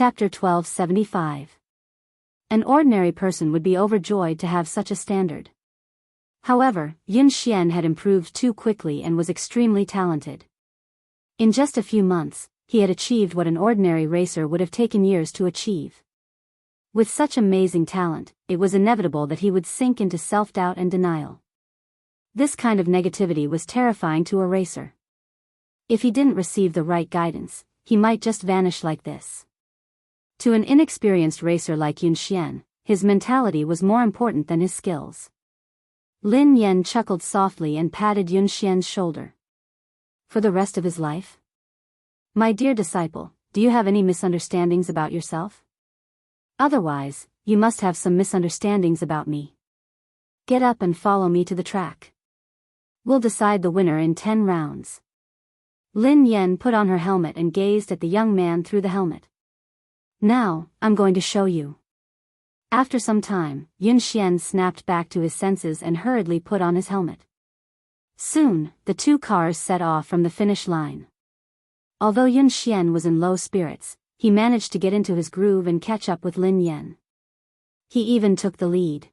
Chapter 1275. An ordinary person would be overjoyed to have such a standard. However, Yun Xian had improved too quickly and was extremely talented. In just a few months, he had achieved what an ordinary racer would have taken years to achieve. With such amazing talent, it was inevitable that he would sink into self-doubt and denial. This kind of negativity was terrifying to a racer. If he didn't receive the right guidance, he might just vanish like this. To an inexperienced racer like Yun Xian, his mentality was more important than his skills. Lin Yan chuckled softly and patted Yun Xian's shoulder. For the rest of his life? My dear disciple, do you have any misunderstandings about yourself? Otherwise, you must have some misunderstandings about me. Get up and follow me to the track. We'll decide the winner in 10 rounds. Lin Yan put on her helmet and gazed at the young man through the helmet. Now, I'm going to show you. After some time, Yun Xian snapped back to his senses and hurriedly put on his helmet. Soon, the two cars set off from the finish line. Although Yun Xian was in low spirits, he managed to get into his groove and catch up with Lin Yan. He even took the lead.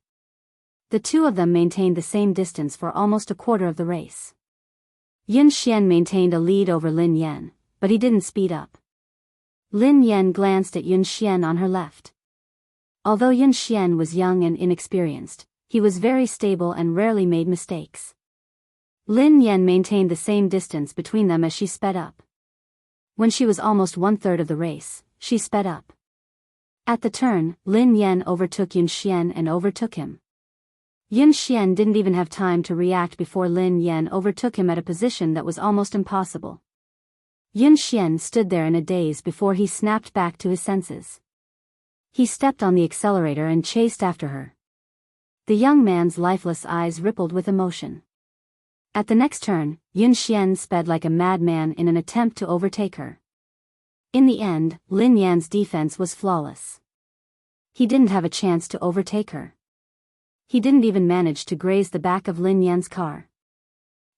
The two of them maintained the same distance for almost a quarter of the race. Yun Xian maintained a lead over Lin Yan, but he didn't speed up. Lin Yan glanced at Yun Xian on her left. Although Yun Xian was young and inexperienced, he was very stable and rarely made mistakes. Lin Yan maintained the same distance between them as she sped up. When she was almost 1/3 of the race, she sped up. At the turn, Lin Yan overtook Yun Xian and overtook him. Yun Xian didn't even have time to react before Lin Yan overtook him at a position that was almost impossible. Yun Xian stood there in a daze before he snapped back to his senses. He stepped on the accelerator and chased after her. The young man's lifeless eyes rippled with emotion. At the next turn, Yun Xian sped like a madman in an attempt to overtake her. In the end, Lin Yan's defense was flawless. He didn't have a chance to overtake her. He didn't even manage to graze the back of Lin Yan's car.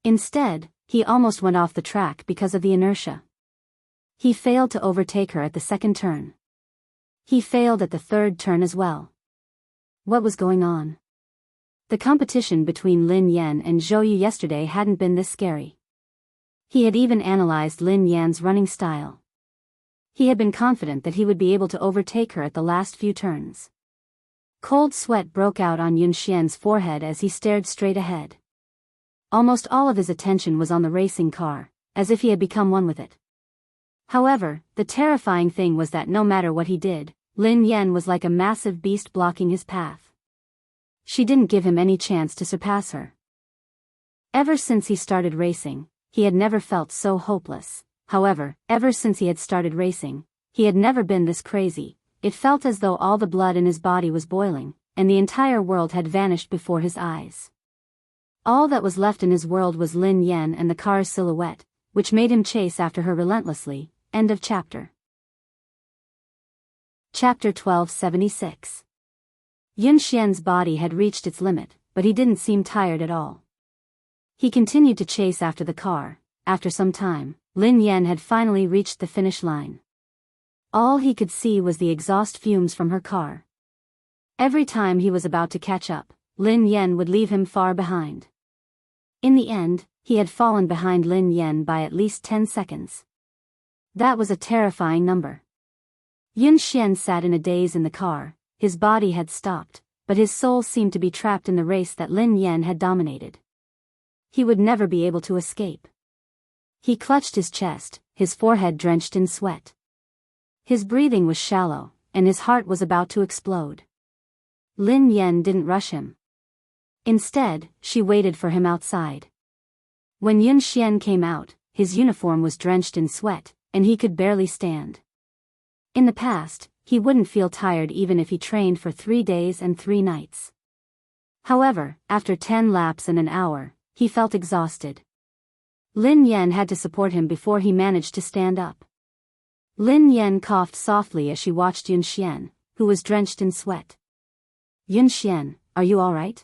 Instead, he almost went off the track because of the inertia. He failed to overtake her at the second turn. He failed at the third turn as well. What was going on? The competition between Lin Yan and Zhou Yu yesterday hadn't been this scary. He had even analyzed Lin Yan's running style. He had been confident that he would be able to overtake her at the last few turns. Cold sweat broke out on Yun Xian's forehead as he stared straight ahead. Almost all of his attention was on the racing car, as if he had become one with it. However, the terrifying thing was that no matter what he did, Lin Yan was like a massive beast blocking his path. She didn't give him any chance to surpass her. Ever since he started racing, he had never felt so hopeless. However, ever since he had started racing, he had never been this crazy. It felt as though all the blood in his body was boiling, and the entire world had vanished before his eyes. All that was left in his world was Lin Yan and the car's silhouette, which made him chase after her relentlessly. End of chapter. Chapter 1276. Yun Xian's body had reached its limit, but he didn't seem tired at all. He continued to chase after the car. After some time, Lin Yan had finally reached the finish line. All he could see was the exhaust fumes from her car. Every time he was about to catch up, Lin Yan would leave him far behind. In the end, he had fallen behind Lin Yan by at least 10 seconds. That was a terrifying number. Yun Xian sat in a daze in the car. His body had stopped, but his soul seemed to be trapped in the race that Lin Yan had dominated. He would never be able to escape. He clutched his chest, his forehead drenched in sweat. His breathing was shallow, and his heart was about to explode. Lin Yan didn't rush him. Instead, she waited for him outside. When Yun Xian came out, his uniform was drenched in sweat, and he could barely stand. In the past, he wouldn't feel tired even if he trained for 3 days and 3 nights. However, after 10 laps and an hour, he felt exhausted. Lin Yan had to support him before he managed to stand up. Lin Yan coughed softly as she watched Yun Xian, who was drenched in sweat. Yun Xian, are you all right?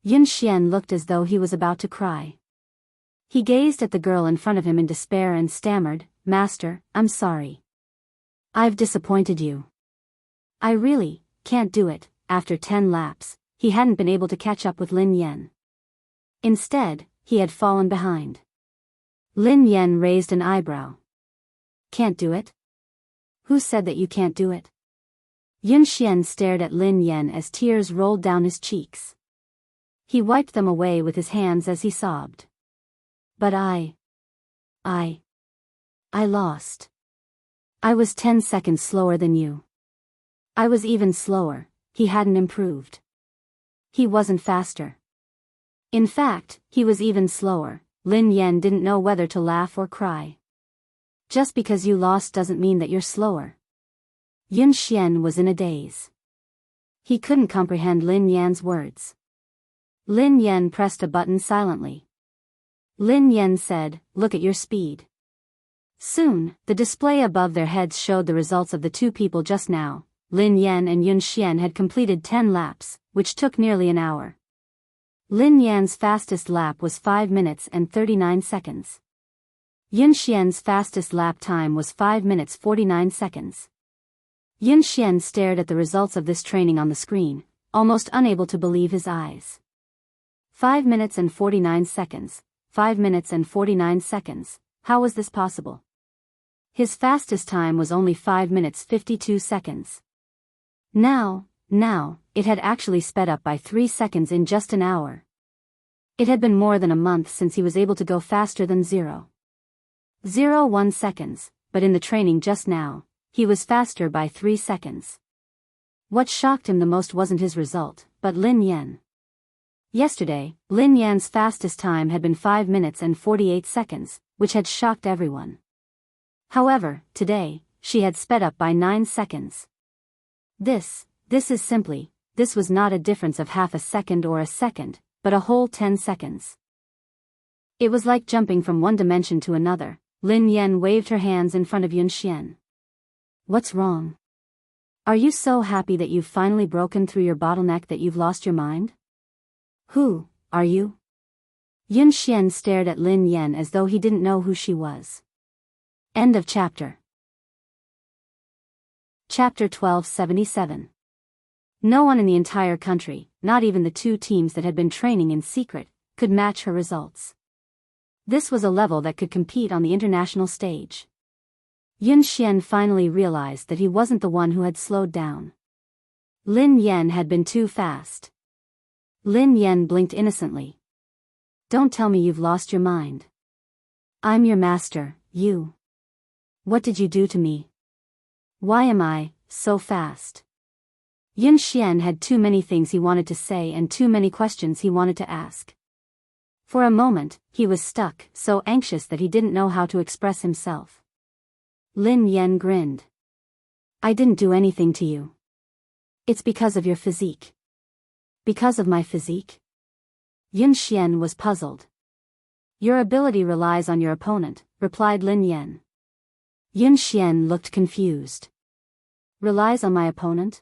Yun Xian looked as though he was about to cry. He gazed at the girl in front of him in despair and stammered, "Master, I'm sorry." I've disappointed you. I really can't do it. After 10 laps, he hadn't been able to catch up with Lin Yan. Instead, he had fallen behind. Lin Yan raised an eyebrow. Can't do it? Who said that you can't do it? Yun Xian stared at Lin Yan as tears rolled down his cheeks. He wiped them away with his hands as he sobbed. But I lost. I was 10 seconds slower than you. I was even slower. He hadn't improved. He wasn't faster. In fact, he was even slower. Lin Yan didn't know whether to laugh or cry. Just because you lost doesn't mean that you're slower. Yun Xian was in a daze. He couldn't comprehend Lin Yan's words. Lin Yan pressed a button silently. Lin Yan said, "Look at your speed." Soon, the display above their heads showed the results of the two people just now. Lin Yan and Yun Xian had completed 10 laps, which took nearly an hour. Lin Yan's fastest lap was 5 minutes and 39 seconds. Yun Xian's fastest lap time was 5 minutes 49 seconds. Yun Xian stared at the results of this training on the screen, almost unable to believe his eyes. 5 minutes and 49 seconds, 5 minutes and 49 seconds, how was this possible? His fastest time was only 5 minutes 52 seconds. Now, it had actually sped up by 3 seconds in just an hour. It had been more than a month since he was able to go faster than 0.01 seconds, but in the training just now, he was faster by 3 seconds. What shocked him the most wasn't his result, but Lin Yan. Yesterday, Lin Yan's fastest time had been 5 minutes and 48 seconds, which had shocked everyone. However, today, she had sped up by 9 seconds. This was not a difference of half a second or a second, but a whole 10 seconds. It was like jumping from one dimension to another. Lin Yan waved her hands in front of Yun Xian. What's wrong? Are you so happy that you've finally broken through your bottleneck that you've lost your mind? Who are you? Yun Xian stared at Lin Yan as though he didn't know who she was. End of chapter. Chapter 1277. No one in the entire country, not even the two teams that had been training in secret, could match her results. This was a level that could compete on the international stage. Yun Xian finally realized that he wasn't the one who had slowed down. Lin Yan had been too fast. Lin Yan blinked innocently. Don't tell me you've lost your mind. I'm your master, you. What did you do to me? Why am I so fast? Yun Xian had too many things he wanted to say and too many questions he wanted to ask. For a moment, he was stuck, so anxious that he didn't know how to express himself. Lin Yan grinned. I didn't do anything to you. It's because of your physique. Because of my physique? Yun Xian was puzzled. Your ability relies on your opponent, replied Lin Yan. Yun Xian looked confused. Relies on my opponent?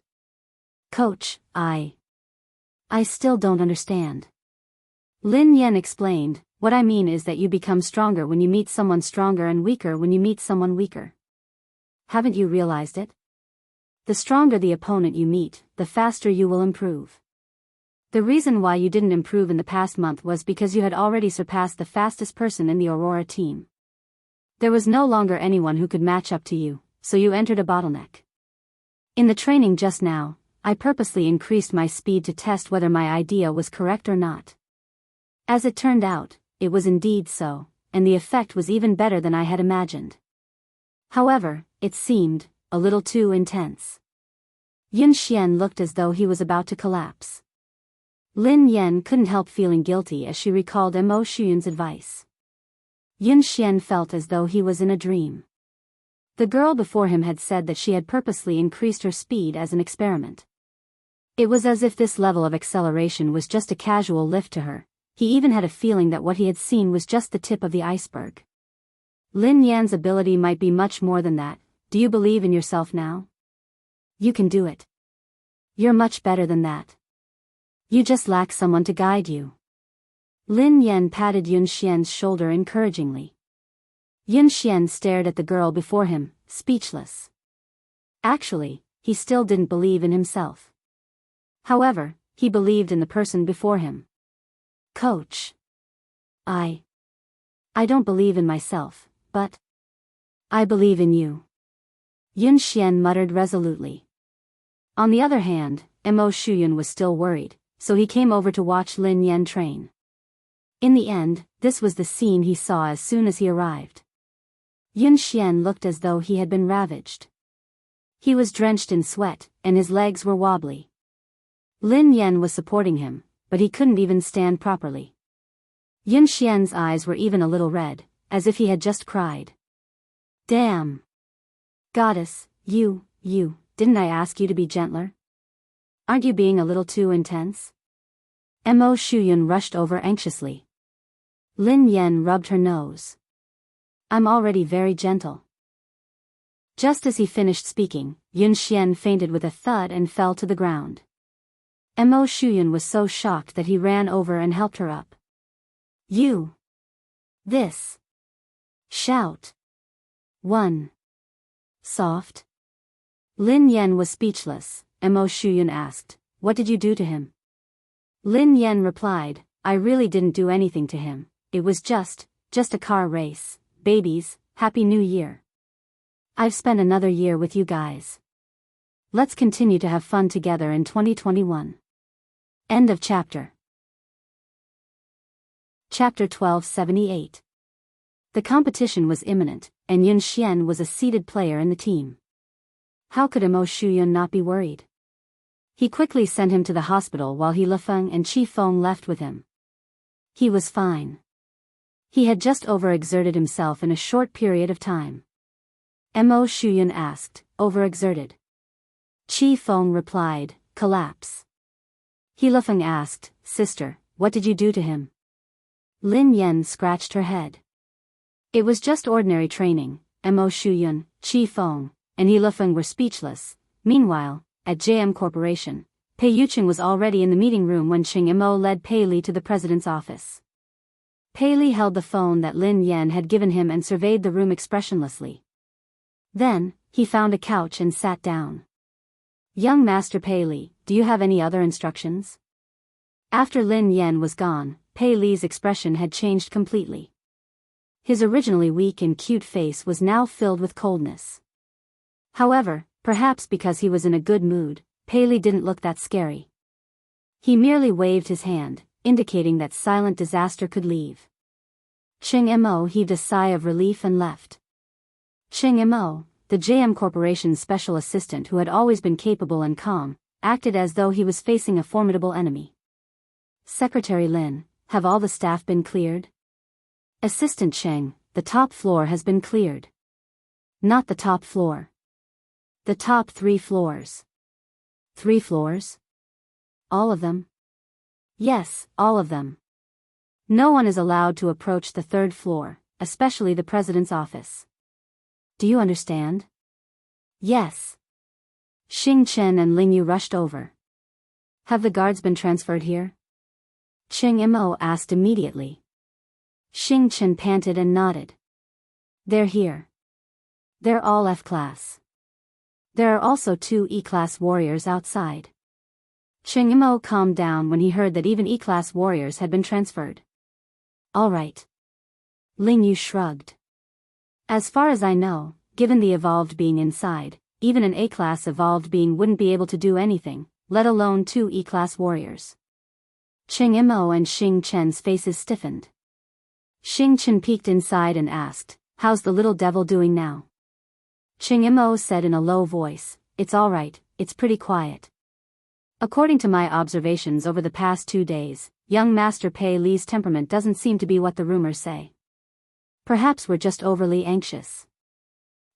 Coach, I still don't understand. Lin Yan explained, what I mean is that you become stronger when you meet someone stronger and weaker when you meet someone weaker. Haven't you realized it? The stronger the opponent you meet, the faster you will improve. The reason why you didn't improve in the past month was because you had already surpassed the fastest person in the Aurora team. There was no longer anyone who could match up to you, so you entered a bottleneck. In the training just now, I purposely increased my speed to test whether my idea was correct or not. As it turned out, it was indeed so, and the effect was even better than I had imagined. However, it seemed a little too intense. Yun Xian looked as though he was about to collapse. Lin Yan couldn't help feeling guilty as she recalled Mo Shuyun's advice. Yun Xian felt as though he was in a dream. The girl before him had said that she had purposely increased her speed as an experiment. It was as if this level of acceleration was just a casual lift to her. He even had a feeling that what he had seen was just the tip of the iceberg. Lin Yan's ability might be much more than that. Do you believe in yourself now? You can do it. You're much better than that. You just lack someone to guide you. Lin Yan patted Yun Xian's shoulder encouragingly. Yun Xian stared at the girl before him, speechless. Actually, he still didn't believe in himself. However, he believed in the person before him. Coach. I don't believe in myself, but I believe in you. Yun Xian muttered resolutely. On the other hand, Mo Shuyun was still worried, so he came over to watch Lin Yan train. In the end, this was the scene he saw as soon as he arrived. Yun Xian looked as though he had been ravaged. He was drenched in sweat, and his legs were wobbly. Lin Yan was supporting him, but he couldn't even stand properly. Yun Xian's eyes were even a little red, as if he had just cried. Damn! Goddess, you, didn't I ask you to be gentler? Aren't you being a little too intense? Mo Shuyun rushed over anxiously. Lin Yan rubbed her nose. I'm already very gentle. Just as he finished speaking, Yun Xian fainted with a thud and fell to the ground. Mo Shuyun was so shocked that he ran over and helped her up. You! This! Shout! 1. Soft. Lin Yan was speechless. Mo Shuyun asked, what did you do to him? Lin Yan replied, I really didn't do anything to him, it was just a car race. Babies, Happy New Year. I've spent another year with you guys. Let's continue to have fun together in 2021. End of chapter. Chapter 1278. The competition was imminent, and Yun Xian was a seeded player in the team. How could Mo Shuyun not be worried? He quickly sent him to the hospital while He Lifeng and Qi Feng left with him. He was fine. He had just overexerted himself in a short period of time. Mo Shuyun asked, overexerted? Qi Feng replied, collapse. He Lifeng asked, sister, what did you do to him? Lin Yan scratched her head. It was just ordinary training. Mo Shuyun, Qi Feng, and He Lifeng were speechless. Meanwhile, at JM Corporation, Pei Yuqing was already in the meeting room when Qing Mo led Pei Li to the president's office. Pei Li held the phone that Lin Yan had given him and surveyed the room expressionlessly. Then, he found a couch and sat down. Young Master Pei Li, do you have any other instructions? After Lin Yan was gone, Pei Li's expression had changed completely. His originally weak and cute face was now filled with coldness. However, perhaps because he was in a good mood, Pei Li didn't look that scary. He merely waved his hand, indicating that silent disaster could leave. Qing Mo heaved a sigh of relief and left. Qing Mo, the JM Corporation's special assistant who had always been capable and calm, acted as though he was facing a formidable enemy. Secretary Lin, have all the staff been cleared? Assistant Cheng, the top floor has been cleared. Not the top floor. The top 3 floors. 3 floors? All of them? Yes, all of them. No one is allowed to approach the 3rd floor, especially the president's office. Do you understand? Yes. Xing Chen and Ling Yu rushed over. Have the guards been transferred here? Qing Mo asked immediately. Xing Chen panted and nodded. They're here. They're all F-class. There are also 2 E-class warriors outside. Qing Mo calmed down when he heard that even E-class warriors had been transferred. All right. Ling Yu shrugged. As far as I know, given the evolved being inside, even an A-class evolved being wouldn't be able to do anything, let alone 2 E-class warriors. Qing Mo and Xing Chen's faces stiffened. Xing Chen peeked inside and asked, how's the little devil doing now? Qing Mo said in a low voice, it's all right, it's pretty quiet. According to my observations over the past 2 days, young Master Pei Li's temperament doesn't seem to be what the rumors say. Perhaps we're just overly anxious.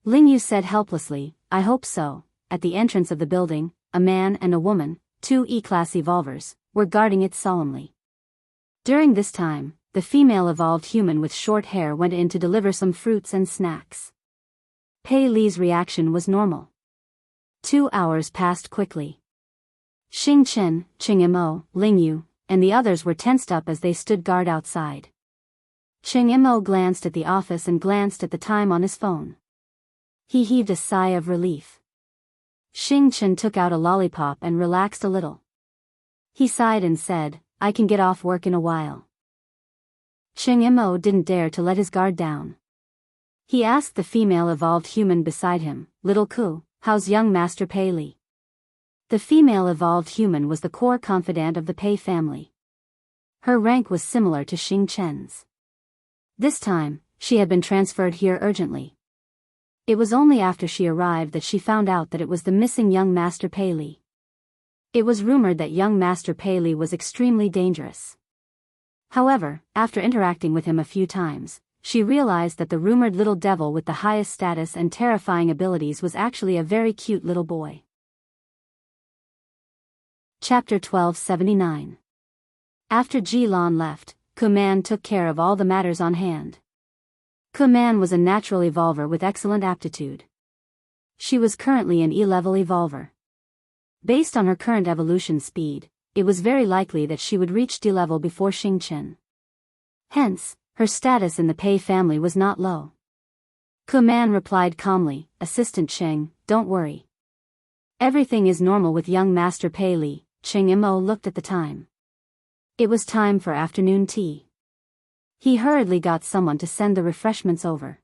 Ling Yu said helplessly, I hope so. At the entrance of the building, a man and a woman, 2 E-class evolvers, were guarding it solemnly. During this time, the female evolved human with short hair went in to deliver some fruits and snacks. Pei Li's reaction was normal. 2 hours passed quickly. Xing Chen, Qing Mo, Ling Yu, and the others were tensed up as they stood guard outside. Qing Mo glanced at the office and glanced at the time on his phone. He heaved a sigh of relief. Xing Chen took out a lollipop and relaxed a little. He sighed and said, I can get off work in a while. Cheng Mo didn't dare to let his guard down. He asked the female evolved human beside him, Little Ku, how's young Master Pei Li? The female evolved human was the core confidant of the Pei family. Her rank was similar to Xing Chen's. This time, she had been transferred here urgently. It was only after she arrived that she found out that it was the missing young Master Pei Li. It was rumored that young Master Pei Li was extremely dangerous. However, after interacting with him a few times, she realized that the rumored little devil with the highest status and terrifying abilities was actually a very cute little boy. Chapter 1279. After Ji Lan left, Kuman took care of all the matters on hand. Kuman was a natural evolver with excellent aptitude. She was currently an E-level evolver. Based on her current evolution speed, it was very likely that she would reach D-level before Xing Chen. Hence, her status in the Pei family was not low. Kuman replied calmly, Assistant Cheng, don't worry. Everything is normal with young Master Pei Li. Cheng Mo looked at the time. It was time for afternoon tea. He hurriedly got someone to send the refreshments over.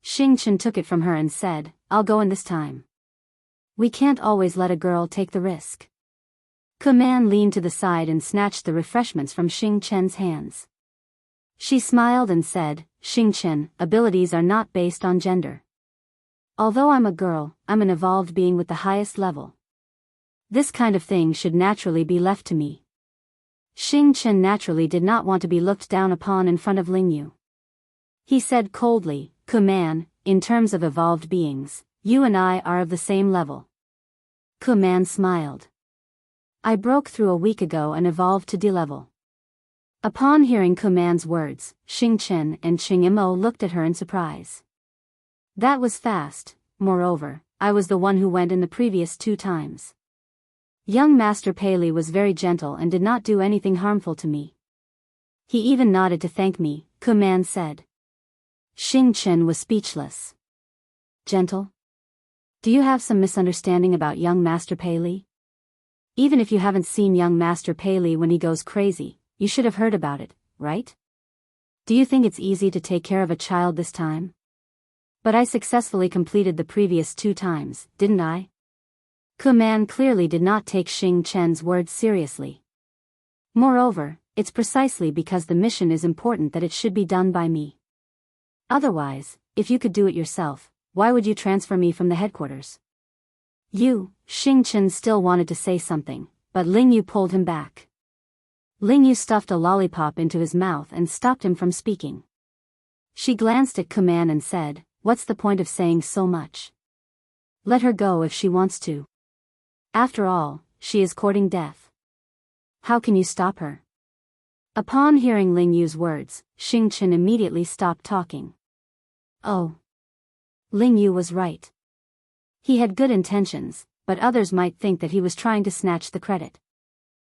Xing Chen took it from her and said, I'll go in this time. We can't always let a girl take the risk. Kuman leaned to the side and snatched the refreshments from Xing Chen's hands. She smiled and said, Xing Chen, abilities are not based on gender. Although I'm a girl, I'm an evolved being with the highest level. This kind of thing should naturally be left to me. Xing Chen naturally did not want to be looked down upon in front of Lingyu. He said coldly, Kuman, in terms of evolved beings, you and I are of the same level. Kuman smiled. I broke through a week ago and evolved to D-level. Upon hearing Kuman's words, Xing Chen and Cheng Mo looked at her in surprise. That was fast. Moreover, I was the one who went in the previous 2 times. Young Master Pei Li was very gentle and did not do anything harmful to me. He even nodded to thank me, Kuman said. Xing Chen was speechless. Gentle? Do you have some misunderstanding about young Master Pei Li? Even if you haven't seen young Master Pei Li when he goes crazy, you should have heard about it, right? Do you think it's easy to take care of a child this time? But I successfully completed the previous 2 times, didn't I? Kuman clearly did not take Xing Chen's words seriously. Moreover, it's precisely because the mission is important that it should be done by me. Otherwise, if you could do it yourself, why would you transfer me from the headquarters? Xing Chen still wanted to say something, but Lingyu pulled him back. Lingyu stuffed a lollipop into his mouth and stopped him from speaking. She glanced at Kuman and said, What's the point of saying so much? Let her go if she wants to. After all, she is courting death. How can you stop her? Upon hearing Lingyu's words, Xing Chen immediately stopped talking. Oh. Lingyu was right. He had good intentions, but others might think that he was trying to snatch the credit.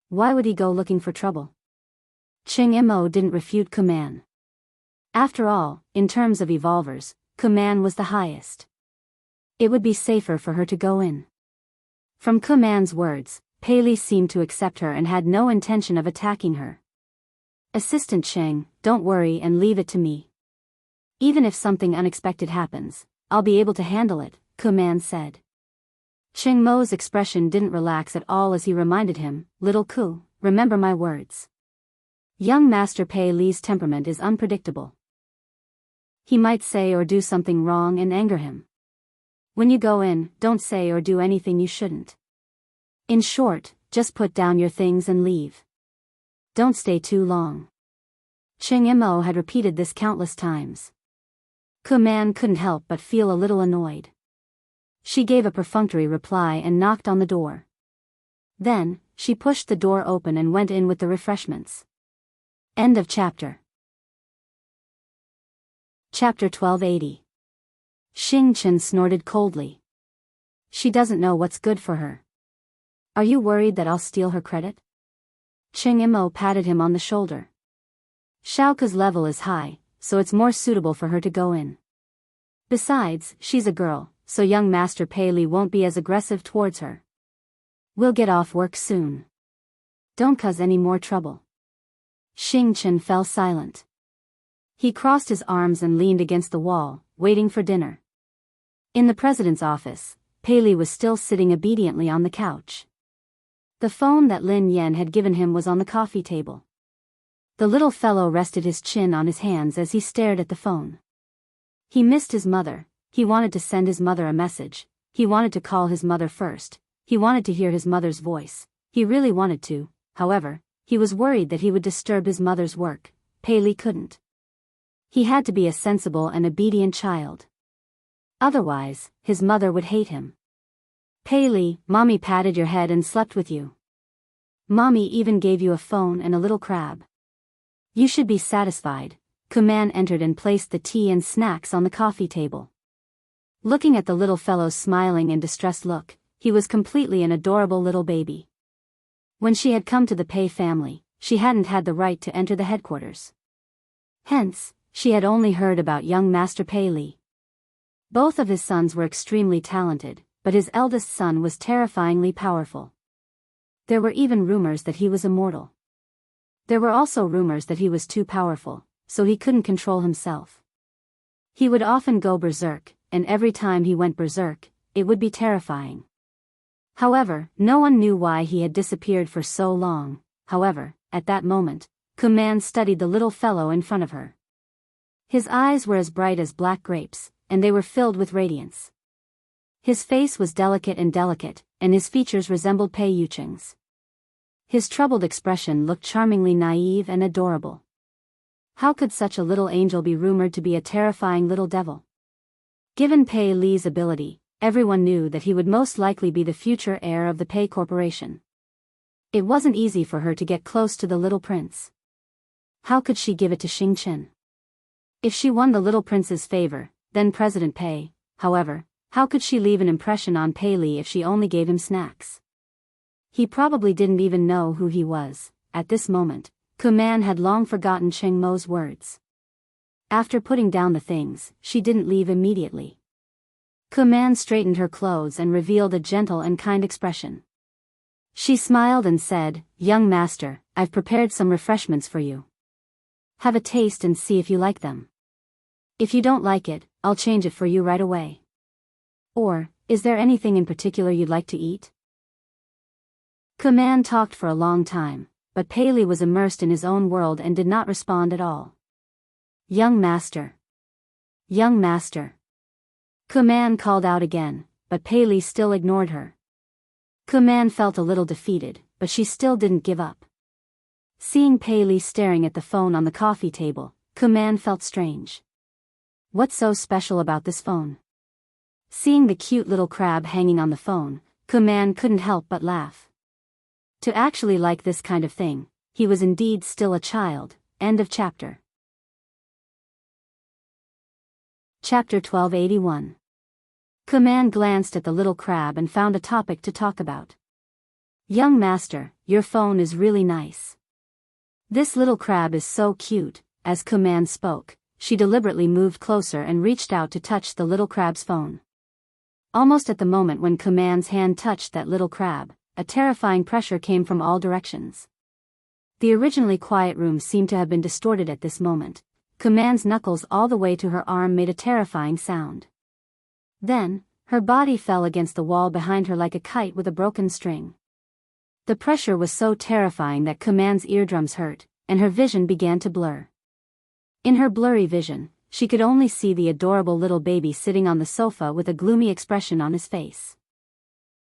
Why would he go looking for trouble? Cheng Mo didn't refute Kuman. After all, in terms of evolvers, Kuman was the highest. It would be safer for her to go in. From Kuman's words, Pei Li seemed to accept her and had no intention of attacking her. Assistant Cheng, don't worry and leave it to me. Even if something unexpected happens, I'll be able to handle it, Kuman said. Cheng Mo's expression didn't relax at all as he reminded him, Little Ku, remember my words. Young Master Pei Li's temperament is unpredictable. He might say or do something wrong and anger him. When you go in, don't say or do anything you shouldn't. In short, just put down your things and leave. Don't stay too long. Cheng Mo had repeated this countless times. Kuman couldn't help but feel a little annoyed. She gave a perfunctory reply and knocked on the door. Then, she pushed the door open and went in with the refreshments. End of chapter. Chapter 1280. Xing Chen snorted coldly. She doesn't know what's good for her. Are you worried that I'll steal her credit? Cheng Mo patted him on the shoulder. Xiaoke's level is high, so it's more suitable for her to go in. Besides, she's a girl, so young Master Pei Li won't be as aggressive towards her. We'll get off work soon. Don't cause any more trouble. Xing Chen fell silent. He crossed his arms and leaned against the wall, waiting for dinner. In the president's office, Pei Li was still sitting obediently on the couch. The phone that Lin Yan had given him was on the coffee table. The little fellow rested his chin on his hands as he stared at the phone. He missed his mother. He wanted to send his mother a message. He wanted to call his mother first. He wanted to hear his mother's voice. He really wanted to, however, he was worried that he would disturb his mother's work. Pei Li couldn't. He had to be a sensible and obedient child. Otherwise, his mother would hate him. Pei Li, Mommy patted your head and slept with you. Mommy even gave you a phone and a little crab. You should be satisfied. Kuman entered and placed the tea and snacks on the coffee table. Looking at the little fellow's smiling and distressed look, he was completely an adorable little baby. When she had come to the Pei family, she hadn't had the right to enter the headquarters. Hence, she had only heard about young Master Pei Li. Both of his sons were extremely talented, but his eldest son was terrifyingly powerful. There were even rumors that he was immortal. There were also rumors that he was too powerful, so he couldn't control himself. He would often go berserk, and every time he went berserk, it would be terrifying. However, no one knew why he had disappeared for so long. However, at that moment, Kuman studied the little fellow in front of her. His eyes were as bright as black grapes, and they were filled with radiance. His face was delicate, and his features resembled Pei Yucheng's. His troubled expression looked charmingly naive and adorable. How could such a little angel be rumored to be a terrifying little devil? Given Pei Li's ability, everyone knew that he would most likely be the future heir of the Pei Corporation. It wasn't easy for her to get close to the little prince. How could she give it to Xing Chen? If she won the little prince's favor, then President Pei, however, how could she leave an impression on Pei Li if she only gave him snacks? He probably didn't even know who he was. At this moment, Kuman had long forgotten Cheng Mo's words. After putting down the things, she didn't leave immediately. Kuman straightened her clothes and revealed a gentle and kind expression. She smiled and said, "Young master, I've prepared some refreshments for you. Have a taste and see if you like them. If you don't like it, I'll change it for you right away. Or, is there anything in particular you'd like to eat?" Kuman talked for a long time, but Pei Li was immersed in his own world and did not respond at all. "Young master. Young master." Kuman called out again, but Pei Li still ignored her. Kuman felt a little defeated, but she still didn't give up. Seeing Pei Li staring at the phone on the coffee table, Kuman felt strange. What's so special about this phone? Seeing the cute little crab hanging on the phone, Kuman couldn't help but laugh. To actually like this kind of thing, he was indeed still a child. End of chapter. Chapter 1281. Kuman glanced at the little crab and found a topic to talk about. "Young master, your phone is really nice." "This little crab is so cute." As Kuman spoke, she deliberately moved closer and reached out to touch the little crab's phone. Almost at the moment when Kuman's hand touched that little crab, a terrifying pressure came from all directions. The originally quiet room seemed to have been distorted at this moment. Kuman's knuckles all the way to her arm made a terrifying sound. Then, her body fell against the wall behind her like a kite with a broken string. The pressure was so terrifying that Kuman's eardrums hurt, and her vision began to blur. In her blurry vision, she could only see the adorable little baby sitting on the sofa with a gloomy expression on his face.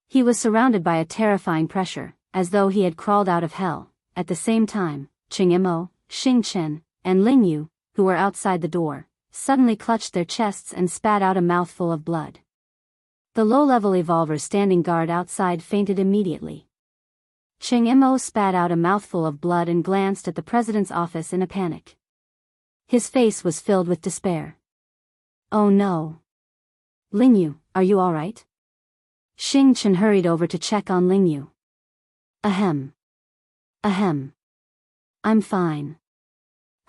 He was surrounded by a terrifying pressure, as though he had crawled out of hell. At the same time, Cheng Mo, Xing Chen, and Ling Yu, who were outside the door, suddenly clutched their chests and spat out a mouthful of blood. The low-level evolver standing guard outside fainted immediately. Cheng Mo spat out a mouthful of blood and glanced at the president's office in a panic. His face was filled with despair. "Oh no. Ling Yu, are you all right?" Xing Chen hurried over to check on Ling Yu. Ahem. Ahem. I'm fine.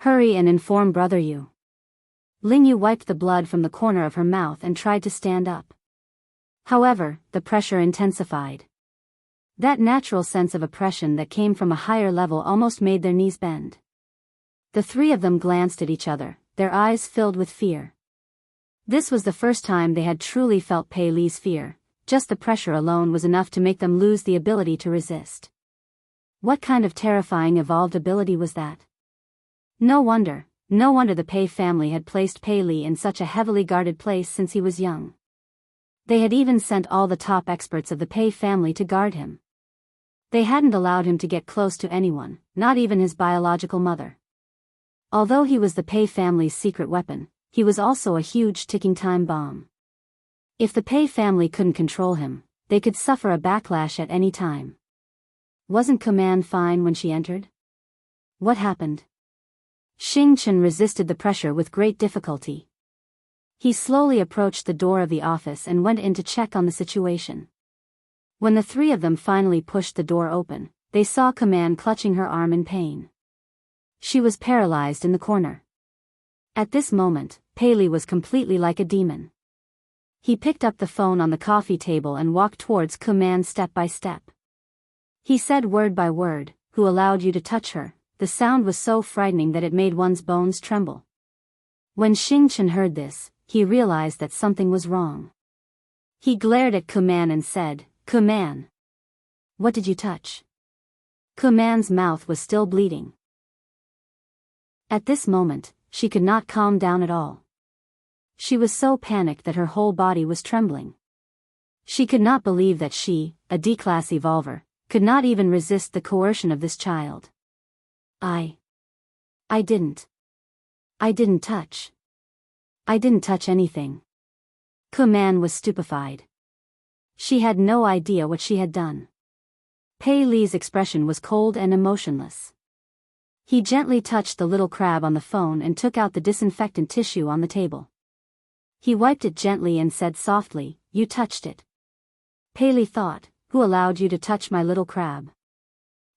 Hurry and inform Brother Yu." Ling Yu wiped the blood from the corner of her mouth and tried to stand up. However, the pressure intensified. That natural sense of oppression that came from a higher level almost made their knees bend. The three of them glanced at each other, their eyes filled with fear. This was the first time they had truly felt Pei Li's fear. Just the pressure alone was enough to make them lose the ability to resist. What kind of terrifying evolved ability was that? No wonder the Pei family had placed Pei Li in such a heavily guarded place since he was young. They had even sent all the top experts of the Pei family to guard him. They hadn't allowed him to get close to anyone, not even his biological mother. Although he was the Pei family's secret weapon, he was also a huge ticking time bomb. If the Pei family couldn't control him, they could suffer a backlash at any time. Wasn't Kuman fine when she entered? What happened? Xing Chen resisted the pressure with great difficulty. He slowly approached the door of the office and went in to check on the situation. When the three of them finally pushed the door open, they saw Kuman clutching her arm in pain. She was paralyzed in the corner. At this moment, Pei Li was completely like a demon. He picked up the phone on the coffee table and walked towards Kuman step by step. He said word by word, "Who allowed you to touch her?" The sound was so frightening that it made one's bones tremble. When Xing Chen heard this, he realized that something was wrong. He glared at Kuman and said, "Kuman, what did you touch?" Kuman's mouth was still bleeding. At this moment, she could not calm down at all. She was so panicked that her whole body was trembling. She could not believe that she, a D-class evolver, could not even resist the coercion of this child. I didn't touch. I didn't touch anything. Kuman was stupefied. She had no idea what she had done. Pei Li's expression was cold and emotionless. He gently touched the little crab on the phone and took out the disinfectant tissue on the table. He wiped it gently and said softly, "You touched it." Pei Li thought, "Who allowed you to touch my little crab?"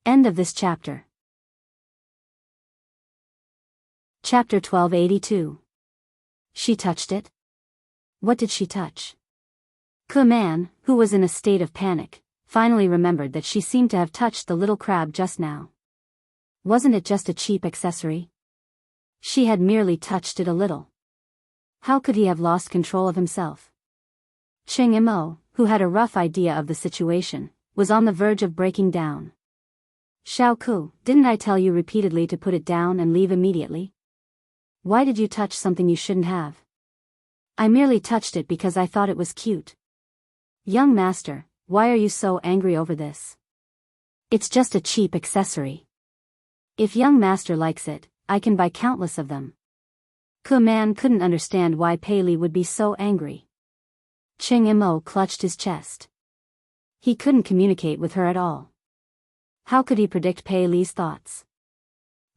End of this chapter. Chapter 1282. She touched it? What did she touch? Kuman, who was in a state of panic, finally remembered that she seemed to have touched the little crab just now. Wasn't it just a cheap accessory? She had merely touched it a little. How could he have lost control of himself? Cheng Imo, who had a rough idea of the situation, was on the verge of breaking down. "Xiaoku, didn't I tell you repeatedly to put it down and leave immediately? Why did you touch something you shouldn't have?" "I merely touched it because I thought it was cute." "Young master, why are you so angry over this? It's just a cheap accessory. If young master likes it, I can buy countless of them." Kuman couldn't understand why Pei Li would be so angry. Cheng Imo clutched his chest. He couldn't communicate with her at all. How could he predict Pei Li's thoughts?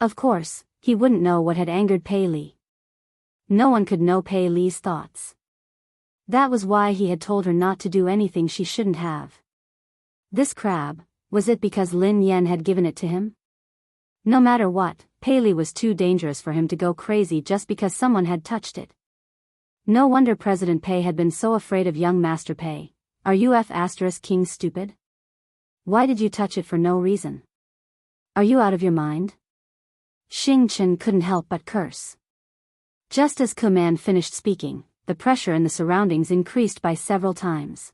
Of course, he wouldn't know what had angered Pei Li. No one could know Pei Li's thoughts. That was why he had told her not to do anything she shouldn't have. This crab, was it because Lin Yen had given it to him? No matter what, Pei Li was too dangerous for him to go crazy just because someone had touched it. No wonder President Pei had been so afraid of young Master Pei. Are you King stupid? Why did you touch it for no reason? Are you out of your mind? Xing Chen couldn't help but curse. Just as Kuman finished speaking, the pressure in the surroundings increased by several times.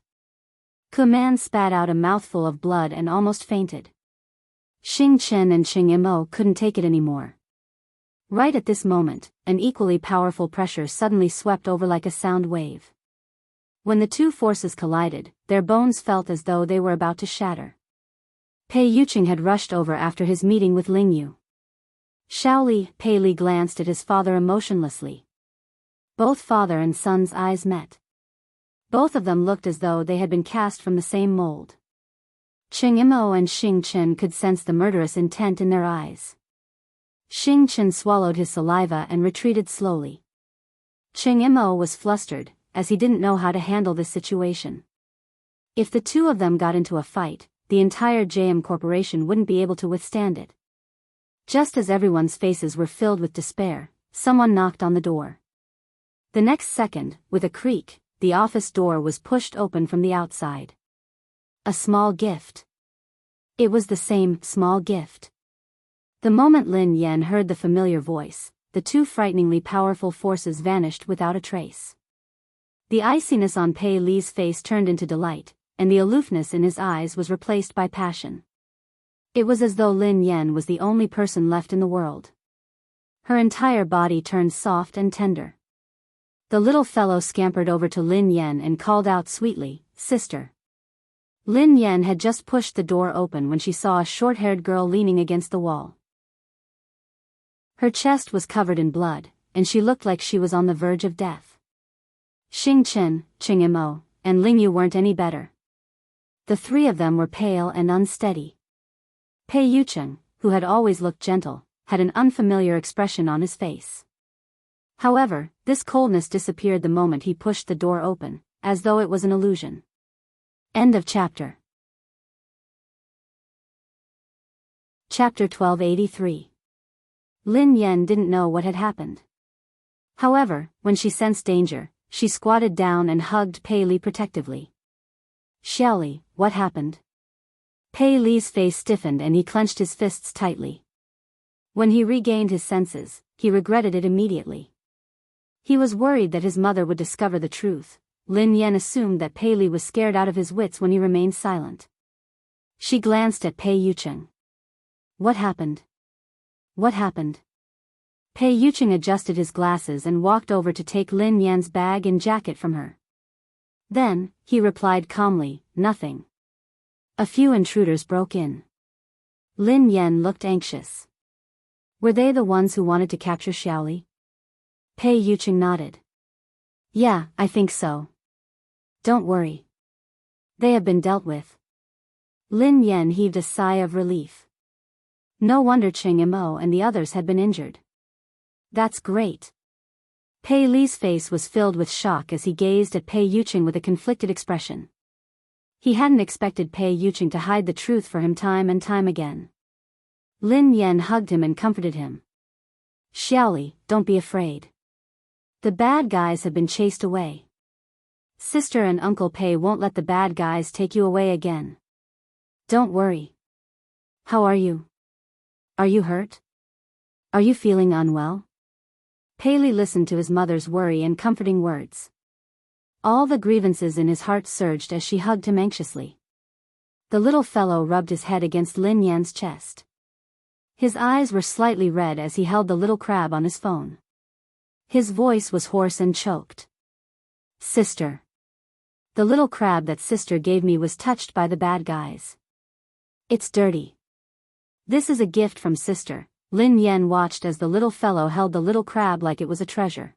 Kuman spat out a mouthful of blood and almost fainted. Xing Chen and Cheng Imo couldn't take it anymore. Right at this moment, an equally powerful pressure suddenly swept over like a sound wave. When the two forces collided, their bones felt as though they were about to shatter. Pei Yuqing had rushed over after his meeting with Ling Yu. Shaoli, Pei Li glanced at his father emotionlessly. Both father and son's eyes met. Both of them looked as though they had been cast from the same mold. Cheng Imo and Xing Chen could sense the murderous intent in their eyes. Xing Chen swallowed his saliva and retreated slowly. Cheng Imo was flustered, as he didn't know how to handle this situation. If the two of them got into a fight, the entire JM Corporation wouldn't be able to withstand it. Just as everyone's faces were filled with despair, someone knocked on the door. The next second, with a creak, the office door was pushed open from the outside. A small gift. It was the same small gift. The moment Lin Yan heard the familiar voice, the two frighteningly powerful forces vanished without a trace. The iciness on Pei Li's face turned into delight, and the aloofness in his eyes was replaced by passion. It was as though Lin Yan was the only person left in the world. Her entire body turned soft and tender. The little fellow scampered over to Lin Yan and called out sweetly, "Sister." Lin Yan had just pushed the door open when she saw a short-haired girl leaning against the wall. Her chest was covered in blood, and she looked like she was on the verge of death. Xing Chen, Ching Imo, and Ling Yu weren't any better. The three of them were pale and unsteady. Pei Yucheng, who had always looked gentle, had an unfamiliar expression on his face. However, this coldness disappeared the moment he pushed the door open, as though it was an illusion. End of chapter. Chapter 1283. Lin Yan didn't know what had happened. However, when she sensed danger, she squatted down and hugged Pei Li protectively. "Xiaoli, what happened?" Pei Li's face stiffened and he clenched his fists tightly. When he regained his senses, he regretted it immediately. He was worried that his mother would discover the truth. Lin Yan assumed that Pei Li was scared out of his wits when he remained silent. She glanced at Pei Yucheng. "What happened? What happened?" Pei Yucheng adjusted his glasses and walked over to take Lin Yan's bag and jacket from her. Then, he replied calmly, "Nothing. A few intruders broke in." Lin Yan looked anxious. "Were they the ones who wanted to capture Xiaoli?" Pei Yucheng nodded. "Yeah, I think so. Don't worry. They have been dealt with." Lin Yan heaved a sigh of relief. No wonder Ching Imo and the others had been injured. "That's great." Pei Li's face was filled with shock as he gazed at Pei Yucheng with a conflicted expression. He hadn't expected Pei Yucheng to hide the truth for him time and time again. Lin Yan hugged him and comforted him. "Xiaoli, don't be afraid. The bad guys have been chased away. Sister and Uncle Pei won't let the bad guys take you away again. Don't worry. How are you? Are you hurt? Are you feeling unwell?" Pei Li listened to his mother's worry and comforting words. All the grievances in his heart surged as she hugged him anxiously. The little fellow rubbed his head against Lin Yan's chest. His eyes were slightly red as he held the little crab on his phone. His voice was hoarse and choked. "Sister. The little crab that sister gave me was touched by the bad guys. It's dirty. This is a gift from sister." Lin Yan watched as the little fellow held the little crab like it was a treasure.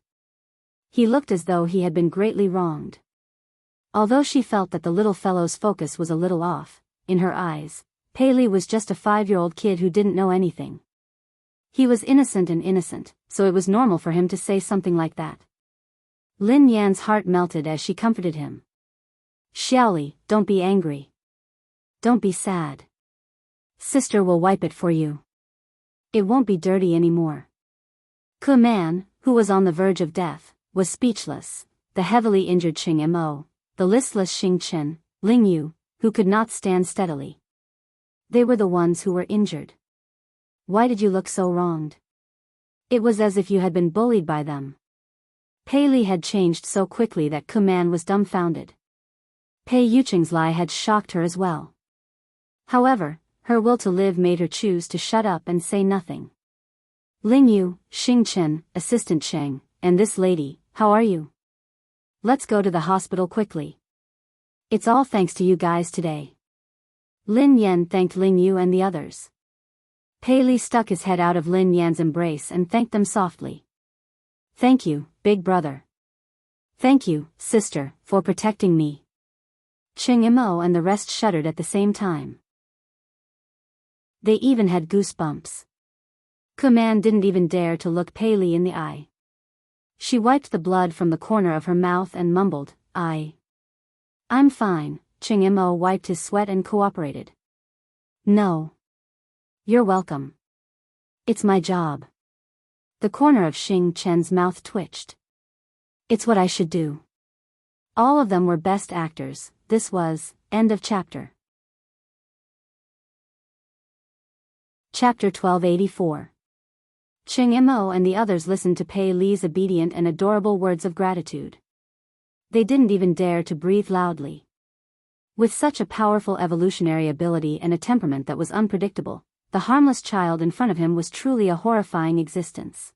He looked as though he had been greatly wronged. Although she felt that the little fellow's focus was a little off, in her eyes, Pei Li was just a 5-year-old kid who didn't know anything. He was innocent, so it was normal for him to say something like that. Lin Yan's heart melted as she comforted him. "Xiaoli, don't be angry. Don't be sad. Sister will wipe it for you. It won't be dirty anymore." Ku Man, who was on the verge of death, was speechless. The heavily injured Ching Imo, the listless Xing Chen, Ling Yu, who could not stand steadily. They were the ones who were injured. "Why did you look so wronged? It was as if you had been bullied by them." Pei Li had changed so quickly that Ku Man was dumbfounded. Pei Yucheng's lie had shocked her as well. However, her will to live made her choose to shut up and say nothing. "Ling Yu, Xing Chen, Assistant Cheng, and this lady, how are you? Let's go to the hospital quickly. It's all thanks to you guys today." Lin Yan thanked Ling Yu and the others. Pei Li stuck his head out of Lin Yan's embrace and thanked them softly. "Thank you, big brother. Thank you, sister, for protecting me." Ching Imo and the rest shuddered at the same time. They even had goosebumps. Ku Man didn't even dare to look Pei Li in the eye. She wiped the blood from the corner of her mouth and mumbled, I'm fine." Ching Imo wiped his sweat and cooperated. "No. You're welcome. It's my job." The corner of Xing Chen's mouth twitched. "It's what I should do." All of them were best actors. This was, end of chapter. Chapter 1284. Ching Mo and the others listened to Pei Li's obedient and adorable words of gratitude. They didn't even dare to breathe loudly. With such a powerful evolutionary ability and a temperament that was unpredictable, the harmless child in front of him was truly a horrifying existence.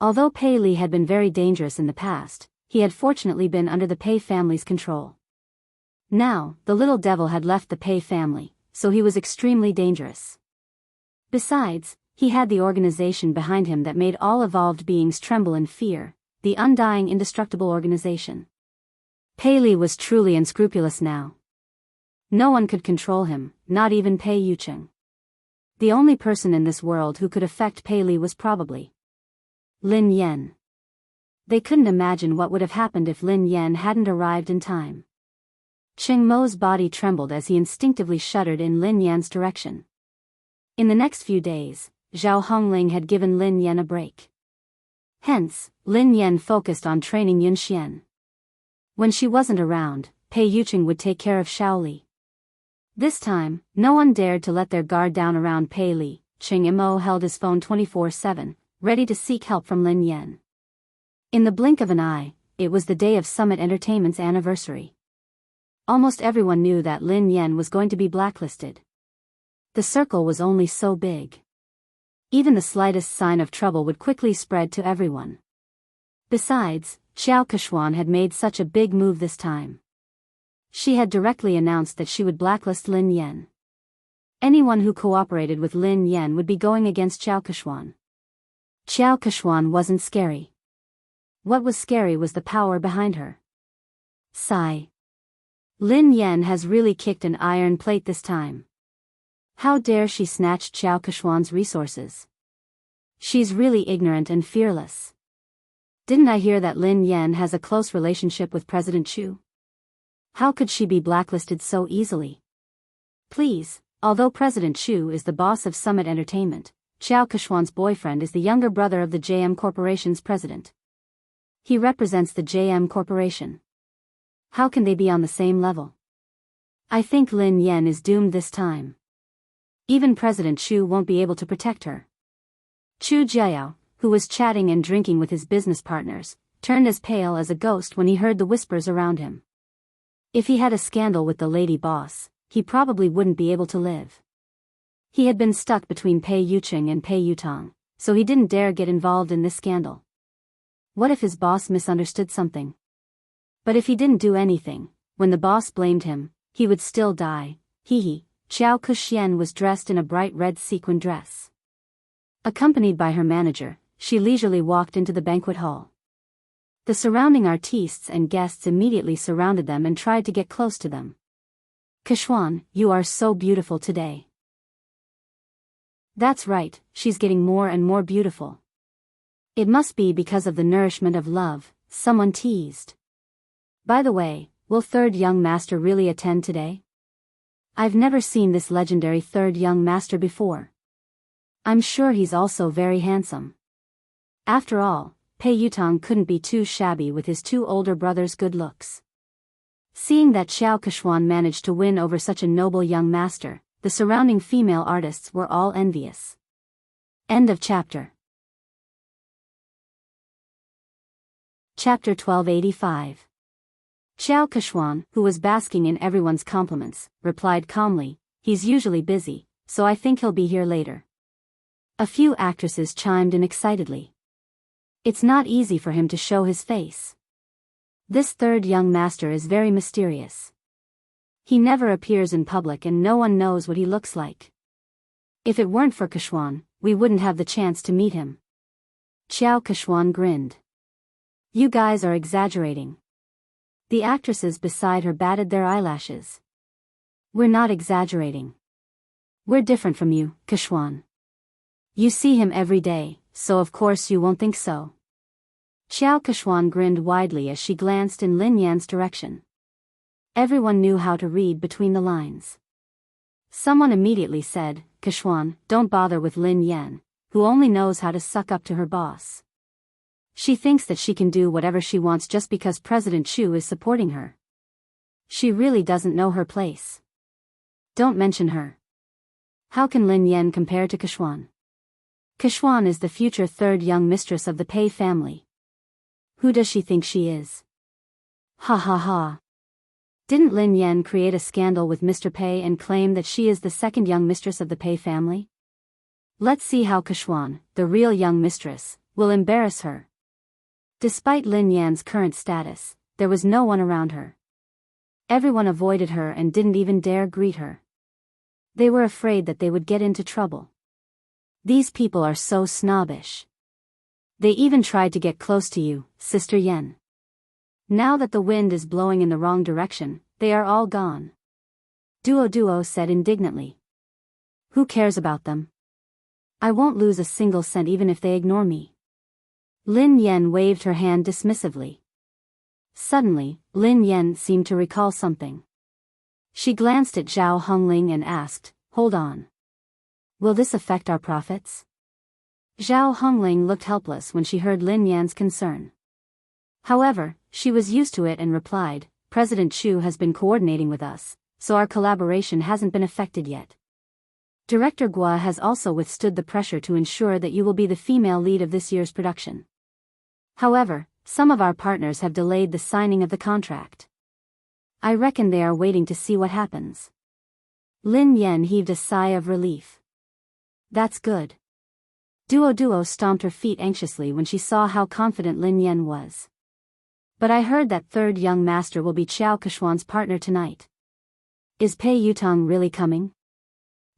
Although Pei Li had been very dangerous in the past, he had fortunately been under the Pei family's control. Now, the little devil had left the Pei family, so he was extremely dangerous. Besides, he had the organization behind him that made all evolved beings tremble in fear, the undying indestructible organization. Pei Li was truly unscrupulous now. No one could control him, not even Pei Yucheng. The only person in this world who could affect Pei Li was probably Lin Yan. They couldn't imagine what would have happened if Lin Yan hadn't arrived in time. Ching Mo's body trembled as he instinctively shuddered in Lin Yan's direction. In the next few days, Zhao Hongling had given Lin Yan a break. Hence, Lin Yan focused on training Yun Xian. When she wasn't around, Pei Yucheng would take care of Shaoli. This time, no one dared to let their guard down around Pei Li. Ching Mo held his phone 24/7, ready to seek help from Lin Yan. In the blink of an eye, it was the day of Summit Entertainment's anniversary. Almost everyone knew that Lin Yan was going to be blacklisted. The circle was only so big. Even the slightest sign of trouble would quickly spread to everyone. Besides, Xiao Kechuan had made such a big move this time. She had directly announced that she would blacklist Lin Yan. Anyone who cooperated with Lin Yan would be going against Xiao Kechuan. Xiao Kechuan wasn't scary. What was scary was the power behind her. Sigh. Lin Yan has really kicked an iron plate this time. How dare she snatch Xiao Kechuan's resources? She's really ignorant and fearless. Didn't I hear that Lin Yan has a close relationship with President Chu? How could she be blacklisted so easily? Please, although President Chu is the boss of Summit Entertainment, Xiao Kechuan's boyfriend is the younger brother of the JM Corporation's president. He represents the JM Corporation. How can they be on the same level? I think Lin Yan is doomed this time. Even President Chu won't be able to protect her. Chu Jiao, who was chatting and drinking with his business partners, turned as pale as a ghost when he heard the whispers around him. If he had a scandal with the lady boss, he probably wouldn't be able to live. He had been stuck between Pei Yucheng and Pei Yutong, so he didn't dare get involved in this scandal. What if his boss misunderstood something? But if he didn't do anything, when the boss blamed him, he would still die. Hee. Xiao Kexian was dressed in a bright red sequin dress. Accompanied by her manager, she leisurely walked into the banquet hall. The surrounding artistes and guests immediately surrounded them and tried to get close to them. Kechuan, you are so beautiful today. That's right, she's getting more and more beautiful. It must be because of the nourishment of love, someone teased. By the way, will third young master really attend today? I've never seen this legendary third young master before. I'm sure he's also very handsome. After all, Pei Yutong couldn't be too shabby with his two older brothers' good looks. Seeing that Xiao Kechuan managed to win over such a noble young master, the surrounding female artists were all envious. End of chapter. Chapter 1285. Xiao Kechuan, who was basking in everyone's compliments, replied calmly, "He's usually busy, so I think he'll be here later." A few actresses chimed in excitedly. It's not easy for him to show his face. This third young master is very mysterious. He never appears in public and no one knows what he looks like. If it weren't for Kechuan, we wouldn't have the chance to meet him. Xiao Kechuan grinned. You guys are exaggerating. The actresses beside her batted their eyelashes. We're not exaggerating. We're different from you, Kechuan. You see him every day, so of course you won't think so. Xiao Kechuan grinned widely as she glanced in Lin Yan's direction. Everyone knew how to read between the lines. Someone immediately said, Kechuan, don't bother with Lin Yan, who only knows how to suck up to her boss. She thinks that she can do whatever she wants just because President Chu is supporting her. She really doesn't know her place. Don't mention her. How can Lin Yan compare to Kashwan? Kashwan is the future third young mistress of the Pei family. Who does she think she is? Ha ha ha. Didn't Lin Yan create a scandal with Mr. Pei and claim that she is the second young mistress of the Pei family? Let's see how Kashwan, the real young mistress, will embarrass her. Despite Lin Yan's current status, there was no one around her. Everyone avoided her and didn't even dare greet her. They were afraid that they would get into trouble. These people are so snobbish. They even tried to get close to you, Sister Yen. Now that the wind is blowing in the wrong direction, they are all gone. Duo said indignantly. Who cares about them? I won't lose a single cent even if they ignore me. Lin Yan waved her hand dismissively. Suddenly, Lin Yan seemed to recall something. She glanced at Zhao Hongling and asked, hold on. Will this affect our profits? Zhao Hongling looked helpless when she heard Lin Yan's concern. However, she was used to it and replied, President Chu has been coordinating with us, so our collaboration hasn't been affected yet. Director Gua has also withstood the pressure to ensure that you will be the female lead of this year's production. However, some of our partners have delayed the signing of the contract. I reckon they are waiting to see what happens. Lin Yan heaved a sigh of relief. That's good. Duo stomped her feet anxiously when she saw how confident Lin Yan was. But I heard that third young master will be Qiao Kashwan's partner tonight. Is Pei Yutong really coming?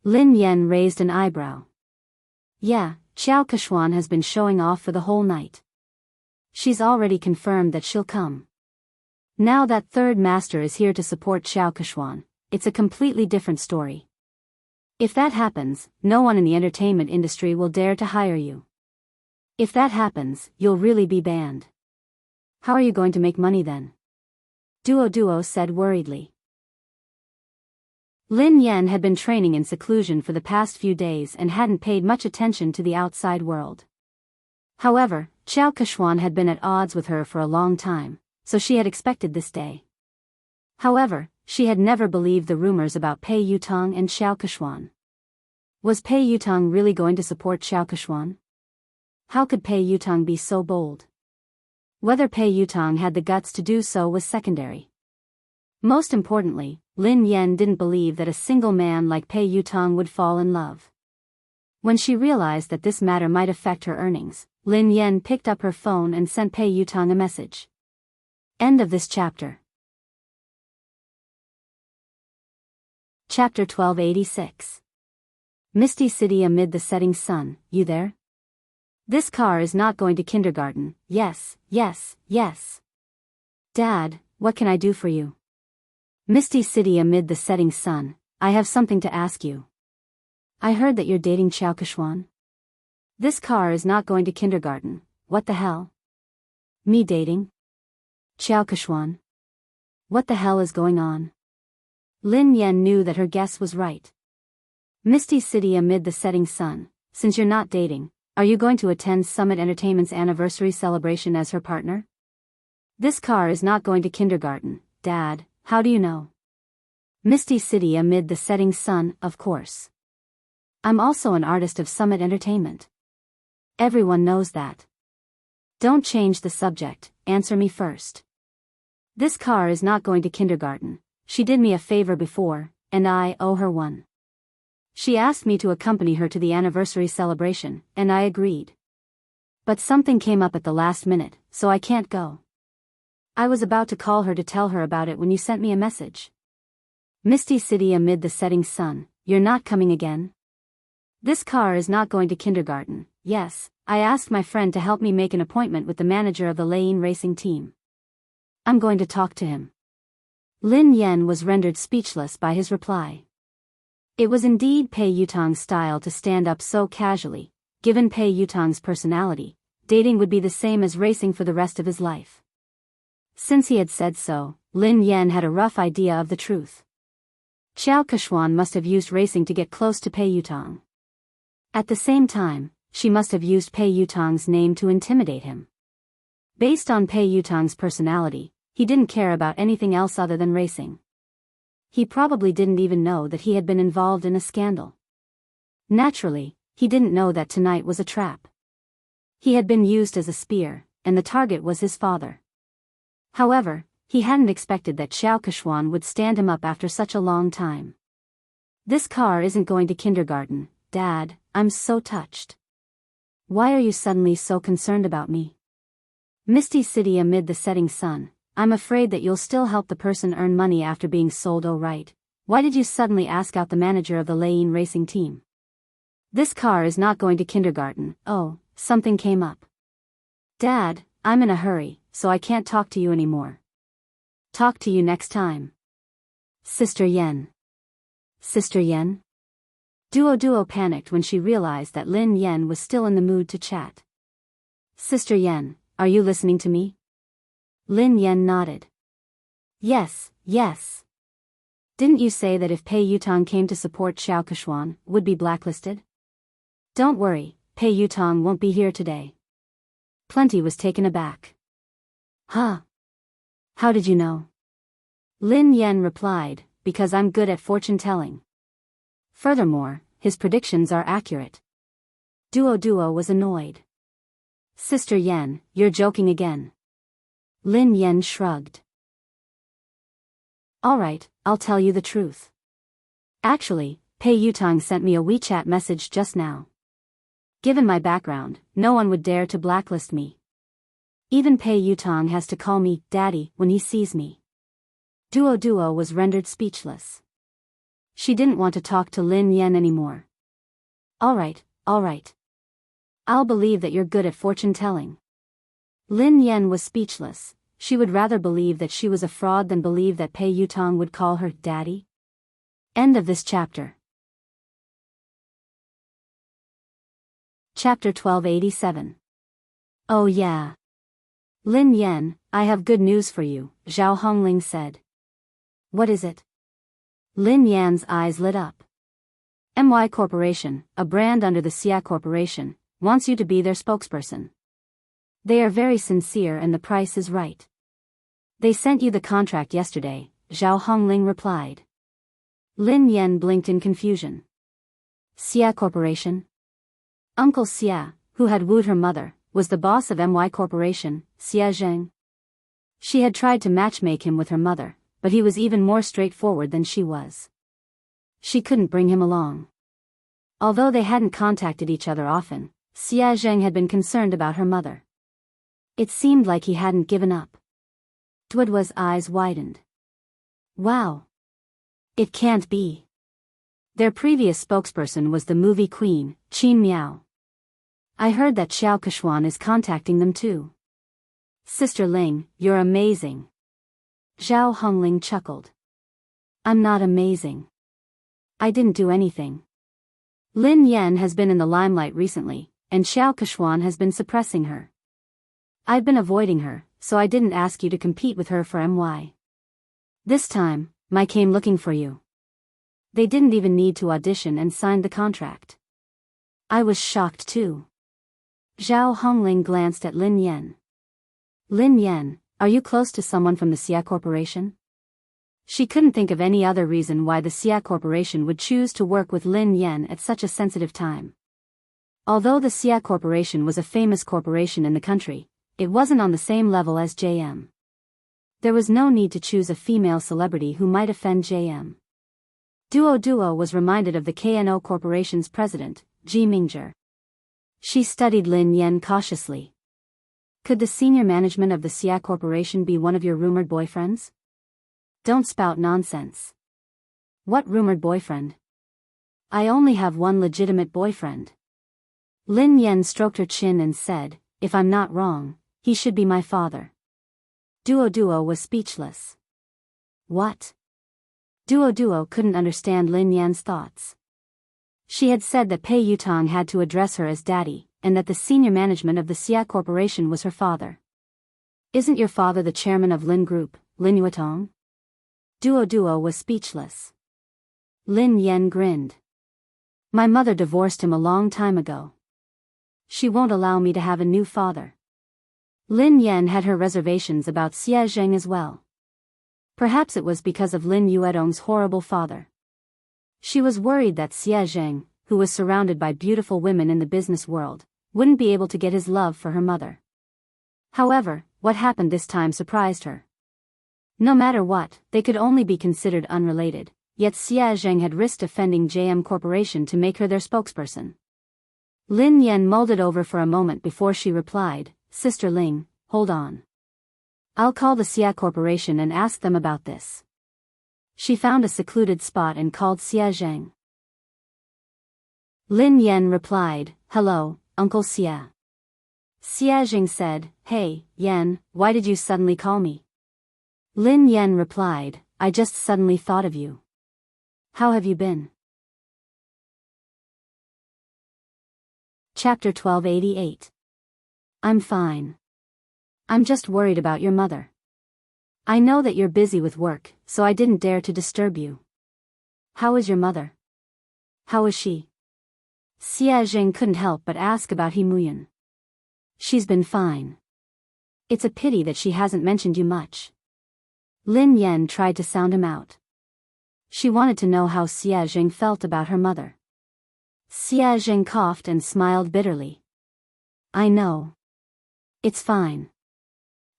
Lin Yan raised an eyebrow. Yeah, Qiao Kashwan has been showing off for the whole night. She's already confirmed that she'll come. Now that third master is here to support Qiao Kashwan, it's a completely different story. If that happens, no one in the entertainment industry will dare to hire you. If that happens, you'll really be banned. How are you going to make money then? Duo said worriedly. Lin Yan had been training in seclusion for the past few days and hadn't paid much attention to the outside world. However, Qiao Kashwan had been at odds with her for a long time, so she had expected this day. However, she had never believed the rumors about Pei Yutong and Qiao Kashwan. Was Pei Yutong really going to support Qiao Kashwan? How could Pei Yutong be so bold? Whether Pei Yutong had the guts to do so was secondary. Most importantly, Lin Yan didn't believe that a single man like Pei Yutong would fall in love. When she realized that this matter might affect her earnings, Lin Yan picked up her phone and sent Pei Yutong a message. End of this chapter. Chapter 1286. Misty City amid the setting sun, you there? This car is not going to kindergarten, yes. Dad, what can I do for you? Misty City amid the setting sun, I have something to ask you. I heard that you're dating Qiao Kashwan. This car is not going to kindergarten, what the hell? Me dating? Qiao Kashwan? What the hell is going on? Lin Yan knew that her guess was right. Misty City amid the setting sun, since you're not dating, are you going to attend Summit Entertainment's anniversary celebration as her partner? This car is not going to kindergarten, Dad, how do you know? Misty City amid the setting sun, of course. I'm also an artist of Summit Entertainment. Everyone knows that. Don't change the subject, answer me first. This car is not going to kindergarten. She did me a favor before, and I owe her one. She asked me to accompany her to the anniversary celebration, and I agreed. But something came up at the last minute, so I can't go. I was about to call her to tell her about it when you sent me a message. Misty City amid the setting sun, you're not coming again? This car is not going to kindergarten, yes, I asked my friend to help me make an appointment with the manager of the Lane racing team. I'm going to talk to him. Lin Yan was rendered speechless by his reply. It was indeed Pei Yutong's style to stand up so casually. Given Pei Yutong's personality, dating would be the same as racing for the rest of his life. Since he had said so, Lin Yan had a rough idea of the truth. Qiao Kashwan must have used racing to get close to Pei Yutong. At the same time, she must have used Pei Yutong's name to intimidate him. Based on Pei Yutang's personality, he didn't care about anything else other than racing. He probably didn't even know that he had been involved in a scandal. Naturally, he didn't know that tonight was a trap. He had been used as a spear, and the target was his father. However, he hadn't expected that Xiao Keshuan would stand him up after such a long time. This car isn't going to kindergarten, Dad, I'm so touched. Why are you suddenly so concerned about me? Misty City amid the setting sun, I'm afraid that you'll still help the person earn money after being sold. Oh right, why did you suddenly ask out the manager of the Lane racing team? This car is not going to kindergarten. Oh, something came up. Dad, I'm in a hurry, so I can't talk to you anymore. Talk to you next time. Sister Yen. Sister Yen? Duo panicked when she realized that Lin Yen was still in the mood to chat. Sister Yen, are you listening to me? Lin Yen nodded. Yes. Didn't you say that if Pei Yutang came to support Xiao Keshuan, would be blacklisted? Don't worry, Pei Yutang won't be here today. Plenty was taken aback. Huh? How did you know? Lin Yen replied, because I'm good at fortune-telling. Furthermore, his predictions are accurate. Duo was annoyed. Sister Yen, you're joking again. Lin Yen shrugged. Alright, I'll tell you the truth. Actually, Pei Yutang sent me a WeChat message just now. Given my background, no one would dare to blacklist me. Even Pei Yutang has to call me Daddy when he sees me. Duo was rendered speechless. She didn't want to talk to Lin Yen anymore. Alright. I'll believe that you're good at fortune-telling. Lin Yen was speechless. She would rather believe that she was a fraud than believe that Pei Yutang would call her Daddy. End of this chapter. Chapter 1287. Oh yeah. Lin Yen, I have good news for you, Zhao Hongling said. What is it? Lin Yan's eyes lit up. MY Corporation, a brand under the Xia Corporation, wants you to be their spokesperson. They are very sincere and the price is right. They sent you the contract yesterday, Zhao Hongling replied. Lin Yen blinked in confusion. Xia Corporation? Uncle Xia, who had wooed her mother, was the boss of MY Corporation, Xia Zheng. She had tried to matchmake him with her mother, but he was even more straightforward than she was. She couldn't bring him along. Although they hadn't contacted each other often, Xia Zheng had been concerned about her mother. It seemed like he hadn't given up. Duoduo's eyes widened. Wow. It can't be. Their previous spokesperson was the movie queen, Qin Miao. I heard that Xiao Keshuan is contacting them too. Sister Ling, you're amazing. Zhao Hongling chuckled. I'm not amazing. I didn't do anything. Lin Yen has been in the limelight recently, and Xiao Keshuan has been suppressing her. I've been avoiding her, so I didn't ask you to compete with her for MY. This time, I came looking for you. They didn't even need to audition and sign the contract. I was shocked too. Zhao Hongling glanced at Lin Yen. Lin Yen, are you close to someone from the Xia Corporation? She couldn't think of any other reason why the Xia Corporation would choose to work with Lin Yen at such a sensitive time. Although the Xia Corporation was a famous corporation in the country, it wasn't on the same level as JM. There was no need to choose a female celebrity who might offend JM. Duo was reminded of the KNO Corporation's president, Ji Mingzhi. She studied Lin Yen cautiously. Could the senior management of the Xia Corporation be one of your rumored boyfriends? Don't spout nonsense. What rumored boyfriend? I only have one legitimate boyfriend. Lin Yen stroked her chin and said, if I'm not wrong, he should be my father. Duo was speechless. What? Duo couldn't understand Lin Yan's thoughts. She had said that Pei Yutang had to address her as daddy, and that the senior management of the Xia Corporation was her father. Isn't your father the chairman of Lin Group, Lin Yuetong? Duo was speechless. Lin Yen grinned. My mother divorced him a long time ago. She won't allow me to have a new father. Lin Yan had her reservations about Xie Zheng as well. Perhaps it was because of Lin Yuedong's horrible father. She was worried that Xie Zheng, who was surrounded by beautiful women in the business world, wouldn't be able to get his love for her mother. However, what happened this time surprised her. No matter what, they could only be considered unrelated, yet Xie Zheng had risked offending JM Corporation to make her their spokesperson. Lin Yan mulled it over for a moment before she replied, "Sister Ling, hold on. I'll call the Xia Corporation and ask them about this." She found a secluded spot and called Xie Zheng. Lin Yan replied, "Hello, Uncle Xie." Xie Zheng said, "Hey, Yan, why did you suddenly call me?" Lin Yan replied, "I just suddenly thought of you. How have you been?" Chapter 1288. I'm fine. I'm just worried about your mother. I know that you're busy with work, so I didn't dare to disturb you. How is your mother? How is she? Xie Zheng couldn't help but ask about Himuyan. She's been fine. It's a pity that she hasn't mentioned you much. Lin Yan tried to sound him out. She wanted to know how Xie Zheng felt about her mother. Xie Zheng coughed and smiled bitterly. I know. It's fine.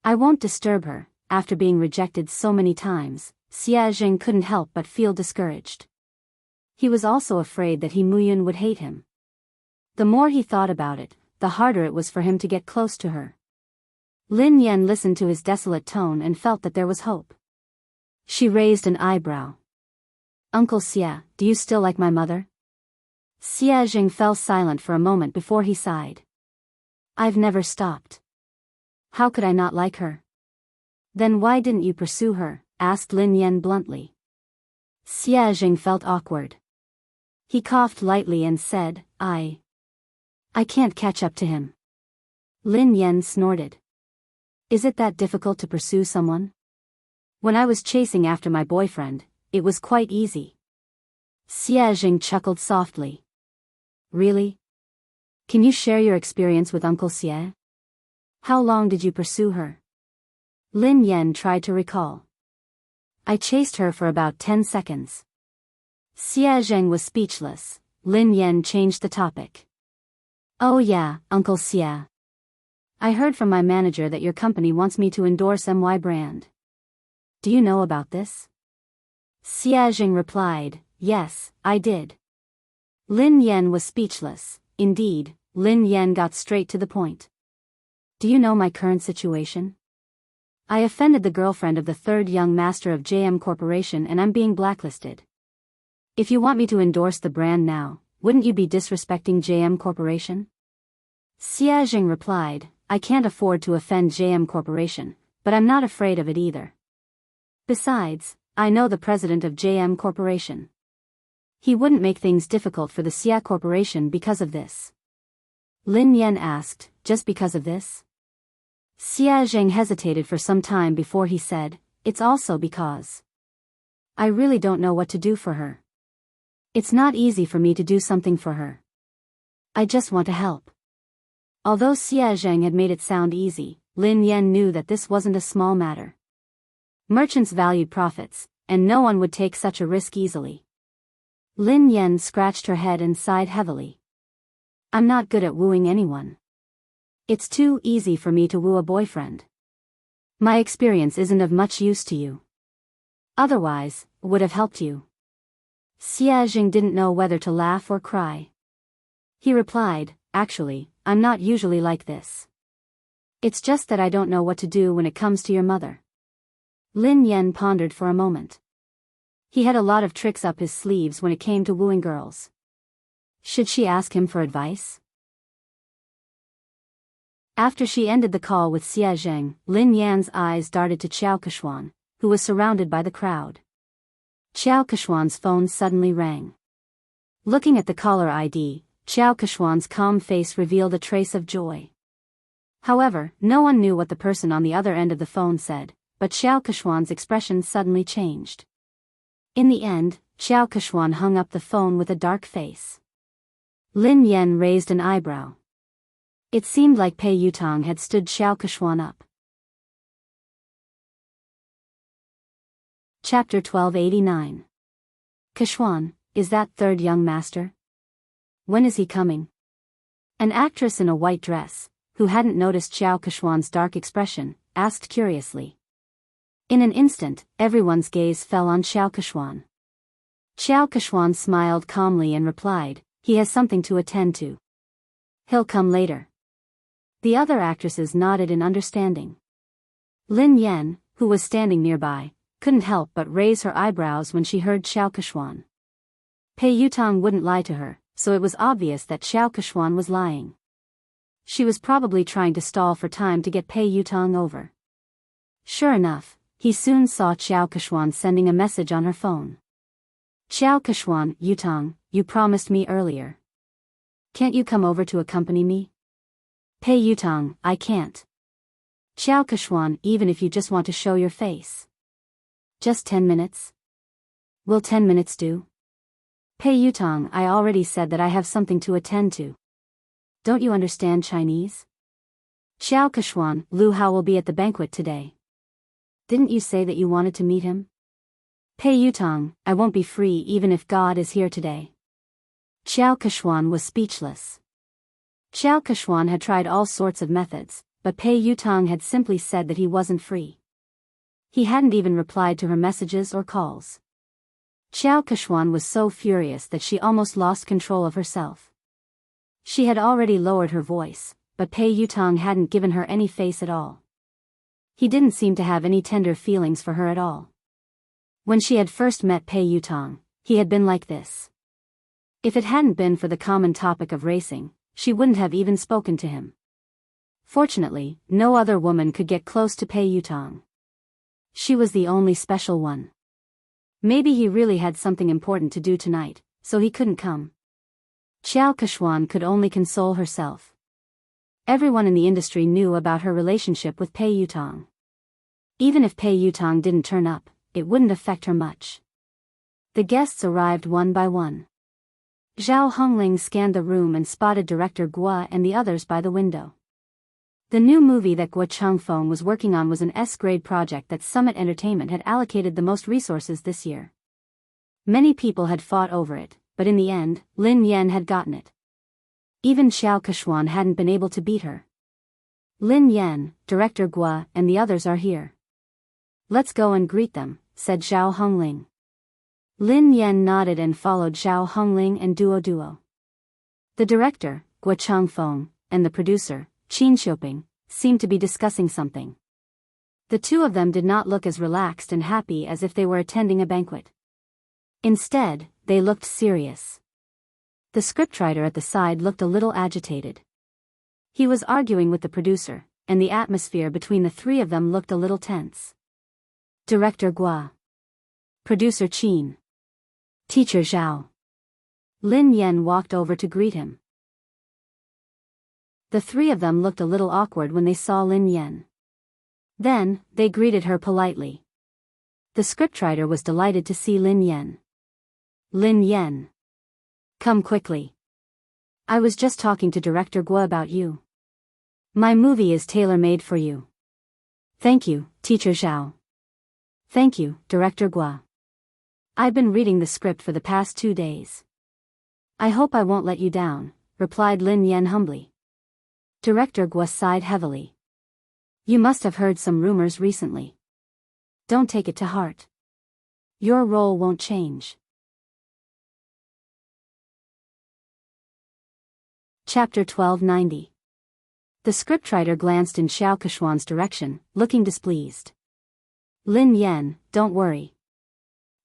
I won't disturb her. After being rejected so many times, Xie Zheng couldn't help but feel discouraged. He was also afraid that Himuyan would hate him. The more he thought about it, the harder it was for him to get close to her. Lin Yan listened to his desolate tone and felt that there was hope. She raised an eyebrow. Uncle Xie, do you still like my mother? Xie Zheng fell silent for a moment before he sighed. I've never stopped. How could I not like her? Then why didn't you pursue her? Asked Lin Yan bluntly. Xie Zheng felt awkward. He coughed lightly and said, I can't catch up to him. Lin Yan snorted. Is it that difficult to pursue someone? When I was chasing after my boyfriend, it was quite easy. Xie Zheng chuckled softly. Really? Can you share your experience with Uncle Xie? How long did you pursue her? Lin Yan tried to recall. I chased her for about 10 seconds. Xie Zheng was speechless. Lin Yan changed the topic. Oh yeah, Uncle Xie. I heard from my manager that your company wants me to endorse MY brand. Do you know about this? Xie Zheng replied, yes, I did. Lin Yan was speechless. Indeed, Lin Yan got straight to the point. Do you know my current situation? I offended the girlfriend of the third young master of JM Corporation and I'm being blacklisted. If you want me to endorse the brand now, wouldn't you be disrespecting JM Corporation? Xie Zheng replied, I can't afford to offend JM Corporation, but I'm not afraid of it either. Besides, I know the president of JM Corporation. He wouldn't make things difficult for the Xia Corporation because of this. Lin Yan asked, just because of this? Xie Zheng hesitated for some time before he said, it's also because I really don't know what to do for her. It's not easy for me to do something for her. I just want to help. Although Xie Zheng had made it sound easy, Lin Yan knew that this wasn't a small matter. Merchants valued profits, and no one would take such a risk easily. Lin Yan scratched her head and sighed heavily. I'm not good at wooing anyone. It's too easy for me to woo a boyfriend. My experience isn't of much use to you. Otherwise, would have helped you. Xie Zheng didn't know whether to laugh or cry. He replied, actually, I'm not usually like this. It's just that I don't know what to do when it comes to your mother. Lin Yan pondered for a moment. He had a lot of tricks up his sleeves when it came to wooing girls. Should she ask him for advice? After she ended the call with Xie Zheng, Lin Yan's eyes darted to Qiao Keshuan, who was surrounded by the crowd. Qiao Keshuan's phone suddenly rang. Looking at the caller ID, Qiao Keshuan's calm face revealed a trace of joy. However, no one knew what the person on the other end of the phone said, but Qiao Keshuan's expression suddenly changed. In the end, Qiao Keshuan hung up the phone with a dark face. Lin Yan raised an eyebrow. It seemed like Pei Yutong had stood Xiao Kechuan up. Chapter 1289. Kechuan, is that third young master? When is he coming? An actress in a white dress, who hadn't noticed Xiao Kechuan's dark expression, asked curiously. In an instant, everyone's gaze fell on Xiao Kechuan. Xiao Kechuan smiled calmly and replied, he has something to attend to. He'll come later. The other actresses nodded in understanding. Lin Yan, who was standing nearby, couldn't help but raise her eyebrows when she heard Xiao Kechuan. Pei Yutong wouldn't lie to her, so it was obvious that Xiao Kechuan was lying. She was probably trying to stall for time to get Pei Yutong over. Sure enough, he soon saw Xiao Kechuan sending a message on her phone. Xiao Kechuan, Yutong, you promised me earlier. Can't you come over to accompany me? Pei Yutong, I can't. Xiao Kechuan, even if you just want to show your face. Just 10 minutes? Will 10 minutes do? Pei Yutong, I already said that I have something to attend to. Don't you understand Chinese? Xiao Kechuan, Lu Hao will be at the banquet today. Didn't you say that you wanted to meet him? Pei Yutong, I won't be free even if God is here today. Xiao Kechuan was speechless. Xiao Kechuan had tried all sorts of methods, but Pei Yutong had simply said that he wasn't free. He hadn't even replied to her messages or calls. Xiao Kechuan was so furious that she almost lost control of herself. She had already lowered her voice, but Pei Yutong hadn't given her any face at all. He didn't seem to have any tender feelings for her at all. When she had first met Pei Yutong, he had been like this. If it hadn't been for the common topic of racing, she wouldn't have even spoken to him. Fortunately, no other woman could get close to Pei Yutong. She was the only special one. Maybe he really had something important to do tonight, so he couldn't come. Xiao Kechuan could only console herself. Everyone in the industry knew about her relationship with Pei Yutong. Even if Pei Yutong didn't turn up, it wouldn't affect her much. The guests arrived one by one. Zhao Hongling scanned the room and spotted director Guo and the others by the window. The new movie that Guo Changfeng was working on was an S-grade project that Summit Entertainment had allocated the most resources this year. Many people had fought over it, but in the end, Lin Yan had gotten it. Even Xiao Kechuan hadn't been able to beat her. Lin Yan, director Guo, and the others are here. Let's go and greet them, said Zhao Hongling. Lin Yan nodded and followed Zhao Hongling and Duo. The director, Guo Changfeng, and the producer, Qin Xiuping, seemed to be discussing something. The two of them did not look as relaxed and happy as if they were attending a banquet. Instead, they looked serious. The scriptwriter at the side looked a little agitated. He was arguing with the producer, and the atmosphere between the three of them looked a little tense. Director Guo. Producer Qin. Teacher Zhao. Lin Yan walked over to greet him. The three of them looked a little awkward when they saw Lin Yan. Then, they greeted her politely. The scriptwriter was delighted to see Lin Yan. Lin Yan. Come quickly. I was just talking to Director Guo about you. My movie is tailor-made for you. Thank you, Teacher Zhao. Thank you, Director Guo. I've been reading the script for the past 2 days. I hope I won't let you down, replied Lin Yan humbly. Director Guo sighed heavily. You must have heard some rumors recently. Don't take it to heart. Your role won't change. Chapter 1290. The scriptwriter glanced in Xiao Kechuan's direction, looking displeased. Lin Yan, don't worry.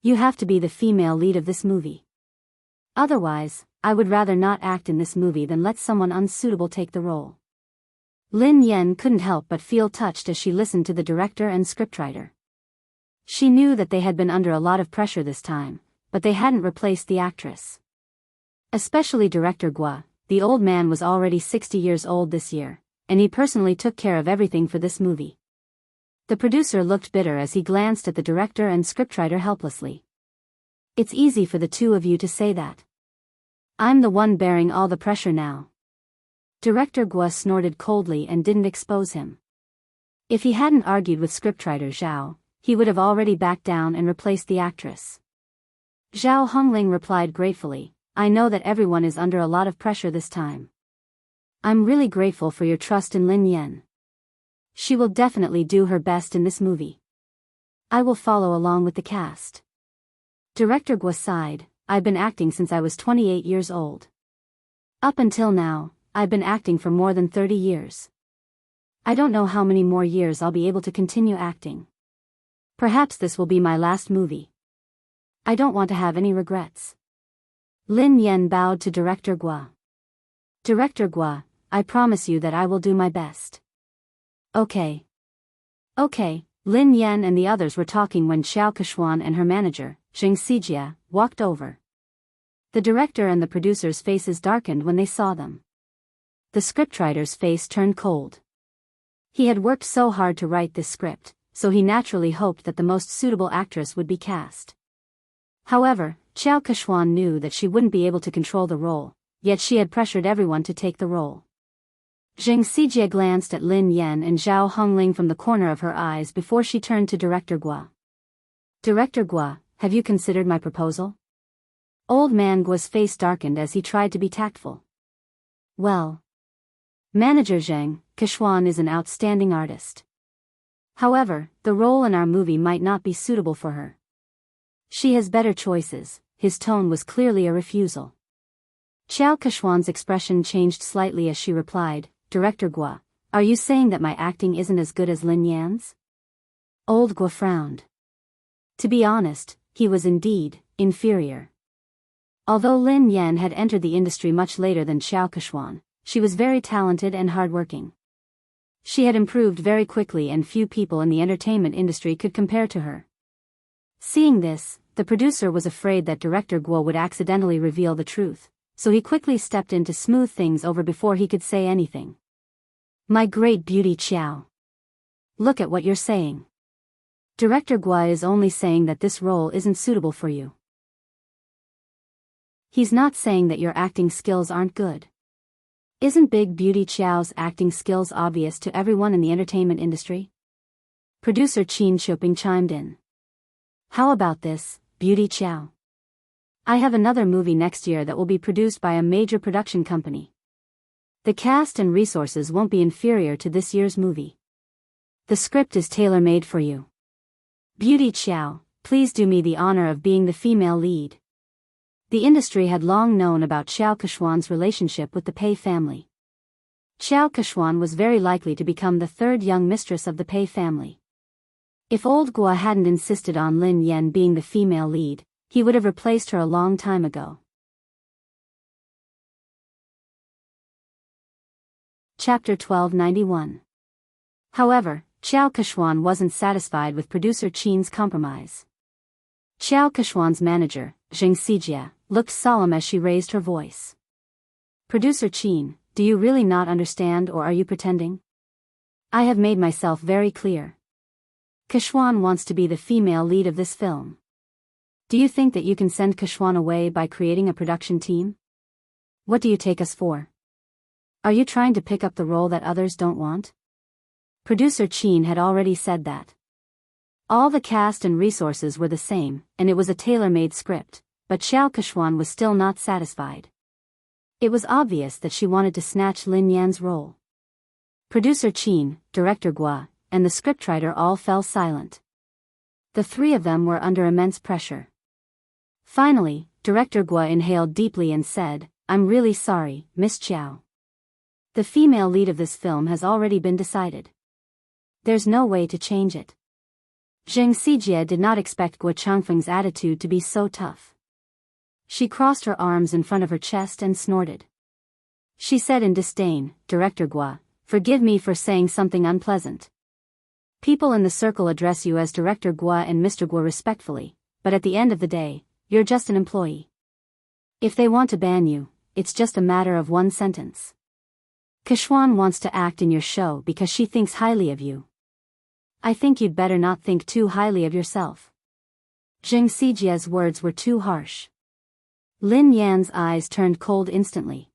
You have to be the female lead of this movie. Otherwise, I would rather not act in this movie than let someone unsuitable take the role. Lin Yan couldn't help but feel touched as she listened to the director and scriptwriter. She knew that they had been under a lot of pressure this time, but they hadn't replaced the actress. Especially Director Guo. The old man was already 60 years old this year, and he personally took care of everything for this movie. The producer looked bitter as he glanced at the director and scriptwriter helplessly. It's easy for the two of you to say that. I'm the one bearing all the pressure now. Director Guo snorted coldly and didn't expose him. If he hadn't argued with scriptwriter Zhao, he would have already backed down and replaced the actress. Zhao Hongling replied gratefully, I know that everyone is under a lot of pressure this time. I'm really grateful for your trust in Lin Yan. She will definitely do her best in this movie. I will follow along with the cast. Director Guo sighed, I've been acting since I was 28 years old. Up until now, I've been acting for more than 30 years. I don't know how many more years I'll be able to continue acting. Perhaps this will be my last movie. I don't want to have any regrets. Lin Yan bowed to Director Guo. Director Guo, I promise you that I will do my best. Okay. Okay, Lin Yan and the others were talking when Xiao Kechuan and her manager, Zheng Xijie, walked over. The director and the producer's faces darkened when they saw them. The scriptwriter's face turned cold. He had worked so hard to write this script, so he naturally hoped that the most suitable actress would be cast. However, Xiao Kechuan knew that she wouldn't be able to control the role, yet she had pressured everyone to take the role. Zheng Xijie glanced at Lin Yan and Zhao Hongling from the corner of her eyes before she turned to Director Guo. Director Guo, have you considered my proposal? Old man Guo's face darkened as he tried to be tactful. Well, Manager Zheng, Kechuan is an outstanding artist. However, the role in our movie might not be suitable for her. She has better choices. His tone was clearly a refusal. Xiao Kechuan's expression changed slightly as she replied, Director Guo, are you saying that my acting isn't as good as Lin Yan's? Old Guo frowned. To be honest, he was indeed inferior. Although Lin Yan had entered the industry much later than Xiao Kechuan, she was very talented and hardworking. She had improved very quickly and few people in the entertainment industry could compare to her. Seeing this, the producer was afraid that Director Guo would accidentally reveal the truth, so he quickly stepped in to smooth things over before he could say anything. My great beauty Xiao. Look at what you're saying. Director Guo is only saying that this role isn't suitable for you. He's not saying that your acting skills aren't good. Isn't Big Beauty Xiao's acting skills obvious to everyone in the entertainment industry? Producer Qin Shoping chimed in. How about this, Beauty Xiao? I have another movie next year that will be produced by a major production company. The cast and resources won't be inferior to this year's movie. The script is tailor-made for you. Beauty Xiao, please do me the honor of being the female lead. The industry had long known about Xiao Kechuan's relationship with the Pei family. Xiao Kechuan was very likely to become the third young mistress of the Pei family. If old Guo hadn't insisted on Lin Yan being the female lead, he would have replaced her a long time ago. Chapter 1291. However, Xiao Kechuan wasn't satisfied with producer Qin's compromise. Xiao Kechuan's manager, Zheng Xijie, looked solemn as she raised her voice. Producer Qin, do you really not understand or are you pretending? I have made myself very clear. Kechuan wants to be the female lead of this film. Do you think that you can send Kechuan away by creating a production team? What do you take us for? Are you trying to pick up the role that others don't want? Producer Qin had already said that. All the cast and resources were the same, and it was a tailor-made script, but Xiao Kechuan was still not satisfied. It was obvious that she wanted to snatch Lin Yan's role. Producer Qin, Director Guo, and the scriptwriter all fell silent. The three of them were under immense pressure. Finally, Director Guo inhaled deeply and said, I'm really sorry, Miss Xiao. The female lead of this film has already been decided. There's no way to change it. Zheng Xijie did not expect Guo Changfeng's attitude to be so tough. She crossed her arms in front of her chest and snorted. She said in disdain, Director Guo, forgive me for saying something unpleasant. People in the circle address you as Director Guo and Mr. Guo respectfully, but at the end of the day, you're just an employee. If they want to ban you, it's just a matter of one sentence. Kechuan wants to act in your show because she thinks highly of you. I think you'd better not think too highly of yourself. Zheng Xijie's words were too harsh. Lin Yan's eyes turned cold instantly.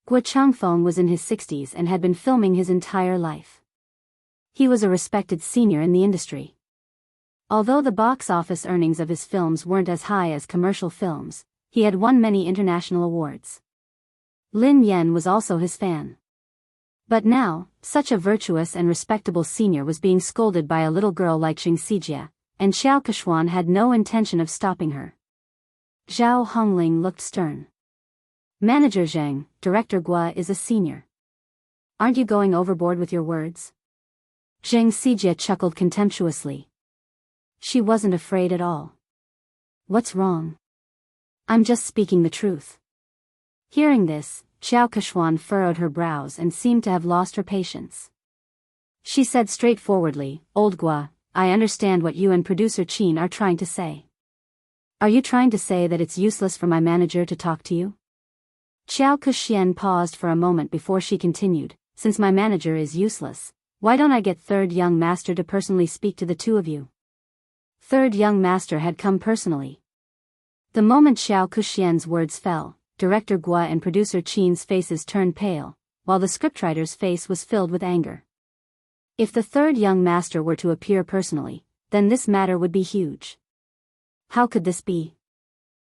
Guo Changfeng was in his 60s and had been filming his entire life. He was a respected senior in the industry. Although the box office earnings of his films weren't as high as commercial films, he had won many international awards. Lin Yan was also his fan. But now, such a virtuous and respectable senior was being scolded by a little girl like Xing Xijie, and Xiao Keshuan had no intention of stopping her. Zhao Hongling looked stern. Manager Zheng, Director Guo is a senior. Aren't you going overboard with your words? Xing Xijie chuckled contemptuously. She wasn't afraid at all. What's wrong? I'm just speaking the truth. Hearing this, Xiao Keshuan furrowed her brows and seemed to have lost her patience. She said straightforwardly, Old Guo, I understand what you and producer Qin are trying to say. Are you trying to say that it's useless for my manager to talk to you? Xiao Kexian paused for a moment before she continued, since my manager is useless, why don't I get third young master to personally speak to the two of you? Third young master had come personally. The moment Xiao Kexian's words fell, Director Guo and producer Qin's faces turned pale, while the scriptwriter's face was filled with anger. If the third young master were to appear personally, then this matter would be huge. How could this be?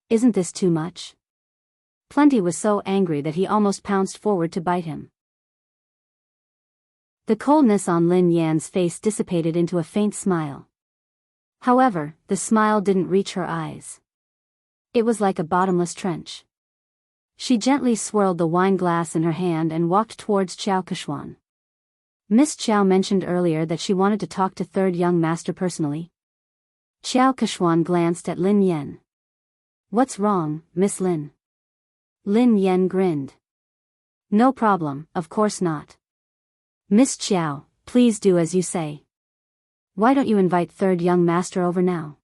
Isn't this too much? Plenty was so angry that he almost pounced forward to bite him. The coldness on Lin Yan's face dissipated into a faint smile. However, the smile didn't reach her eyes. It was like a bottomless trench. She gently swirled the wine glass in her hand and walked towards Xiao Keshuan. Miss Qiao mentioned earlier that she wanted to talk to third young master personally. Xiao Keshuan glanced at Lin Yan. What's wrong, Miss Lin? Lin Yan grinned. No problem, of course not. Miss Qiao, please do as you say. Why don't you invite third young master over now?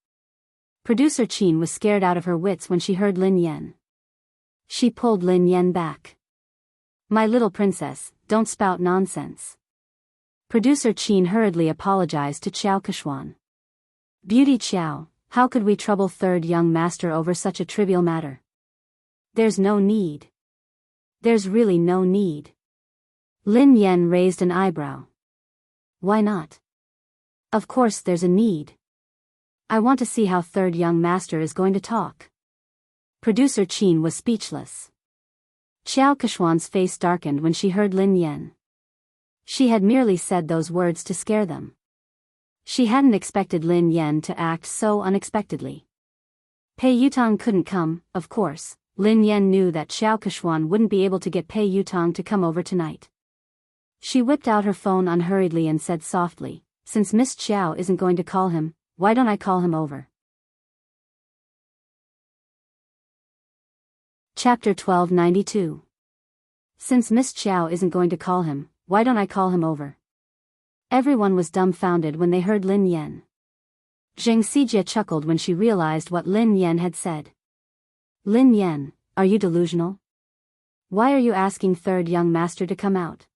Producer Qin was scared out of her wits when she heard Lin Yan. She pulled Lin Yan back. My little princess, don't spout nonsense. Producer Qin hurriedly apologized to Xiao Keshuan. Beauty Qiao, how could we trouble third young master over such a trivial matter? There's no need. There's really no need. Lin Yan raised an eyebrow. Why not? Of course there's a need. I want to see how third young master is going to talk. Producer Qin was speechless. Xiao Keshuan's face darkened when she heard Lin Yan. She had merely said those words to scare them. She hadn't expected Lin Yan to act so unexpectedly. Pei Yutang couldn't come, of course. Lin Yan knew that Xiao Keshuan wouldn't be able to get Pei Yutang to come over tonight. She whipped out her phone unhurriedly and said softly, since Miss Qiao isn't going to call him, why don't I call him over? Chapter 1292. Since Miss Qiao isn't going to call him, why don't I call him over? Everyone was dumbfounded when they heard Lin Yan. Xing Xijie chuckled when she realized what Lin Yan had said. Lin Yan, are you delusional? Why are you asking third young master to come out?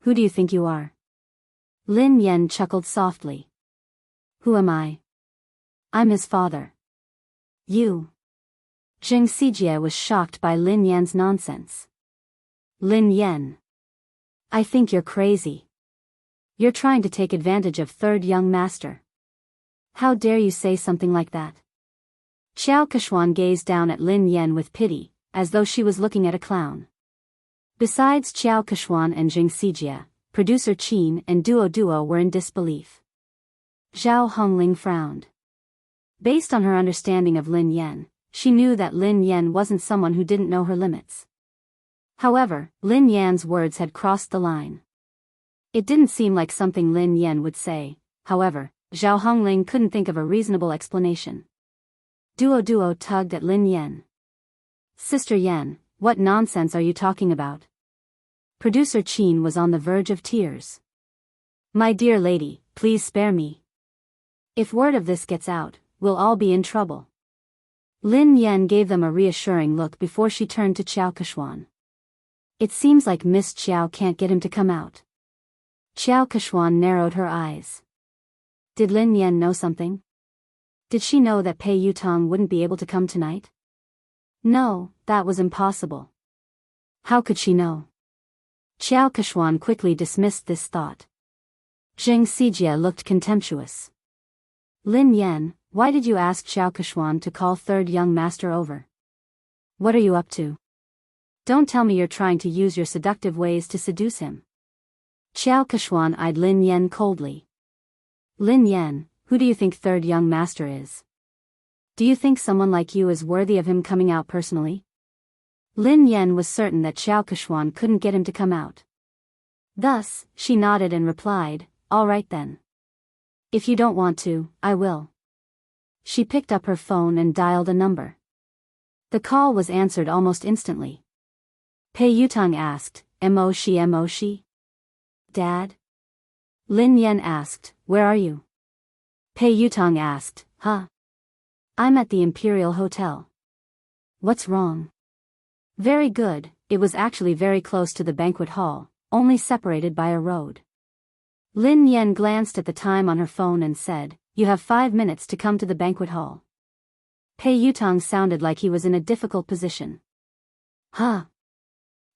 Who do you think you are? Lin Yan chuckled softly. Who am I? I'm his father. You. Xing Xijie was shocked by Lin Yan's nonsense. Lin Yan. I think you're crazy. You're trying to take advantage of third young master. How dare you say something like that? Xiao Keshuan gazed down at Lin Yan with pity, as though she was looking at a clown. Besides Xiao Keshuan and Xing Xijie, producer Qin and Duo were in disbelief. Zhao Hongling frowned. Based on her understanding of Lin Yan, she knew that Lin Yan wasn't someone who didn't know her limits. However, Lin Yan's words had crossed the line. It didn't seem like something Lin Yan would say. However, Zhao Hongling couldn't think of a reasonable explanation. Duo tugged at Lin Yan. Sister Yan, what nonsense are you talking about? Producer Qin was on the verge of tears. My dear lady, please spare me. If word of this gets out, we'll all be in trouble. Lin Yan gave them a reassuring look before she turned to Xiao Keshuan. It seems like Miss Qiao can't get him to come out. Xiao Keshuan narrowed her eyes. Did Lin Yan know something? Did she know that Pei Yutang wouldn't be able to come tonight? No, that was impossible. How could she know? Xiao Keshuan quickly dismissed this thought. Zheng Sijie looked contemptuous. Lin Yan, why did you ask Xiao Keshuan to call third young master over? What are you up to? Don't tell me you're trying to use your seductive ways to seduce him. Xiao Keshuan eyed Lin Yan coldly. Lin Yan, who do you think third young master is? Do you think someone like you is worthy of him coming out personally? Lin Yan was certain that Xiao Keshuan couldn't get him to come out. Thus, she nodded and replied, all right then. If you don't want to, I will. She picked up her phone and dialed a number. The call was answered almost instantly. Pei Yutang asked, Mo shi? Dad? Lin Yan asked, where are you? Pei Yutang asked, huh? I'm at the Imperial Hotel. What's wrong? Very good, it was actually very close to the banquet hall, only separated by a road. Lin Yan glanced at the time on her phone and said, you have 5 minutes to come to the banquet hall. Pei Yutang sounded like he was in a difficult position. Huh?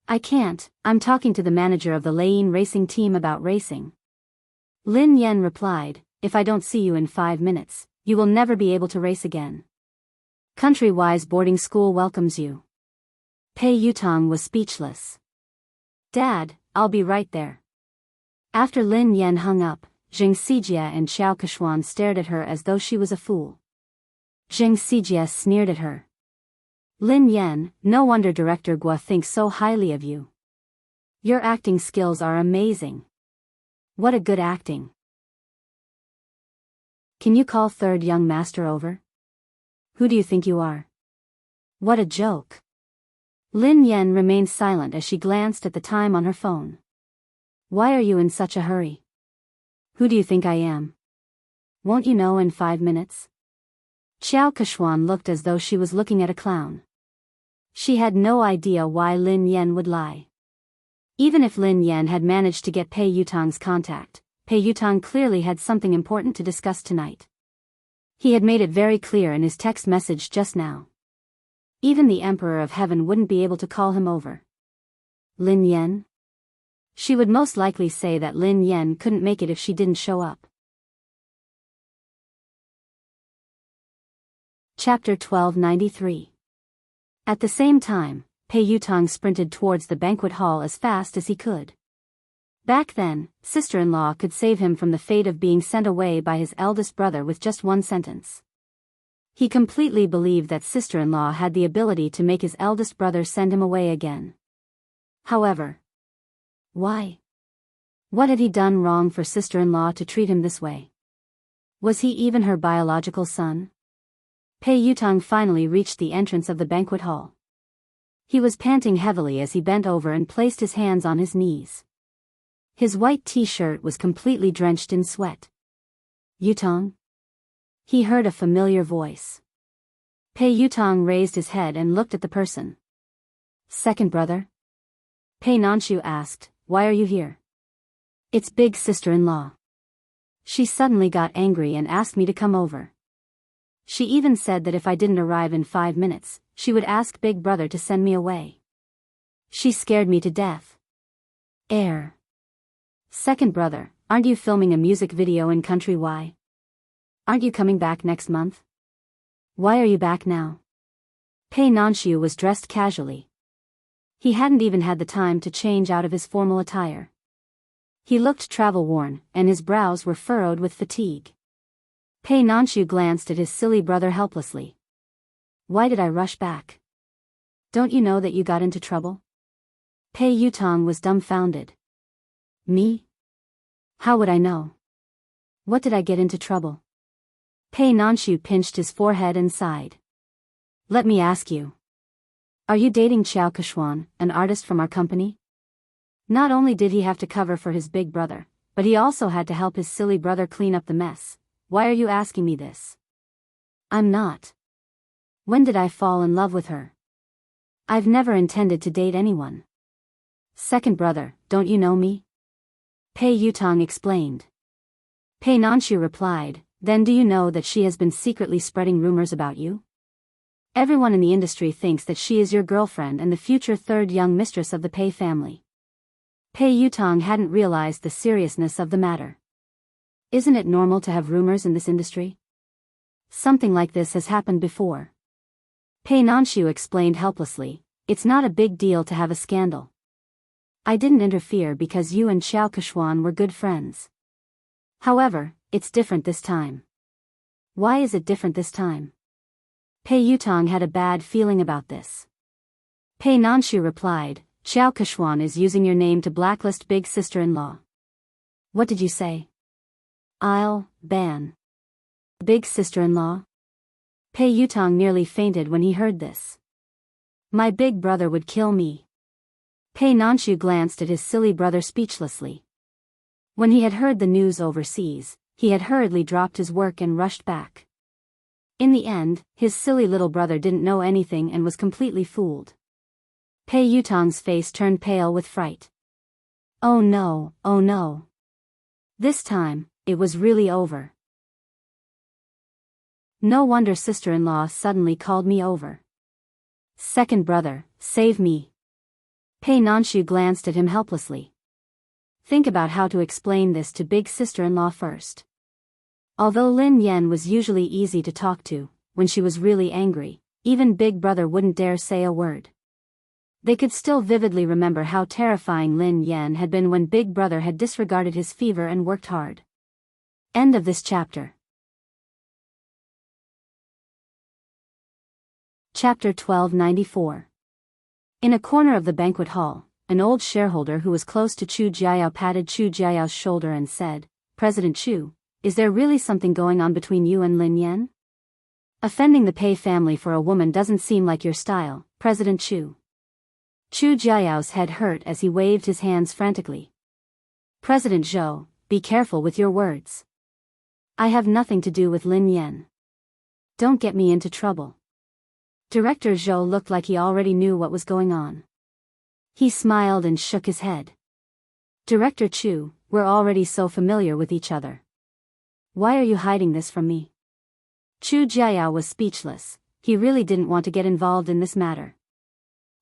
I can't, I'm talking to the manager of the Lane racing team about racing. Lin Yan replied, if I don't see you in 5 minutes, you will never be able to race again. Country-wise boarding school welcomes you. Pei Yutang was speechless. Dad, I'll be right there. After Lin Yan hung up, Zheng Sijie and Xiao Keshuan stared at her as though she was a fool. Zheng Sijie sneered at her. Lin Yan, no wonder Director Guo thinks so highly of you. Your acting skills are amazing. What a good acting. Can you call third young master over? Who do you think you are? What a joke. Lin Yan remained silent as she glanced at the time on her phone. Why are you in such a hurry? Who do you think I am? Won't you know in 5 minutes? Xiao Keshuan looked as though she was looking at a clown. She had no idea why Lin Yan would lie. Even if Lin Yan had managed to get Pei Yutang's contact, Pei Yutang clearly had something important to discuss tonight. He had made it very clear in his text message just now. Even the Emperor of Heaven wouldn't be able to call him over. Lin Yan? She would most likely say that Lin Yan couldn't make it if she didn't show up. Chapter 1293. At the same time, Pei Yutang sprinted towards the banquet hall as fast as he could. Back then, sister-in-law could save him from the fate of being sent away by his eldest brother with just one sentence. He completely believed that sister-in-law had the ability to make his eldest brother send him away again. However, why? What had he done wrong for sister-in-law to treat him this way? Was he even her biological son? Pei Yutang finally reached the entrance of the banquet hall. He was panting heavily as he bent over and placed his hands on his knees. His white t-shirt was completely drenched in sweat. Yutang? He heard a familiar voice. Pei Yutang raised his head and looked at the person. Second brother? Pei Nanshu asked, why are you here? It's big sister-in-law. She suddenly got angry and asked me to come over. She even said that if I didn't arrive in 5 minutes, she would ask big brother to send me away. She scared me to death. Second brother, aren't you filming a music video in Country Y? Aren't you coming back next month? Why are you back now? Pei Nanshu was dressed casually. He hadn't even had the time to change out of his formal attire. He looked travel-worn, and his brows were furrowed with fatigue. Pei Nanshu glanced at his silly brother helplessly. Why did I rush back? Don't you know that you got into trouble? Pei Yutang was dumbfounded. Me? How would I know? What did I get into trouble? Pei Nanshu pinched his forehead and sighed. Let me ask you. Are you dating Xiao Keshuan, an artist from our company? Not only did he have to cover for his big brother, but he also had to help his silly brother clean up the mess. Why are you asking me this? I'm not. When did I fall in love with her? I've never intended to date anyone. Second brother, don't you know me? Pei Yutang explained. Pei Nanshu replied, then do you know that she has been secretly spreading rumors about you? Everyone in the industry thinks that she is your girlfriend and the future third young mistress of the Pei family. Pei Yutong hadn't realized the seriousness of the matter. Isn't it normal to have rumors in this industry? Something like this has happened before. Pei Nanshu explained helplessly, it's not a big deal to have a scandal. I didn't interfere because you and Xiao Keshuan were good friends. However, it's different this time. Why is it different this time? Pei Yutong had a bad feeling about this. Pei Nanshu replied, Xiao Keshuan is using your name to blacklist big sister-in-law. What did you say? I'll ban big sister-in-law? Pei Yutong nearly fainted when he heard this. My big brother would kill me. Pei Nanshu glanced at his silly brother speechlessly. When he had heard the news overseas, he had hurriedly dropped his work and rushed back. In the end, his silly little brother didn't know anything and was completely fooled. Pei Yutong's face turned pale with fright. Oh no, oh no. This time, it was really over. No wonder sister-in-law suddenly called me over. Second brother, save me. Pei Nanshu glanced at him helplessly. Think about how to explain this to big sister-in-law first. Although Lin Yan was usually easy to talk to, when she was really angry, even big brother wouldn't dare say a word. They could still vividly remember how terrifying Lin Yan had been when big brother had disregarded his fever and worked hard. End of this chapter. Chapter 1294. In a corner of the banquet hall, an old shareholder who was close to Chu Jiayao patted Chu Jiayao's shoulder and said, President Chu, is there really something going on between you and Lin Yan? Offending the Pei family for a woman doesn't seem like your style, President Chu. Chu Jiayao's head hurt as he waved his hands frantically. President Zhou, be careful with your words. I have nothing to do with Lin Yan. Don't get me into trouble. Director Zhou looked like he already knew what was going on. He smiled and shook his head. Director Chu, we're already so familiar with each other. Why are you hiding this from me? Chu Jiayao was speechless. He really didn't want to get involved in this matter.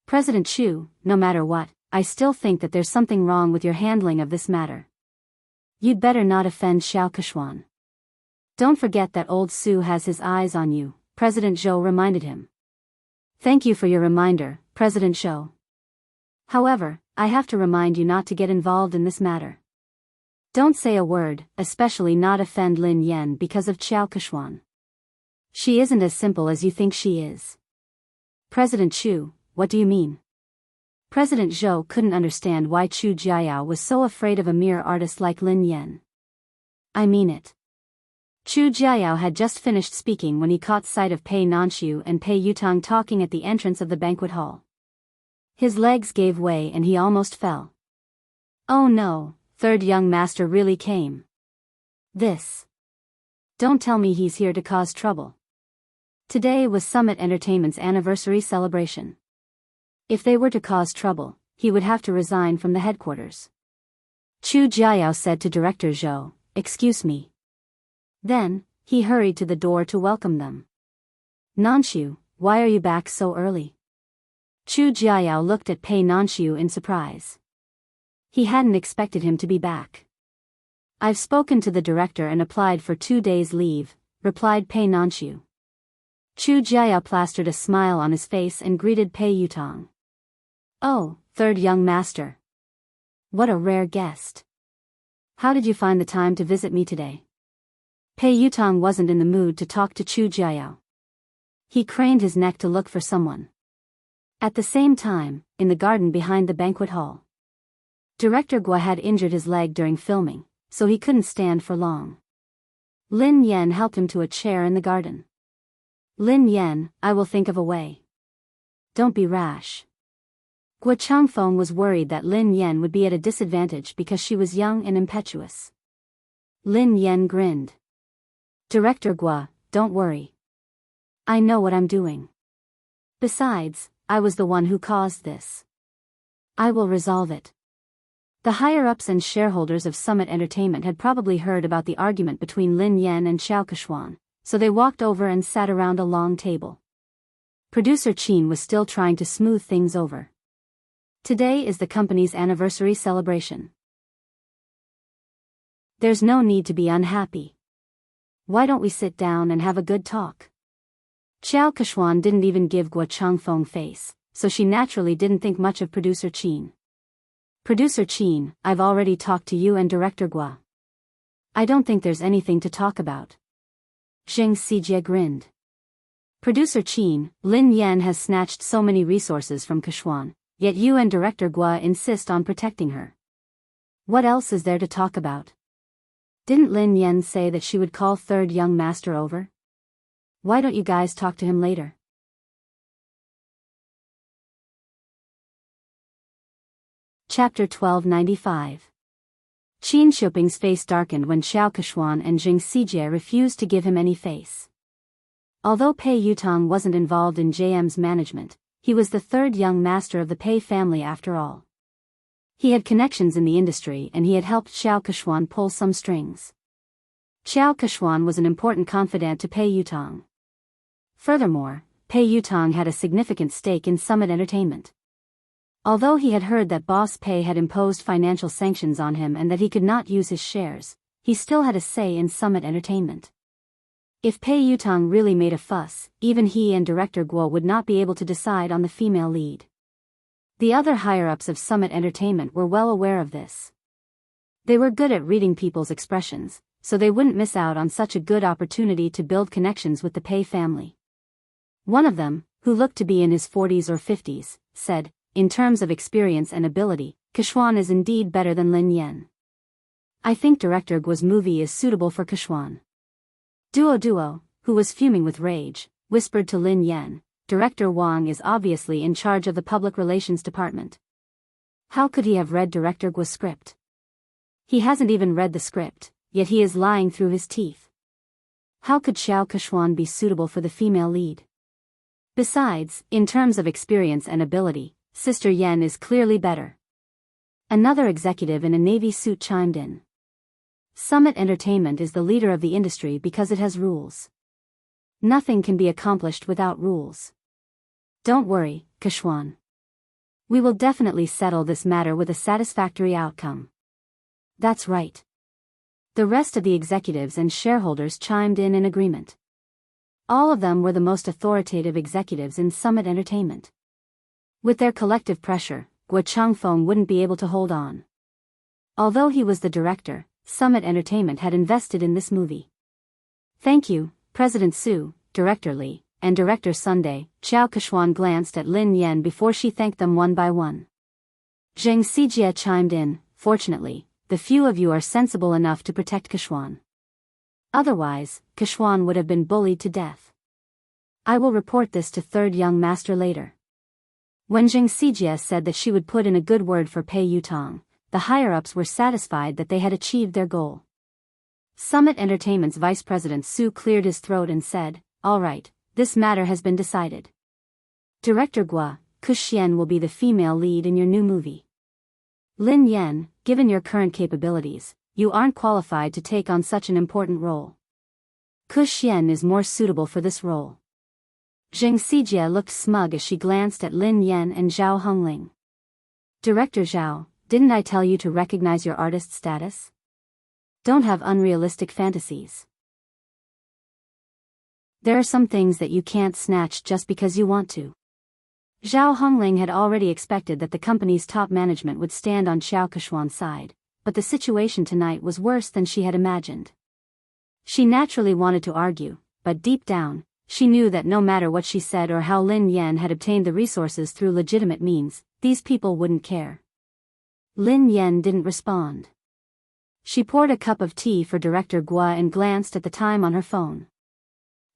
President Chu, no matter what, I still think that there's something wrong with your handling of this matter. You'd better not offend Xiao Keshuan. Don't forget that old Su has his eyes on you, President Zhou reminded him. Thank you for your reminder, President Zhou. However, I have to remind you not to get involved in this matter. Don't say a word, especially not offend Lin Yan because of Xiao Keshuan. She isn't as simple as you think she is. President Chu, what do you mean? President Zhou couldn't understand why Chu Jiayao was so afraid of a mere artist like Lin Yan. I mean it. Chu Jiayao had just finished speaking when he caught sight of Pei Nanshu and Pei Yutong talking at the entrance of the banquet hall. His legs gave way and he almost fell. Oh no, third young master really came. This. Don't tell me he's here to cause trouble. Today was Summit Entertainment's anniversary celebration. If they were to cause trouble, he would have to resign from the headquarters. Chu Jiayao said to Director Zhou, Excuse me. Then, he hurried to the door to welcome them. Nanshu, why are you back so early? Chu Jiayao looked at Pei Nanshu in surprise. He hadn't expected him to be back. I've spoken to the director and applied for 2 days leave, replied Pei Nanshu. Chu Jiayao plastered a smile on his face and greeted Pei Yutong. Oh, third young master. What a rare guest. How did you find the time to visit me today? Pei Yutong wasn't in the mood to talk to Chu Jiayao. He craned his neck to look for someone. At the same time, in the garden behind the banquet hall, Director Gua had injured his leg during filming, so he couldn't stand for long. Lin Yan helped him to a chair in the garden. Lin Yan, I will think of a way. Don't be rash. Gua Changfeng was worried that Lin Yan would be at a disadvantage because she was young and impetuous. Lin Yan grinned. Director Gua, don't worry. I know what I'm doing. Besides, I was the one who caused this. I will resolve it. The higher-ups and shareholders of Summit Entertainment had probably heard about the argument between Lin Yan and Xiao Keshuan, so they walked over and sat around a long table. Producer Qin was still trying to smooth things over. Today is the company's anniversary celebration. There's no need to be unhappy. Why don't we sit down and have a good talk? Xiao Keshuan didn't even give Guo Changfeng face, so she naturally didn't think much of Producer Qin. Producer Qin, I've already talked to you and Director Guo. I don't think there's anything to talk about. Zheng Xijie grinned. Producer Qin, Lin Yan has snatched so many resources from Keshuan, yet you and Director Guo insist on protecting her. What else is there to talk about? Didn't Lin Yan say that she would call third young master over? Why don't you guys talk to him later? Chapter 1295. Qin Shuping's face darkened when Xiao Keshuan and Zheng Xijie refused to give him any face. Although Pei Yutong wasn't involved in JM's management, he was the third young master of the Pei family after all. He had connections in the industry and he had helped Xiao Keshuan pull some strings. Xiao Keshuan was an important confidant to Pei Yutong. Furthermore, Pei Yutong had a significant stake in Summit Entertainment. Although he had heard that Boss Pei had imposed financial sanctions on him and that he could not use his shares, he still had a say in Summit Entertainment. If Pei Yutong really made a fuss, even he and Director Guo would not be able to decide on the female lead. The other higher-ups of Summit Entertainment were well aware of this. They were good at reading people's expressions, so they wouldn't miss out on such a good opportunity to build connections with the Pei family. One of them, who looked to be in his 40s or 50s, said, in terms of experience and ability, Keshuan is indeed better than Lin Yan. I think Director Guo's movie is suitable for Keshuan. Duo, who was fuming with rage, whispered to Lin Yan, Director Wang is obviously in charge of the public relations department. How could he have read Director Guo's script? He hasn't even read the script, yet he is lying through his teeth. How could Xiao Keshuan be suitable for the female lead? Besides, in terms of experience and ability, Sister Yen is clearly better. Another executive in a navy suit chimed in. Summit Entertainment is the leader of the industry because it has rules. Nothing can be accomplished without rules. Don't worry, Keshuan. We will definitely settle this matter with a satisfactory outcome. That's right. The rest of the executives and shareholders chimed in agreement. All of them were the most authoritative executives in Summit Entertainment. With their collective pressure, Guo Changfeng wouldn't be able to hold on. Although he was the director, Summit Entertainment had invested in this movie. Thank you, President Su, Director Li, and Director Sunday. Xiao Keshuan glanced at Lin Yan before she thanked them one by one. Zheng Xijie chimed in, fortunately, the few of you are sensible enough to protect Keshuan. Otherwise, Keshuan would have been bullied to death. I will report this to third young master later. When Zheng Xijie said that she would put in a good word for Pei Yutong, the higher-ups were satisfied that they had achieved their goal. Summit Entertainment's Vice President Su cleared his throat and said, all right, this matter has been decided. Director Guo, Kuxian will be the female lead in your new movie. Lin Yan, given your current capabilities, you aren't qualified to take on such an important role. Kuxian is more suitable for this role. Zheng Xijie looked smug as she glanced at Lin Yan and Zhao Hongling. Director Zhao, didn't I tell you to recognize your artist status? Don't have unrealistic fantasies. There are some things that you can't snatch just because you want to. Zhao Hongling had already expected that the company's top management would stand on Xiao Keshuan's side, but the situation tonight was worse than she had imagined. She naturally wanted to argue, but deep down, she knew that no matter what she said or how Lin Yan had obtained the resources through legitimate means, these people wouldn't care. Lin Yan didn't respond. She poured a cup of tea for Director Guo and glanced at the time on her phone.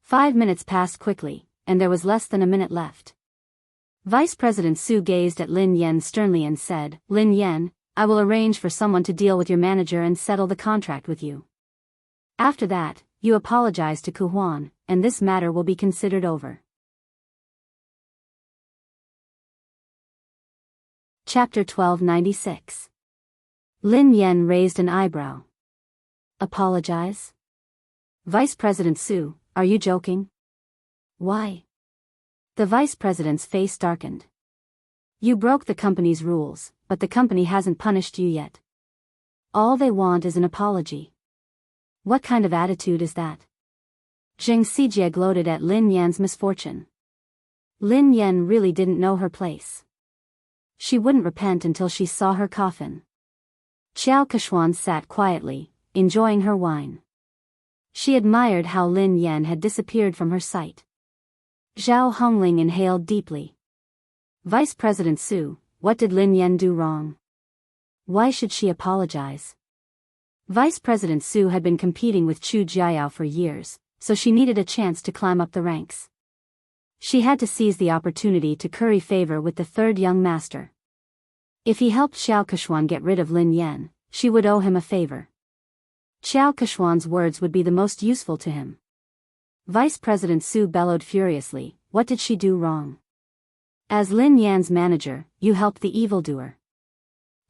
5 minutes passed quickly, and there was less than a minute left. Vice President Su gazed at Lin Yan sternly and said, Lin Yan, I will arrange for someone to deal with your manager and settle the contract with you. After that, you apologize to Kuhuan, and this matter will be considered over. Chapter 1296. Lin Yan raised an eyebrow. Apologize? Vice President Su, are you joking? Why? The vice president's face darkened. You broke the company's rules, but the company hasn't punished you yet. All they want is an apology. What kind of attitude is that? Zheng Xijie gloated at Lin Yan's misfortune. Lin Yan really didn't know her place. She wouldn't repent until she saw her coffin. Xiao Kechuan sat quietly, enjoying her wine. She admired how Lin Yan had disappeared from her sight. Zhao Hongling inhaled deeply. Vice President Su, what did Lin Yan do wrong? Why should she apologize? Vice President Su had been competing with Chu Jiayao for years, so she needed a chance to climb up the ranks. She had to seize the opportunity to curry favor with the third young master. If he helped Xiao Kechuan get rid of Lin Yan, she would owe him a favor. Xiao Kechuan's words would be the most useful to him. Vice President Su bellowed furiously, what did she do wrong? As Lin Yan's manager, you helped the evildoer.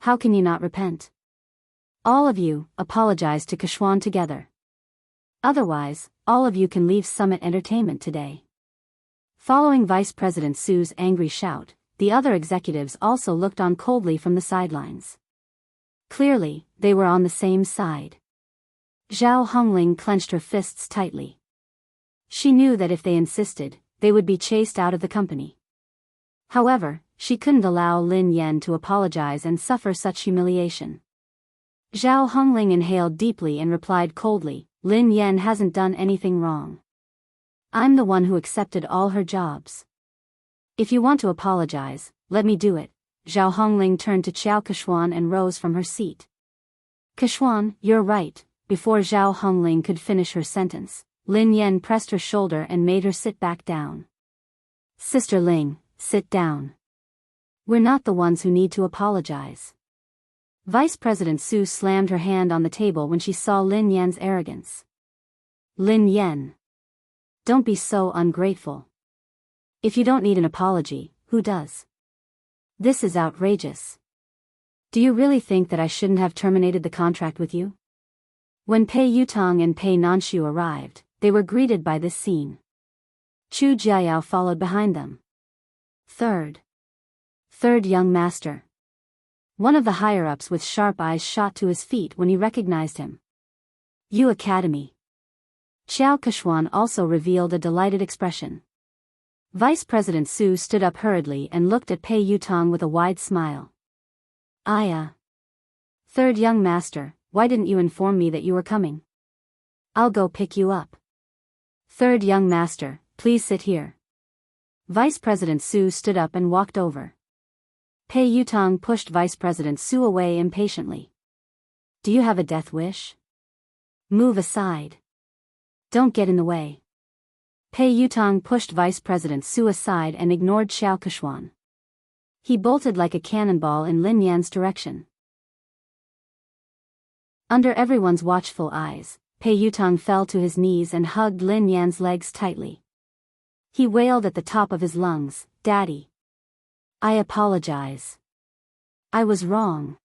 How can you not repent? All of you, apologize to Kechuan together. Otherwise, all of you can leave Summit Entertainment today. Following Vice President Su's angry shout, the other executives also looked on coldly from the sidelines. Clearly, they were on the same side. Zhao Hongling clenched her fists tightly. She knew that if they insisted, they would be chased out of the company. However, she couldn't allow Lin Yan to apologize and suffer such humiliation. Zhao Hongling inhaled deeply and replied coldly, Lin Yan hasn't done anything wrong. I'm the one who accepted all her jobs. If you want to apologize, let me do it. Zhao Hongling turned to Xiao Kechuan and rose from her seat. Kechuan, you're right. Before Zhao Hongling could finish her sentence, Lin Yan pressed her shoulder and made her sit back down. Sister Ling, sit down. We're not the ones who need to apologize. Vice President Su slammed her hand on the table when she saw Lin Yan's arrogance. Lin Yan. Don't be so ungrateful. If you don't need an apology, who does? This is outrageous. Do you really think that I shouldn't have terminated the contract with you? When Pei Yutong and Pei Nanshu arrived, they were greeted by this scene. Chu Jiayao followed behind them. Third young master. One of the higher-ups with sharp eyes shot to his feet when he recognized him. Yu Academy. Xiao Kechuan also revealed a delighted expression. Vice President Su stood up hurriedly and looked at Pei Yutong with a wide smile. Third young master, why didn't you inform me that you were coming? I'll go pick you up. Third young master, please sit here. Vice President Su stood up and walked over. Pei Yutong pushed Vice President Su away impatiently. Do you have a death wish? Move aside. Don't get in the way. Pei Yutong pushed Vice President Su aside and ignored Xiao Kechuan. He bolted like a cannonball in Lin Yan's direction. Under everyone's watchful eyes, Pei Yutong fell to his knees and hugged Lin Yan's legs tightly. He wailed at the top of his lungs, Daddy. I apologize. I was wrong.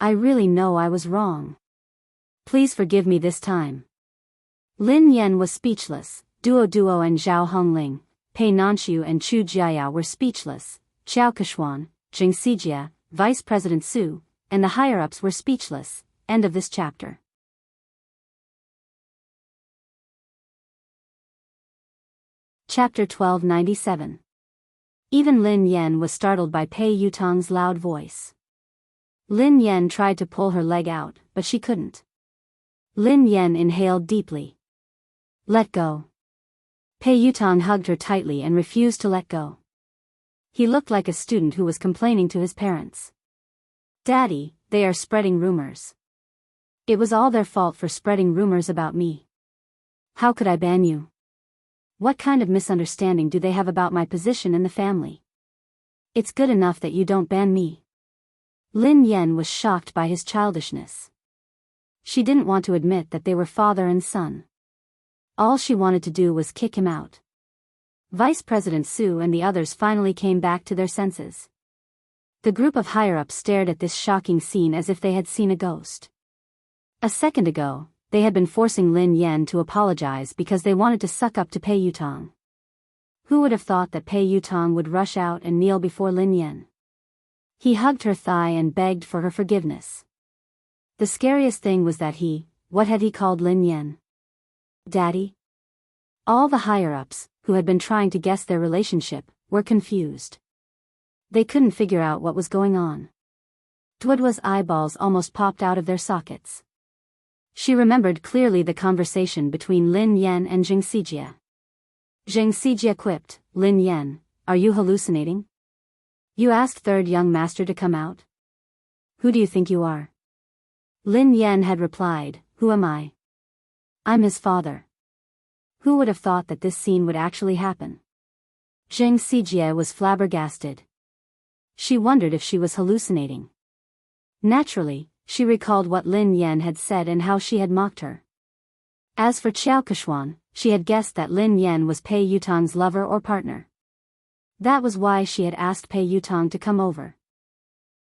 I really know I was wrong. Please forgive me this time. Lin Yan was speechless. Duo and Zhao Hongling, Pei Nanshu and Chu Jiayao were speechless. Xiao Kechuan, Zheng Xijie, Vice President Su, and the higher-ups were speechless. End of this chapter. Chapter 1297. Even Lin Yan was startled by Pei Yutong's loud voice. Lin Yan tried to pull her leg out, but she couldn't. Lin Yan inhaled deeply. Let go. Pei Yutong hugged her tightly and refused to let go. He looked like a student who was complaining to his parents. Daddy, they are spreading rumors. It was all their fault for spreading rumors about me. How could I ban you? What kind of misunderstanding do they have about my position in the family? It's good enough that you don't ban me. Lin Yan was shocked by his childishness. She didn't want to admit that they were father and son. All she wanted to do was kick him out. Vice President Su and the others finally came back to their senses. The group of higher-ups stared at this shocking scene as if they had seen a ghost. A second ago, they had been forcing Lin Yan to apologize because they wanted to suck up to Pei Yutong. Who would have thought that Pei Yutong would rush out and kneel before Lin Yan? He hugged her thigh and begged for her forgiveness. The scariest thing was that what had he called Lin Yan? Daddy? All the higher-ups, who had been trying to guess their relationship, were confused. They couldn't figure out what was going on. Duodwa's eyeballs almost popped out of their sockets. She remembered clearly the conversation between Lin Yan and Zheng Xijie. Zheng Xijie quipped, "Lin Yan, are you hallucinating? You asked third young master to come out? Who do you think you are?" Lin Yan had replied, "Who am I? I'm his father." Who would have thought that this scene would actually happen? Zheng Xijie was flabbergasted. She wondered if she was hallucinating. Naturally, she recalled what Lin Yan had said and how she had mocked her. As for Qiao Keshuan, she had guessed that Lin Yan was Pei Yutong's lover or partner. That was why she had asked Pei Yutong to come over.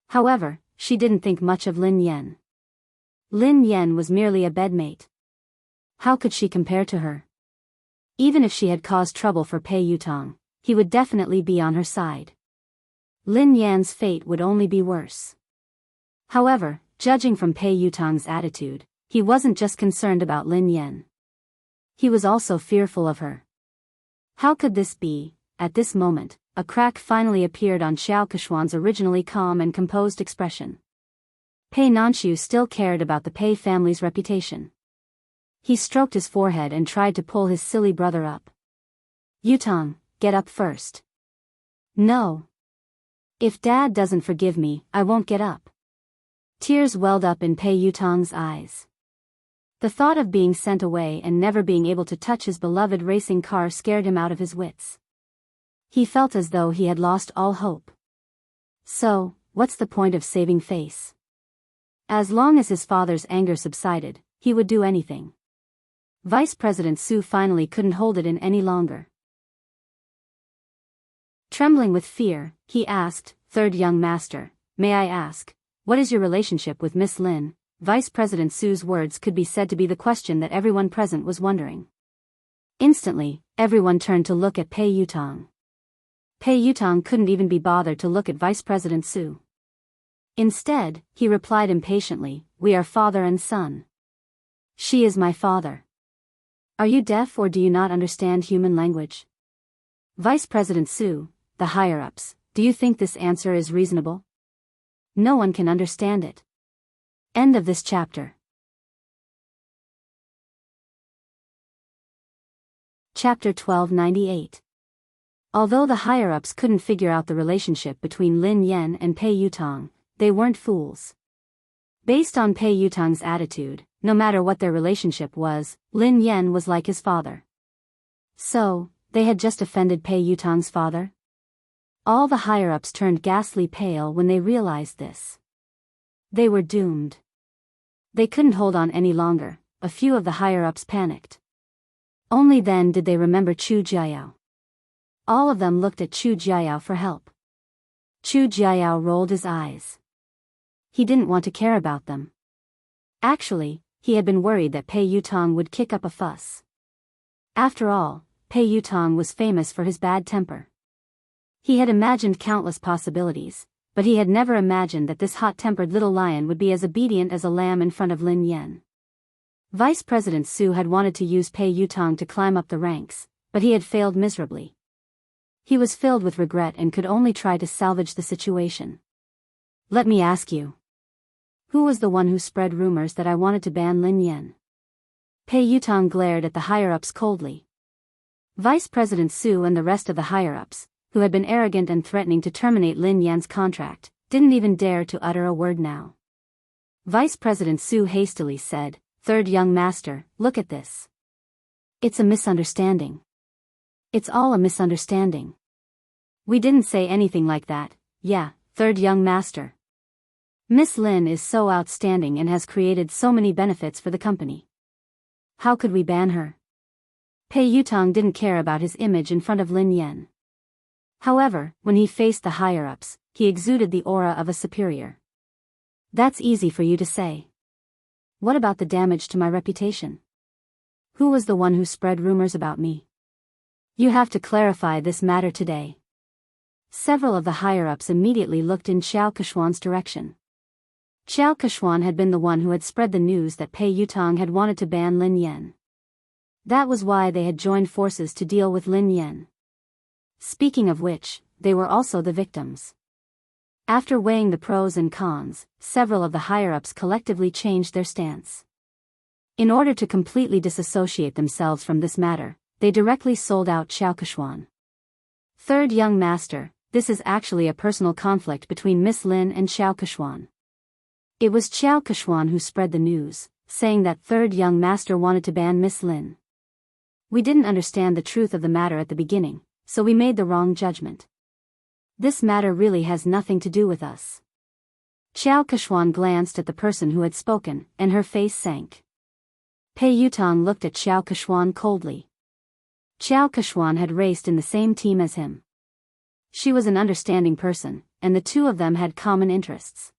However, she didn't think much of Lin Yan. Lin Yan was merely a bedmate. How could she compare to her? Even if she had caused trouble for Pei Yutong, he would definitely be on her side. Lin Yan's fate would only be worse. However, judging from Pei Yutong's attitude, he wasn't just concerned about Lin Yan. He was also fearful of her. How could this be? At this moment, a crack finally appeared on Xiao Keshuan's originally calm and composed expression. Pei Nanxiu still cared about the Pei family's reputation. He stroked his forehead and tried to pull his silly brother up. "Yutong, get up first." "No. If Dad doesn't forgive me, I won't get up." Tears welled up in Pei Yutong's eyes. The thought of being sent away and never being able to touch his beloved racing car scared him out of his wits. He felt as though he had lost all hope. So, what's the point of saving face? As long as his father's anger subsided, he would do anything. Vice President Su finally couldn't hold it in any longer. Trembling with fear, he asked, "Third young master, may I ask, what is your relationship with Miss Lin?" Vice President Su's words could be said to be the question that everyone present was wondering. Instantly, everyone turned to look at Pei Yutong. Pei Yutong couldn't even be bothered to look at Vice President Su. Instead, he replied impatiently, "We are father and son. She is my father. Are you deaf or do you not understand human language?" Vice President Su, the higher-ups, do you think this answer is reasonable? No one can understand it. End of this chapter. Chapter 1298. Although the higher-ups couldn't figure out the relationship between Lin Yan and Pei Yutong, they weren't fools. Based on Pei Yutong's attitude, no matter what their relationship was, Lin Yan was like his father. So, they had just offended Pei Yutong's father? All the higher-ups turned ghastly pale when they realized this. They were doomed. They couldn't hold on any longer. A few of the higher-ups panicked. Only then did they remember Chu Jiayao. All of them looked at Chu Jiayao for help. Chu Jiayao rolled his eyes. He didn't want to care about them. Actually, he had been worried that Pei Yutong would kick up a fuss. After all, Pei Yutong was famous for his bad temper. He had imagined countless possibilities, but he had never imagined that this hot-tempered little lion would be as obedient as a lamb in front of Lin Yan. Vice President Su had wanted to use Pei Yutong to climb up the ranks, but he had failed miserably. He was filled with regret and could only try to salvage the situation. "Let me ask you. Who was the one who spread rumors that I wanted to ban Lin Yan?" Pei Yutong glared at the higher-ups coldly. Vice President Su and the rest of the higher-ups, who had been arrogant and threatening to terminate Lin Yan's contract, didn't even dare to utter a word now. Vice President Su hastily said, "Third young master, look at this. It's a misunderstanding. It's all a misunderstanding. We didn't say anything like that, yeah, third young master. Miss Lin is so outstanding and has created so many benefits for the company. How could we ban her?" Pei Yutong didn't care about his image in front of Lin Yan. However, when he faced the higher-ups, he exuded the aura of a superior. "That's easy for you to say. What about the damage to my reputation? Who was the one who spread rumors about me?" You have to clarify this matter today. Several of the higher-ups immediately looked in Xiao Keshuan's direction. Xiao Keshuan had been the one who had spread the news that Pei Yutong had wanted to ban Lin Yan. That was why they had joined forces to deal with Lin Yan. Speaking of which, they were also the victims. After weighing the pros and cons, several of the higher-ups collectively changed their stance. In order to completely disassociate themselves from this matter, they directly sold out Xiao Keshuan. Third young master, this is actually a personal conflict between Miss Lin and Xiao Keshuan. It was Xiao Keshuan who spread the news, saying that third young master wanted to ban Miss Lin. We didn't understand the truth of the matter at the beginning, so we made the wrong judgment. This matter really has nothing to do with us. Xiao Keshuan glanced at the person who had spoken, and her face sank. Pei Yutong looked at Xiao Keshuan coldly. Xiao Keshuan had raced in the same team as him. She was an understanding person, and the two of them had common interests.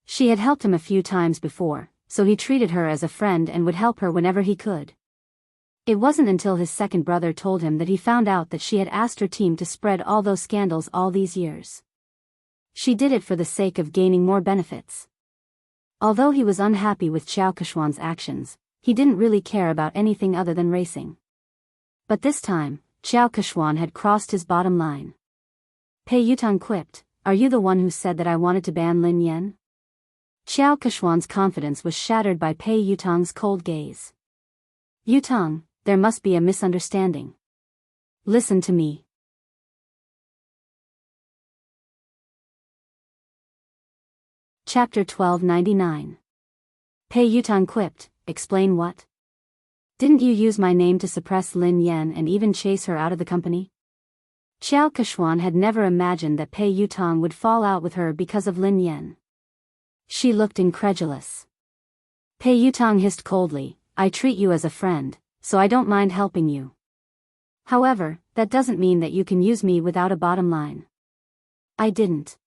She had helped him a few times before, so he treated her as a friend and would help her whenever he could. It wasn't until his second brother told him that he found out that she had asked her team to spread all those scandals all these years. She did it for the sake of gaining more benefits. Although he was unhappy with Xiao Keshuan's actions, he didn't really care about anything other than racing. But this time, Xiao Keshuan had crossed his bottom line. Pei Yutong quipped, "Are you the one who said that I wanted to ban Lin Yan?" Xiao Keshuan's confidence was shattered by Pei Yutong's cold gaze. "Yutong, there must be a misunderstanding. Listen to me." Chapter 1299. Pei Yutong quipped, "Explain what? Didn't you use my name to suppress Lin Yan and even chase her out of the company?" Xiao Keshuan had never imagined that Pei Yutong would fall out with her because of Lin Yan. She looked incredulous. Pei Yutong hissed coldly, "I treat you as a friend, so I don't mind helping you. However, that doesn't mean that you can use me without a bottom line." "I didn't."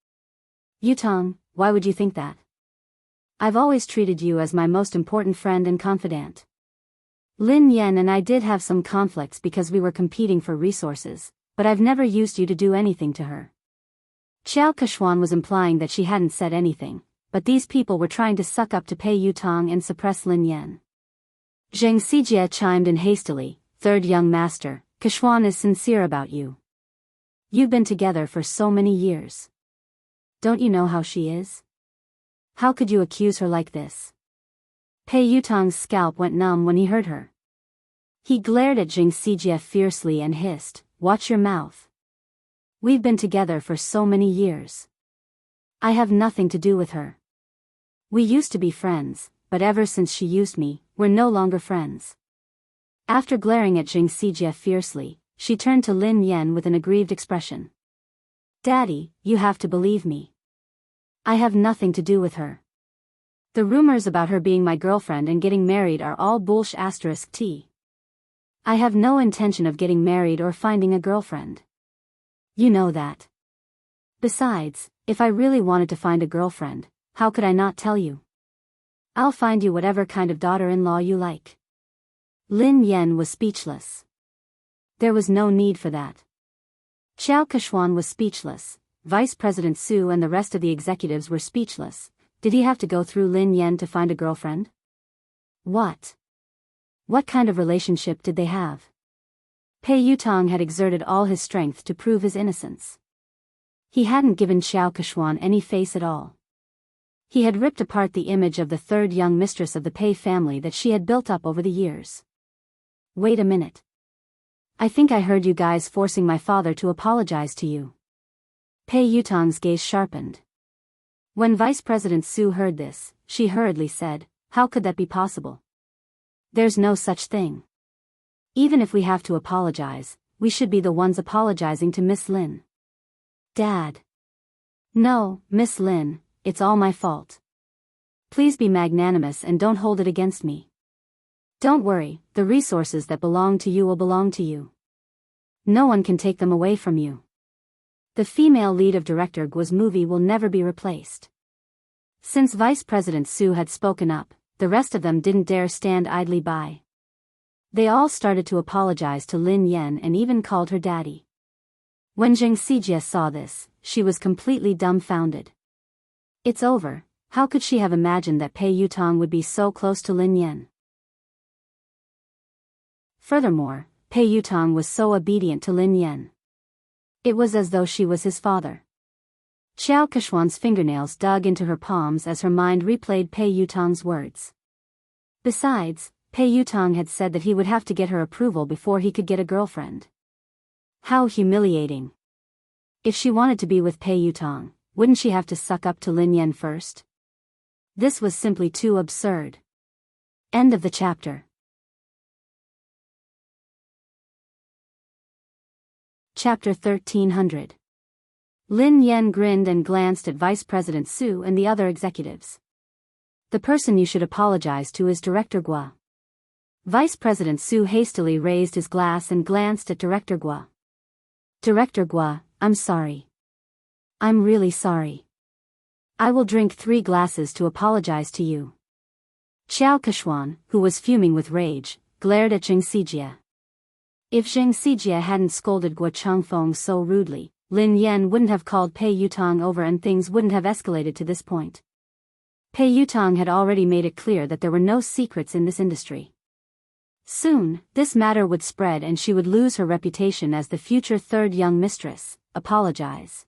"Yutong, why would you think that? I've always treated you as my most important friend and confidant. Lin Yan and I did have some conflicts because we were competing for resources, but I've never used you to do anything to her." Xiao Keshuan was implying that she hadn't said anything, but these people were trying to suck up to Pei Yutong and suppress Lin Yan. Zheng Xijie chimed in hastily, "Third young master, Keshuan is sincere about you. You've been together for so many years. Don't you know how she is? How could you accuse her like this?" Pei Yutong's scalp went numb when he heard her. He glared at Zheng Xijie fiercely and hissed, "Watch your mouth. We've been together for so many years. I have nothing to do with her. We used to be friends, but ever since she used me, we're no longer friends." After glaring at Zheng Xijie fiercely, she turned to Lin Yan with an aggrieved expression. "Daddy, you have to believe me. I have nothing to do with her. The rumors about her being my girlfriend and getting married are all bullsh*. I have no intention of getting married or finding a girlfriend. You know that. Besides, if I really wanted to find a girlfriend, how could I not tell you? I'll find you whatever kind of daughter-in-law you like." Lin Yan was speechless. There was no need for that. Xiao Keshuan was speechless. Vice President Su and the rest of the executives were speechless. Did he have to go through Lin Yan to find a girlfriend? What? What kind of relationship did they have? Pei Yutong had exerted all his strength to prove his innocence. He hadn't given Xiao Keshuan any face at all. He had ripped apart the image of the third young mistress of the Pei family that she had built up over the years. "Wait a minute. I think I heard you guys forcing my father to apologize to you." Pei Yutong's gaze sharpened. When Vice President Su heard this, she hurriedly said, "How could that be possible? There's no such thing. Even if we have to apologize, we should be the ones apologizing to Miss Lin." "Dad." "No, Miss Lin, it's all my fault. Please be magnanimous and don't hold it against me. Don't worry, the resources that belong to you will belong to you. No one can take them away from you. The female lead of Director Guo's movie will never be replaced." Since Vice President Su had spoken up, the rest of them didn't dare stand idly by. They all started to apologize to Lin Yan and even called her daddy. When Zheng Xijie saw this, she was completely dumbfounded. It's over. How could she have imagined that Pei Yutong would be so close to Lin Yan? Furthermore, Pei Yutong was so obedient to Lin Yan. It was as though she was his father. Xiao Keshuan's fingernails dug into her palms as her mind replayed Pei Yutong's words. Besides, Pei Yutong had said that he would have to get her approval before he could get a girlfriend. How humiliating. If she wanted to be with Pei Yutong, wouldn't she have to suck up to Lin Yan first? This was simply too absurd. End of the chapter. Chapter 1300. Lin Yan grinned and glanced at Vice President Su and the other executives. The person you should apologize to is Director Gua. Vice President Su hastily raised his glass and glanced at Director Gua. Director Gua, I'm sorry. I'm really sorry. I will drink 3 glasses to apologize to you. Xiao Keshuan, who was fuming with rage, glared at Zheng Xijie. If Zheng Xijie hadn't scolded Guo Changfeng so rudely, Lin Yan wouldn't have called Pei Yutong over and things wouldn't have escalated to this point. Pei Yutong had already made it clear that there were no secrets in this industry. Soon, this matter would spread and she would lose her reputation as the future third young mistress. Apologize.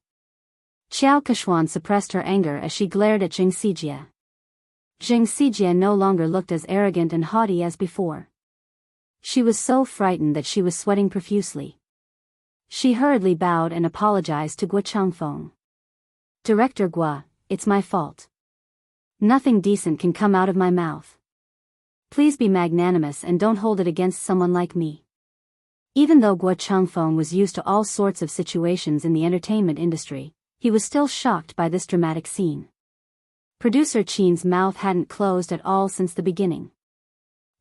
Xiao Keshuan suppressed her anger as she glared at Zheng Xijie. Zheng Xijie no longer looked as arrogant and haughty as before. She was so frightened that she was sweating profusely. She hurriedly bowed and apologized to Guo Changfeng. Director Gua, it's my fault. Nothing decent can come out of my mouth. Please be magnanimous and don't hold it against someone like me. Even though Guo Changfeng was used to all sorts of situations in the entertainment industry, he was still shocked by this dramatic scene. Producer Qin's mouth hadn't closed at all since the beginning.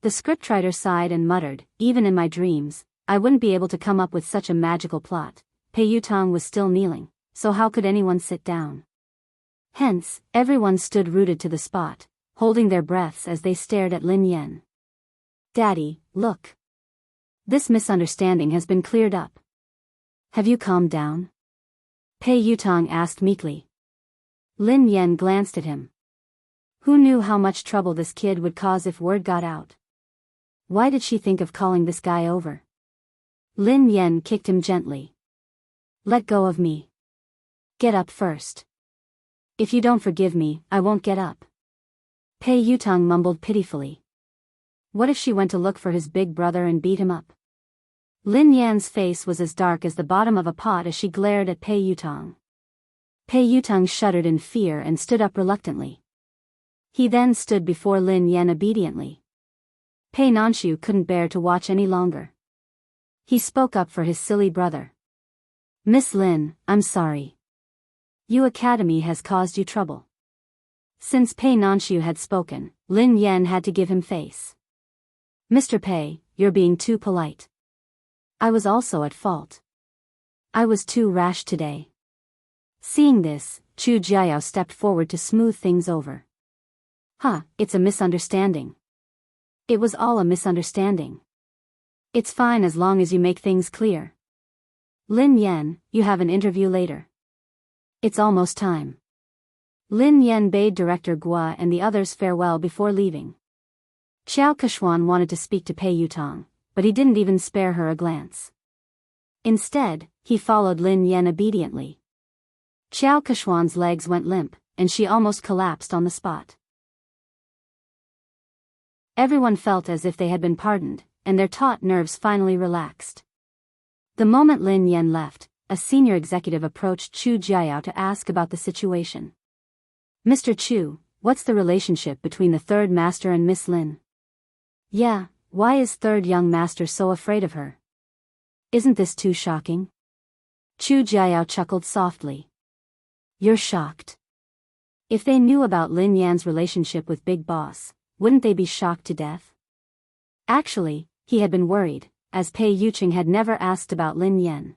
The scriptwriter sighed and muttered, even in my dreams, I wouldn't be able to come up with such a magical plot. Pei Yutong was still kneeling, so how could anyone sit down? Hence, everyone stood rooted to the spot, holding their breaths as they stared at Lin Yan. Daddy, look. This misunderstanding has been cleared up. Have you calmed down? Pei Yutong asked meekly. Lin Yan glanced at him. Who knew how much trouble this kid would cause if word got out? Why did she think of calling this guy over? Lin Yan kicked him gently. Let go of me. Get up first. If you don't forgive me, I won't get up. Pei Yutong mumbled pitifully. What if she went to look for his big brother and beat him up? Lin Yan's face was as dark as the bottom of a pot as she glared at Pei Yutong. Pei Yutong shuddered in fear and stood up reluctantly. He then stood before Lin Yan obediently. Pei Nanshu couldn't bear to watch any longer. He spoke up for his silly brother. Miss Lin, I'm sorry. Yu Academy has caused you trouble. Since Pei Nanshu had spoken, Lin Yan had to give him face. Mr. Pei, you're being too polite. I was also at fault. I was too rash today. Seeing this, Chu Jiao stepped forward to smooth things over. It's a misunderstanding. It was all a misunderstanding. It's fine as long as you make things clear. Lin Yan, you have an interview later. It's almost time. Lin Yan bade Director Gua and the others farewell before leaving. Xiao Keshuan wanted to speak to Pei Yutong, but he didn't even spare her a glance. Instead, he followed Lin Yan obediently. Xiao Keshuan's legs went limp, and she almost collapsed on the spot. Everyone felt as if they had been pardoned, and their taut nerves finally relaxed. The moment Lin Yan left, a senior executive approached Chu Jiao to ask about the situation. Mr. Chu, what's the relationship between the third master and Miss Lin? Yeah, why is third young master so afraid of her? Isn't this too shocking? Chu Jiao chuckled softly. You're shocked. If they knew about Lin Yan's relationship with Big Boss, wouldn't they be shocked to death? Actually, he had been worried, as Pei Yuqing had never asked about Lin Yan.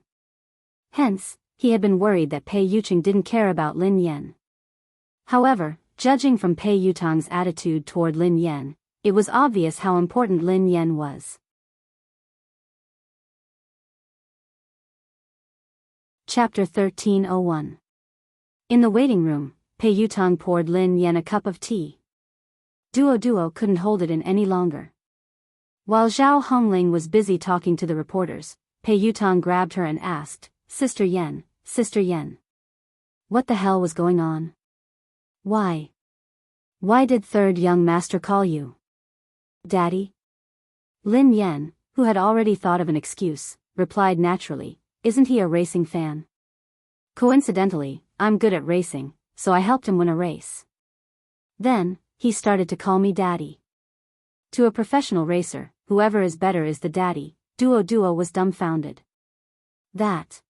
Hence, he had been worried that Pei Yuqing didn't care about Lin Yan. However, judging from Pei Yutong's attitude toward Lin Yan, it was obvious how important Lin Yan was. Chapter 1301. In the waiting room, Pei Yutong poured Lin Yan a cup of tea. Duo couldn't hold it in any longer. While Zhao Hongling was busy talking to the reporters, Pei Yutong grabbed her and asked, Sister Yen. What the hell was going on? Why did third young master call you? Daddy? Lin Yan, who had already thought of an excuse, replied naturally, isn't he a racing fan? Coincidentally, I'm good at racing, so I helped him win a race. Then, he started to call me daddy. To a professional racer, whoever is better is the daddy. Duo was dumbfounded. That's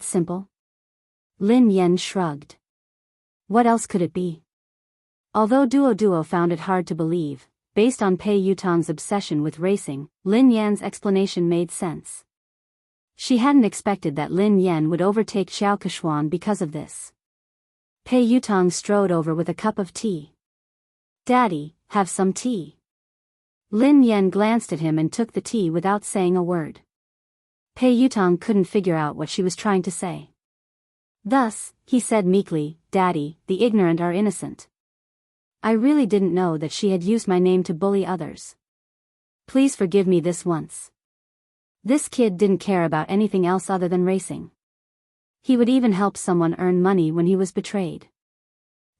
simple? Lin Yan shrugged. What else could it be? Although Duo found it hard to believe, based on Pei Yutong's obsession with racing, Lin Yan's explanation made sense. She hadn't expected that Lin Yan would overtake Xiao Keshuan because of this. Pei Yutong strode over with a cup of tea. Daddy, have some tea. Lin Yan glanced at him and took the tea without saying a word. Pei Yutong couldn't figure out what she was trying to say. Thus, he said meekly, Daddy, the ignorant are innocent. I really didn't know that she had used my name to bully others. Please forgive me this once. This kid didn't care about anything else other than racing. He would even help someone earn money when he was betrayed.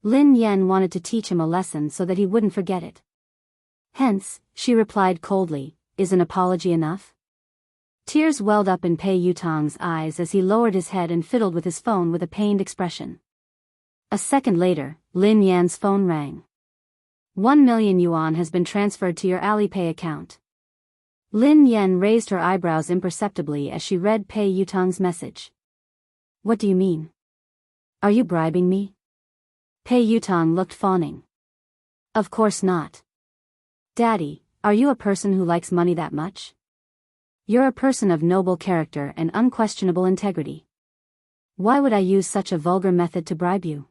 Lin Yan wanted to teach him a lesson so that he wouldn't forget it. Hence, she replied coldly, is an apology enough? Tears welled up in Pei Yutong's eyes as he lowered his head and fiddled with his phone with a pained expression. A second later, Lin Yan's phone rang. 1 million yuan has been transferred to your Alipay account. Lin Yan raised her eyebrows imperceptibly as she read Pei Yutong's message. What do you mean? Are you bribing me? Pei Yutong looked fawning. Of course not. Daddy, are you a person who likes money that much? You're a person of noble character and unquestionable integrity. Why would I use such a vulgar method to bribe you?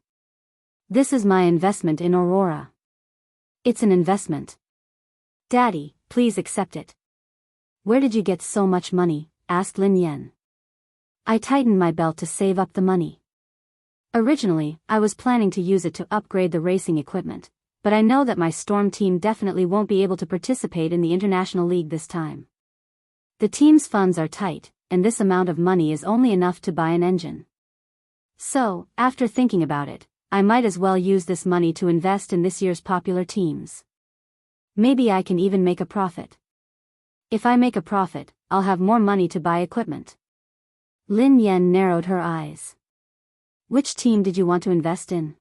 This is my investment in Aurora. It's an investment. Daddy, please accept it. Where did you get so much money? Asked Lin Yan. I tightened my belt to save up the money. Originally, I was planning to use it to upgrade the racing equipment, but I know that my Storm team definitely won't be able to participate in the International League this time. The team's funds are tight, and this amount of money is only enough to buy an engine. So, after thinking about it, I might as well use this money to invest in this year's popular teams. Maybe I can even make a profit. If I make a profit, I'll have more money to buy equipment. Lin Yan narrowed her eyes. Which team did you want to invest in?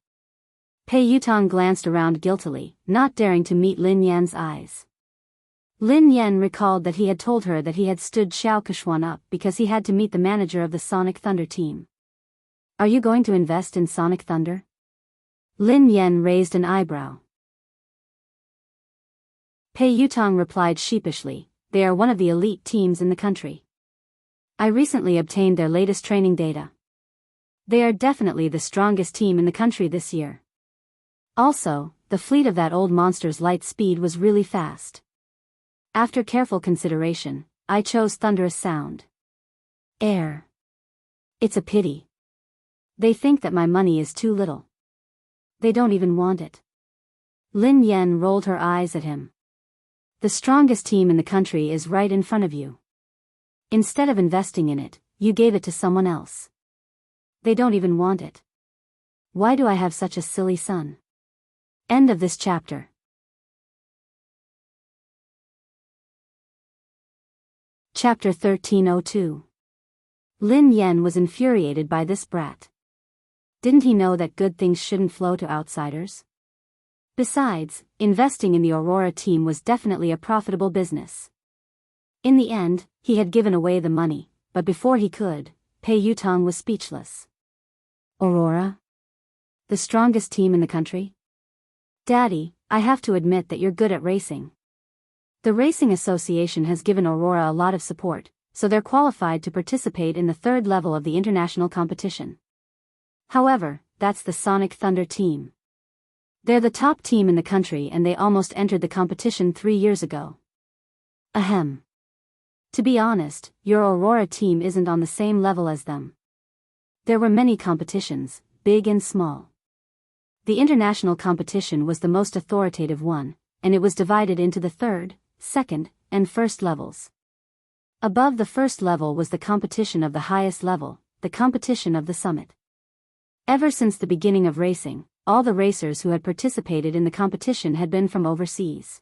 Pei Yutong glanced around guiltily, not daring to meet Lin Yan's eyes. Lin Yan recalled that he had told her that he had stood Xiao Keshuan up because he had to meet the manager of the Sonic Thunder team. Are you going to invest in Sonic Thunder? Lin Yan raised an eyebrow. Pei Yutong replied sheepishly, they are one of the elite teams in the country. I recently obtained their latest training data. They are definitely the strongest team in the country this year. Also, the fleet of that old monster's light speed was really fast. After careful consideration, I chose Thunderous Sound. Air. It's a pity. They think that my money is too little. They don't even want it. Lin Yan rolled her eyes at him. The strongest team in the country is right in front of you. Instead of investing in it, you gave it to someone else. They don't even want it. Why do I have such a silly son? End of this chapter. Chapter 1302. Lin Yan was infuriated by this brat. Didn't he know that good things shouldn't flow to outsiders? Besides, investing in the Aurora team was definitely a profitable business. In the end, he had given away the money, but before he could, Pei Yutong was speechless. Aurora? The strongest team in the country? Daddy, I have to admit that you're good at racing. The Racing Association has given Aurora a lot of support, so they're qualified to participate in the third level of the international competition. However, that's the Sonic Thunder team. They're the top team in the country and they almost entered the competition 3 years ago. Ahem. To be honest, your Aurora team isn't on the same level as them. There were many competitions, big and small. The international competition was the most authoritative one, and it was divided into the third, second, and first levels. Above the first level was the competition of the highest level, the competition of the summit. Ever since the beginning of racing, all the racers who had participated in the competition had been from overseas.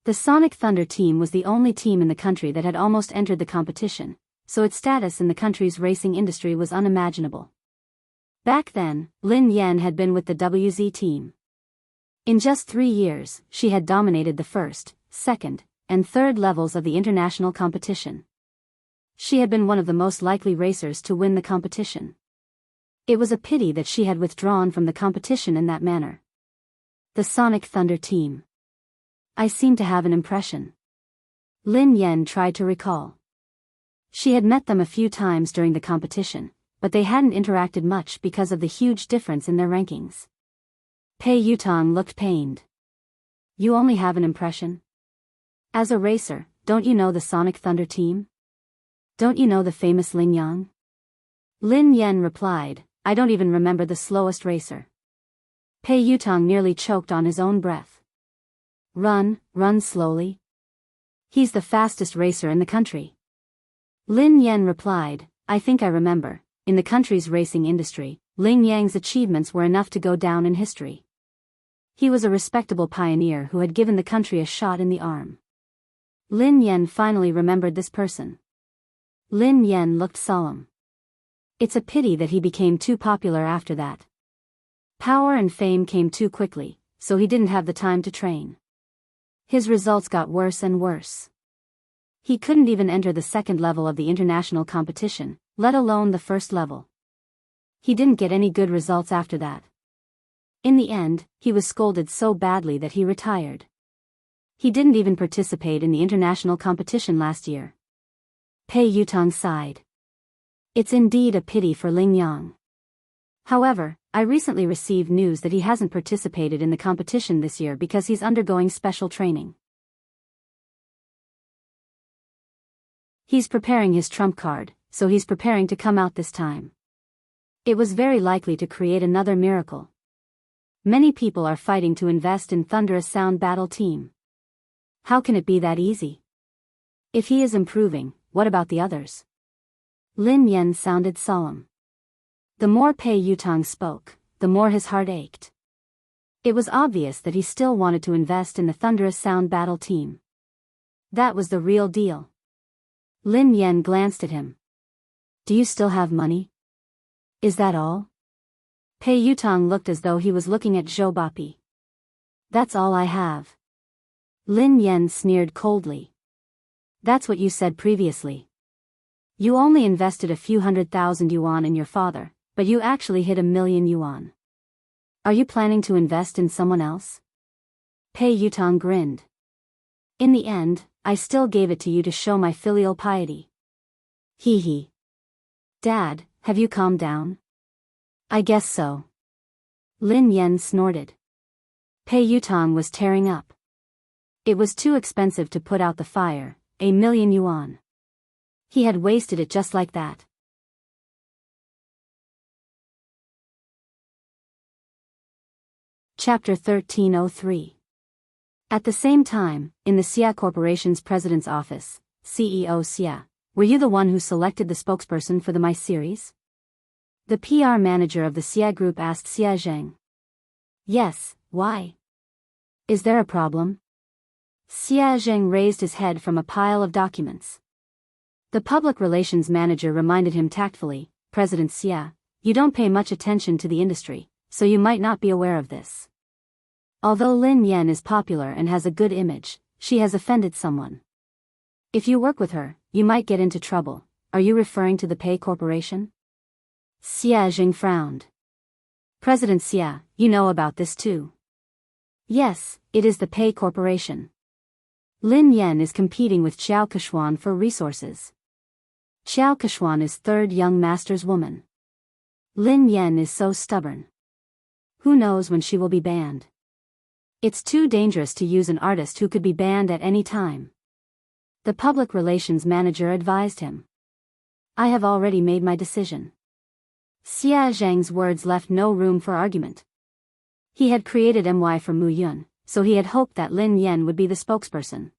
The Sonic Thunder team was the only team in the country that had almost entered the competition, so its status in the country's racing industry was unimaginable. Back then, Lin Yan had been with the WZ team. In just 3 years, she had dominated the first, second, and third levels of the international competition. She had been one of the most likely racers to win the competition. It was a pity that she had withdrawn from the competition in that manner. The Sonic Thunder team. I seem to have an impression. Lin Yan tried to recall. She had met them a few times during the competition, but they hadn't interacted much because of the huge difference in their rankings. Pei Yutong looked pained. You only have an impression? As a racer, don't you know the Sonic Thunder team? Don't you know the famous Ling Yang? Lin Yan replied, I don't even remember the slowest racer. Pei Yutong nearly choked on his own breath. Run slowly. He's the fastest racer in the country. Lin Yan replied, I think I remember. In the country's racing industry, Ling Yang's achievements were enough to go down in history. He was a respectable pioneer who had given the country a shot in the arm. Lin Yan finally remembered this person. Lin Yan looked solemn. It's a pity that he became too popular after that. Power and fame came too quickly, so he didn't have the time to train. His results got worse and worse. He couldn't even enter the second level of the international competition, let alone the first level. He didn't get any good results after that. In the end, he was scolded so badly that he retired. He didn't even participate in the international competition last year. Pei Yutong sighed. It's indeed a pity for Ling Yang. However, I recently received news that he hasn't participated in the competition this year because he's undergoing special training. He's preparing his trump card, so he's preparing to come out this time. It was very likely to create another miracle. Many people are fighting to invest in Thunderous Sound Battle Team. How can it be that easy? If he is improving, what about the others? Lin Yan sounded solemn. The more Pei Yutong spoke, the more his heart ached. It was obvious that he still wanted to invest in the Thunderous Sound Battle Team. That was the real deal. Lin Yan glanced at him. Do you still have money? Is that all? Pei Yutong looked as though he was looking at Zhou Bapi. That's all I have. Lin Yan sneered coldly. That's what you said previously. You only invested a few 100,000 yuan in your father, but you actually hit 1,000,000 yuan. Are you planning to invest in someone else? Pei Yutong grinned. In the end, I still gave it to you to show my filial piety. Hee hee. Dad, have you calmed down? I guess so. Lin Yan snorted. Pei Yutong was tearing up. It was too expensive to put out the fire, 1,000,000 yuan. He had wasted it just like that. Chapter 1303. At the same time, in the Xia Corporation's president's office, CEO Xia, were you the one who selected the spokesperson for the My series? The PR manager of the Xia Group asked Xia Zheng. Yes, why? Is there a problem? Xia Zheng raised his head from a pile of documents. The public relations manager reminded him tactfully, President Xia, you don't pay much attention to the industry, so you might not be aware of this. Although Lin Yan is popular and has a good image, she has offended someone. If you work with her, you might get into trouble. Are you referring to the Pei Corporation? Xia Jing frowned. President Xia, you know about this too. Yes, it is the Pei Corporation. Lin Yan is competing with Xiao Keshuan for resources. Xiao Keshuan is third young master's woman. Lin Yan is so stubborn. Who knows when she will be banned? It's too dangerous to use an artist who could be banned at any time. The public relations manager advised him. I have already made my decision. Xia Zhang's words left no room for argument. He had created MY for Mu Yun, so he had hoped that Lin Yan would be the spokesperson.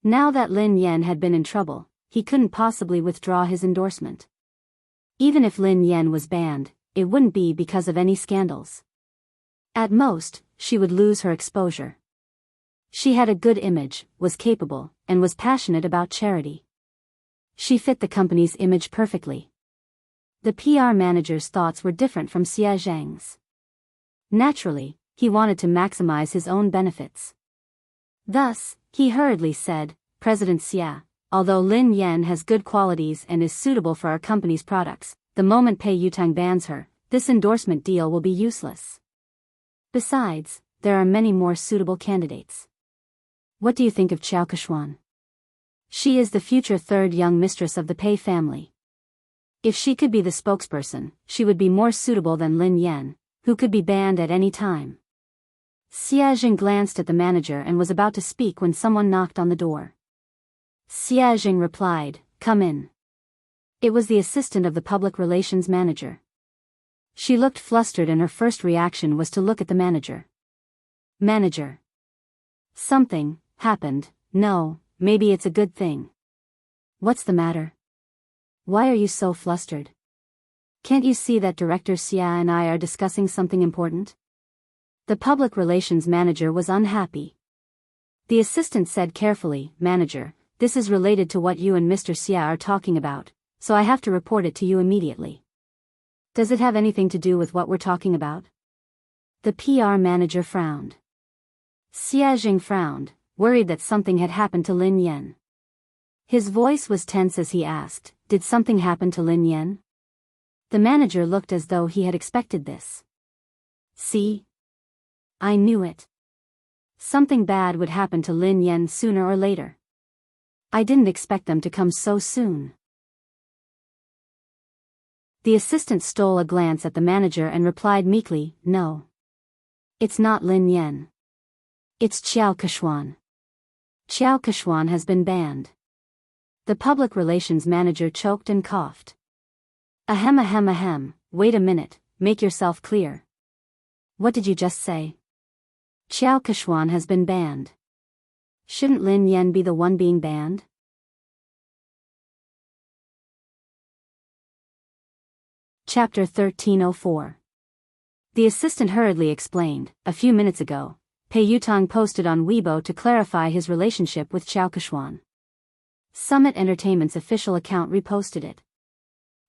Now that Lin Yan had been in trouble, he couldn't possibly withdraw his endorsement. Even if Lin Yan was banned, it wouldn't be because of any scandals. At most, she would lose her exposure. She had a good image, was capable, and was passionate about charity. She fit the company's image perfectly. The PR manager's thoughts were different from Xia Zhang's. Naturally, he wanted to maximize his own benefits. Thus, he hurriedly said, President Xia, although Lin Yan has good qualities and is suitable for our company's products, the moment Pei Yutang bans her, this endorsement deal will be useless. Besides, there are many more suitable candidates. What do you think of Qiao Kechuan? She is the future third young mistress of the Pei family. If she could be the spokesperson, she would be more suitable than Lin Yan, who could be banned at any time. Xia Jing glanced at the manager and was about to speak when someone knocked on the door. Xia Jing replied, Come in. It was the assistant of the public relations manager. She looked flustered and her first reaction was to look at the manager. Manager. Something happened. No, maybe it's a good thing. What's the matter? Why are you so flustered? Can't you see that Director Xia and I are discussing something important? The public relations manager was unhappy. The assistant said carefully, Manager, this is related to what you and Mr. Xia are talking about, so I have to report it to you immediately. Does it have anything to do with what we're talking about? The PR manager frowned. Xia Jing frowned, worried that something had happened to Lin Yan. His voice was tense as he asked, Did something happen to Lin Yan? The manager looked as though he had expected this. See? I knew it. Something bad would happen to Lin Yan sooner or later. I didn't expect them to come so soon. The assistant stole a glance at the manager and replied meekly, No. It's not Lin Yan. It's Qiao Kechuan. Qiao Kechuan has been banned. The public relations manager choked and coughed. Ahem, wait a minute, make yourself clear. What did you just say? Qiao Kechuan has been banned. Shouldn't Lin Yan be the one being banned? Chapter 1304. The assistant hurriedly explained, A few minutes ago, Pei Yutang posted on Weibo to clarify his relationship with Qiao Kechuan. Summit Entertainment's official account reposted it.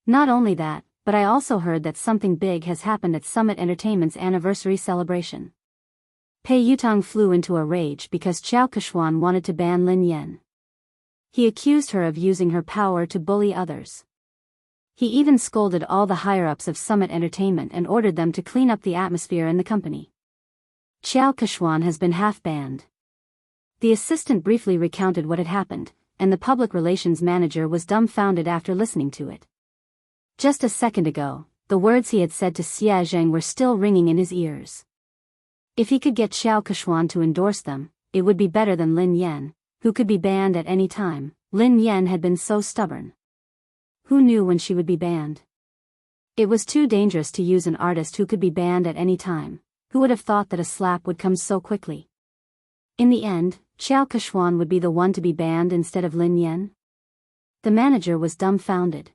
Not only that, but I also heard that something big has happened at Summit Entertainment's anniversary celebration. Pei Yutang flew into a rage because Qiao Kechuan wanted to ban Lin Yan. He accused her of using her power to bully others. He even scolded all the higher-ups of Summit Entertainment and ordered them to clean up the atmosphere in the company. Qiao Kechuan has been half-banned. The assistant briefly recounted what had happened, and the public relations manager was dumbfounded after listening to it. Just a second ago, the words he had said to Xia Zhang were still ringing in his ears. If he could get Qiao Kechuan to endorse them, it would be better than Lin Yan, who could be banned at any time. Lin Yan had been so stubborn. Who knew when she would be banned? It was too dangerous to use an artist who could be banned at any time. Who would have thought that a slap would come so quickly? In the end, Qiao Kechuan would be the one to be banned instead of Lin Yan? The manager was dumbfounded.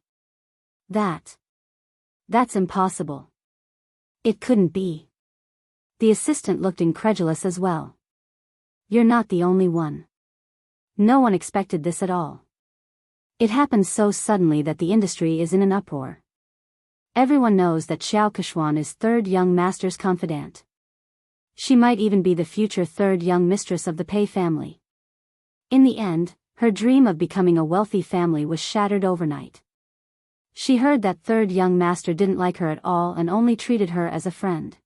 That's impossible. It couldn't be. The assistant looked incredulous as well. You're not the only one. No one expected this at all. It happened so suddenly that the industry is in an uproar. Everyone knows that Qiao Kechuan is third young master's confidant. She might even be the future third young mistress of the Pei family. In the end, her dream of becoming a wealthy family was shattered overnight. She heard that third young master didn't like her at all and only treated her as a friend.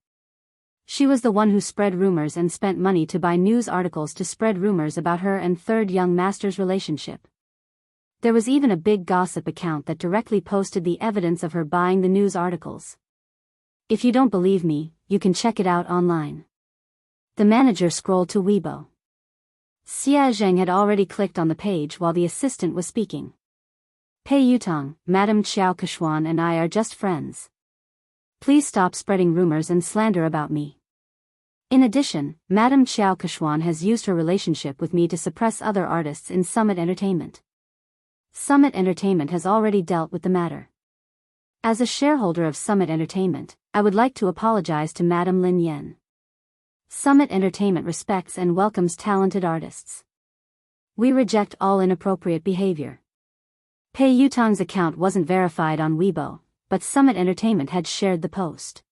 She was the one who spread rumors and spent money to buy news articles to spread rumors about her and third young master's relationship. There was even a big gossip account that directly posted the evidence of her buying the news articles. If you don't believe me, you can check it out online. The manager scrolled to Weibo. Xia Zheng had already clicked on the page while the assistant was speaking. Pei Yutang, Madame Qiao Kechuan and I are just friends. Please stop spreading rumors and slander about me. In addition, Madame Xiao Keshuan has used her relationship with me to suppress other artists in Summit Entertainment. Summit Entertainment has already dealt with the matter. As a shareholder of Summit Entertainment, I would like to apologize to Madame Lin Yan. Summit Entertainment respects and welcomes talented artists. We reject all inappropriate behavior. Pei Yutong's account wasn't verified on Weibo, but Summit Entertainment had shared the post.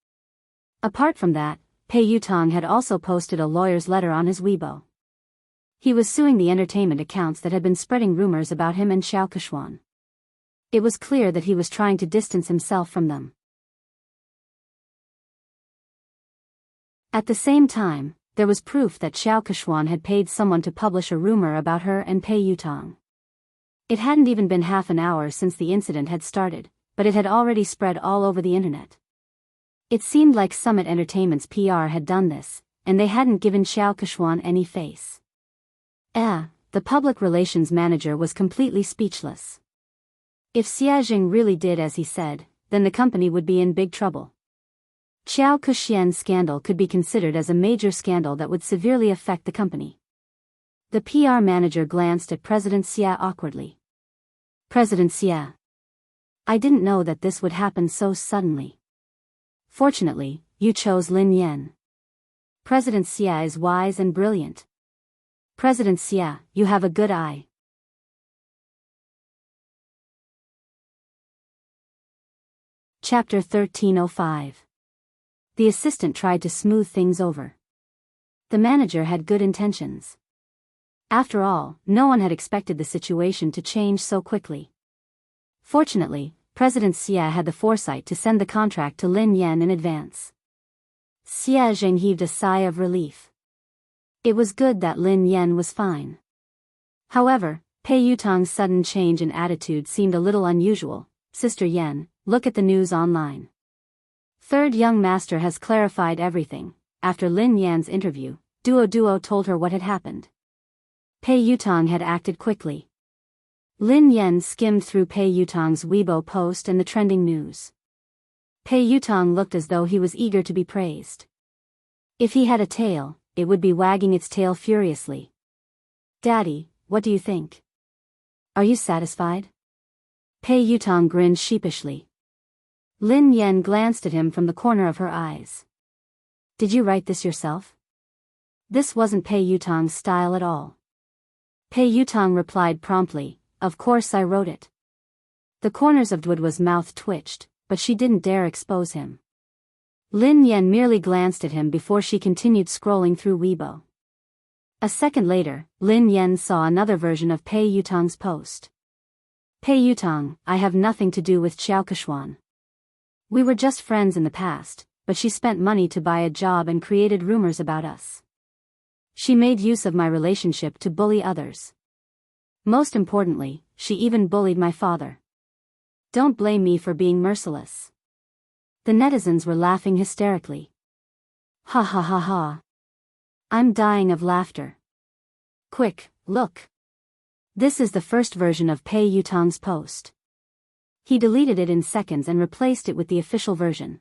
Apart from that, Pei Yutong had also posted a lawyer's letter on his Weibo. He was suing the entertainment accounts that had been spreading rumors about him and Xiao Keshuan. It was clear that he was trying to distance himself from them. At the same time, there was proof that Xiao Keshuan had paid someone to publish a rumor about her and Pei Yutong. It hadn't even been half an hour since the incident had started, but it had already spread all over the internet. It seemed like Summit Entertainment's PR had done this, and they hadn't given Xiao Keshuan any face. The public relations manager was completely speechless. If Xia Jing really did as he said, then the company would be in big trouble. Xiao Kexian's scandal could be considered as a major scandal that would severely affect the company. The PR manager glanced at President Xia awkwardly. President Xia. I didn't know that this would happen so suddenly. Fortunately, you chose Lin Yan. President Xia is wise and brilliant. President Xia, you have a good eye. Chapter 1305. The assistant tried to smooth things over. The manager had good intentions. After all, no one had expected the situation to change so quickly. Fortunately, President Xia had the foresight to send the contract to Lin Yan in advance. Xia Jing heaved a sigh of relief. It was good that Lin Yan was fine. However, Pei Yutong's sudden change in attitude seemed a little unusual. Sister Yan, look at the news online. Third young master has clarified everything. After Lin Yan's interview, Duo told her what had happened. Pei Yutong had acted quickly. Lin Yan skimmed through Pei Yutong's Weibo post and the trending news. Pei Yutong looked as though he was eager to be praised. If he had a tail, it would be wagging its tail furiously. Daddy, what do you think? Are you satisfied? Pei Yutong grinned sheepishly. Lin Yan glanced at him from the corner of her eyes. Did you write this yourself? This wasn't Pei Yutong's style at all. Pei Yutong replied promptly, of course I wrote it. The corners of Duo's mouth twitched, but she didn't dare expose him. Lin Yan merely glanced at him before she continued scrolling through Weibo. A second later, Lin Yan saw another version of Pei Yutong's post. Pei Yutong, I have nothing to do with Xiao Keshuan. We were just friends in the past, but she spent money to buy a job and created rumors about us. She made use of my relationship to bully others. Most importantly, she even bullied my father. Don't blame me for being merciless. The netizens were laughing hysterically. Ha ha ha ha. I'm dying of laughter. Quick, look. This is the first version of Pei Yutong's post. He deleted it in seconds and replaced it with the official version.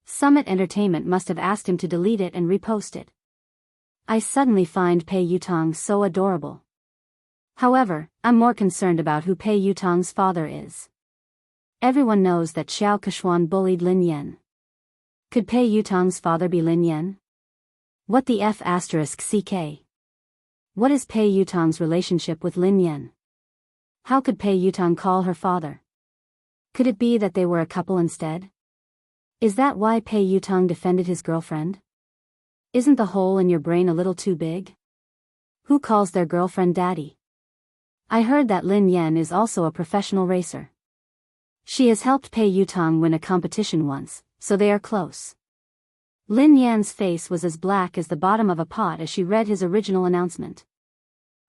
Summit Entertainment must have asked him to delete it and repost it. I suddenly find Pei Yutong so adorable. However, I'm more concerned about who Pei Yutong's father is. Everyone knows that Xiao Keshuan bullied Lin Yan. Could Pei Yutong's father be Lin Yan? What the F***ck? What is Pei Yutong's relationship with Lin Yan? How could Pei Yutong call her father? Could it be that they were a couple instead? Is that why Pei Yutong defended his girlfriend? Isn't the hole in your brain a little too big? Who calls their girlfriend daddy? I heard that Lin Yan is also a professional racer. She has helped Pei Yutong win a competition once, so they are close. Lin Yan's face was as black as the bottom of a pot as she read his original announcement.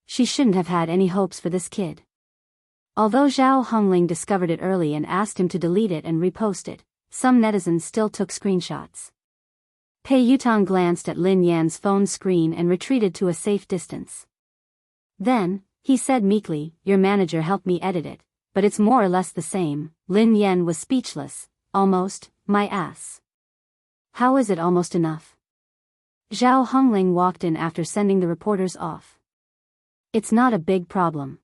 She shouldn't have had any hopes for this kid. Although Zhao Hongling discovered it early and asked him to delete it and repost it, some netizens still took screenshots. Pei Yutong glanced at Lin Yan's phone screen and retreated to a safe distance. Then, he said meekly, your manager helped me edit it, but it's more or less the same. Lin Yan was speechless, almost, my ass. How is it almost enough? Zhao Hongling walked in after sending the reporters off. It's not a big problem.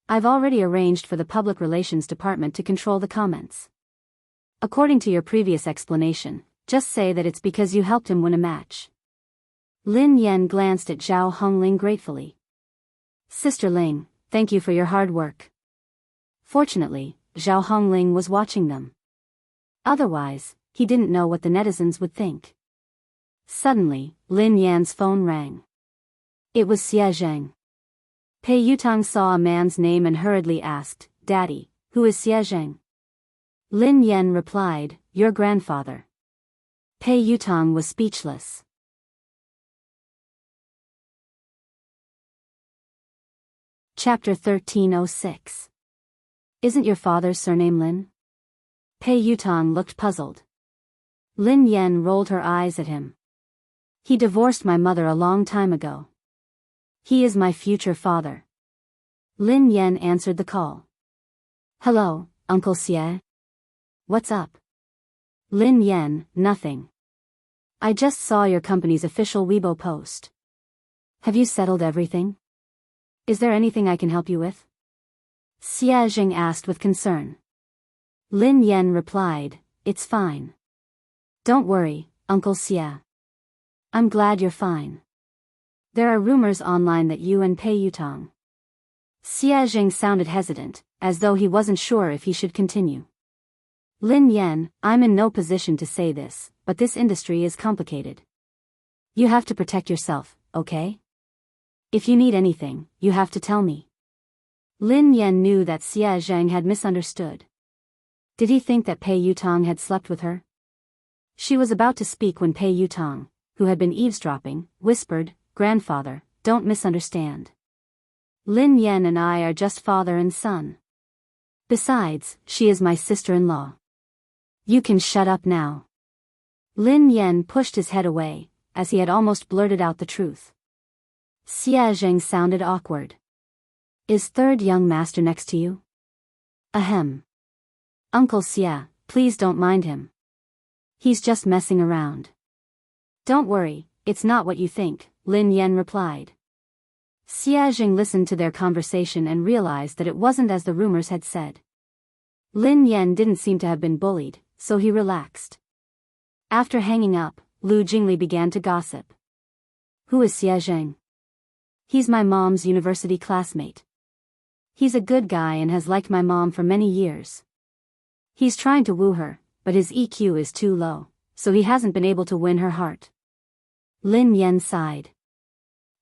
I've already arranged for the public relations department to control the comments. According to your previous explanation, just say that it's because you helped him win a match. Lin Yan glanced at Zhao Hongling gratefully. Sister Ling, thank you for your hard work. Fortunately, Zhao Hongling was watching them. Otherwise, he didn't know what the netizens would think. Suddenly, Lin Yan's phone rang. It was Xie Zheng. Pei Yutang saw a man's name and hurriedly asked, Daddy, who is Xie Zheng? Lin Yan replied, your grandfather. Pei Yutang was speechless. Chapter 1306. Isn't your father's surname Lin? Pei Yutang looked puzzled. Lin Yan rolled her eyes at him. He divorced my mother a long time ago. He is my future father. Lin Yan answered the call. Hello, Uncle Xie. What's up? Lin Yan, nothing. I just saw your company's official Weibo post. Have you settled everything? Is there anything I can help you with? Xie Zheng asked with concern. Lin Yan replied, it's fine. Don't worry, Uncle Xie. I'm glad you're fine. There are rumors online that you and Pei Yutang. Xie Zheng sounded hesitant, as though he wasn't sure if he should continue. Lin Yan, I'm in no position to say this, but this industry is complicated. You have to protect yourself, okay? If you need anything, you have to tell me. Lin Yan knew that Xie Zheng had misunderstood. Did he think that Pei Yutang had slept with her? She was about to speak when Pei Yutang, who had been eavesdropping, whispered, Grandfather, don't misunderstand. Lin Yan and I are just father and son. Besides, she is my sister-in-law. You can shut up now. Lin Yan pushed his head away, as he had almost blurted out the truth. Xie Zheng sounded awkward. Is third young master next to you? Ahem. Uncle Xie, please don't mind him. He's just messing around. Don't worry, it's not what you think, Lin Yan replied. Xie Zheng listened to their conversation and realized that it wasn't as the rumors had said. Lin Yan didn't seem to have been bullied, so he relaxed. After hanging up, Lu Jingli began to gossip. Who is Xie Zheng? He's my mom's university classmate. He's a good guy and has liked my mom for many years. He's trying to woo her, but his EQ is too low, so he hasn't been able to win her heart. Lin Yan sighed.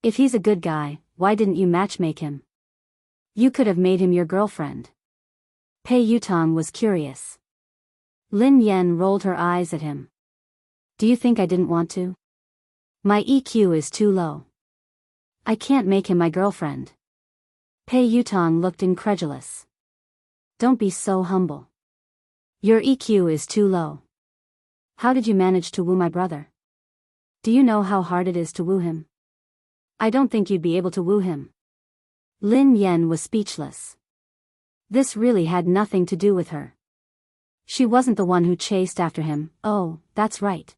If he's a good guy, why didn't you matchmake him? You could have made him your girlfriend. Pei Yutang was curious. Lin Yan rolled her eyes at him. Do you think I didn't want to? My EQ is too low. I can't make him my girlfriend. Pei Yutang looked incredulous. Don't be so humble. Your EQ is too low. How did you manage to woo my brother? Do you know how hard it is to woo him? I don't think you'd be able to woo him. Lin Yan was speechless. This really had nothing to do with her. She wasn't the one who chased after him. Oh, that's right.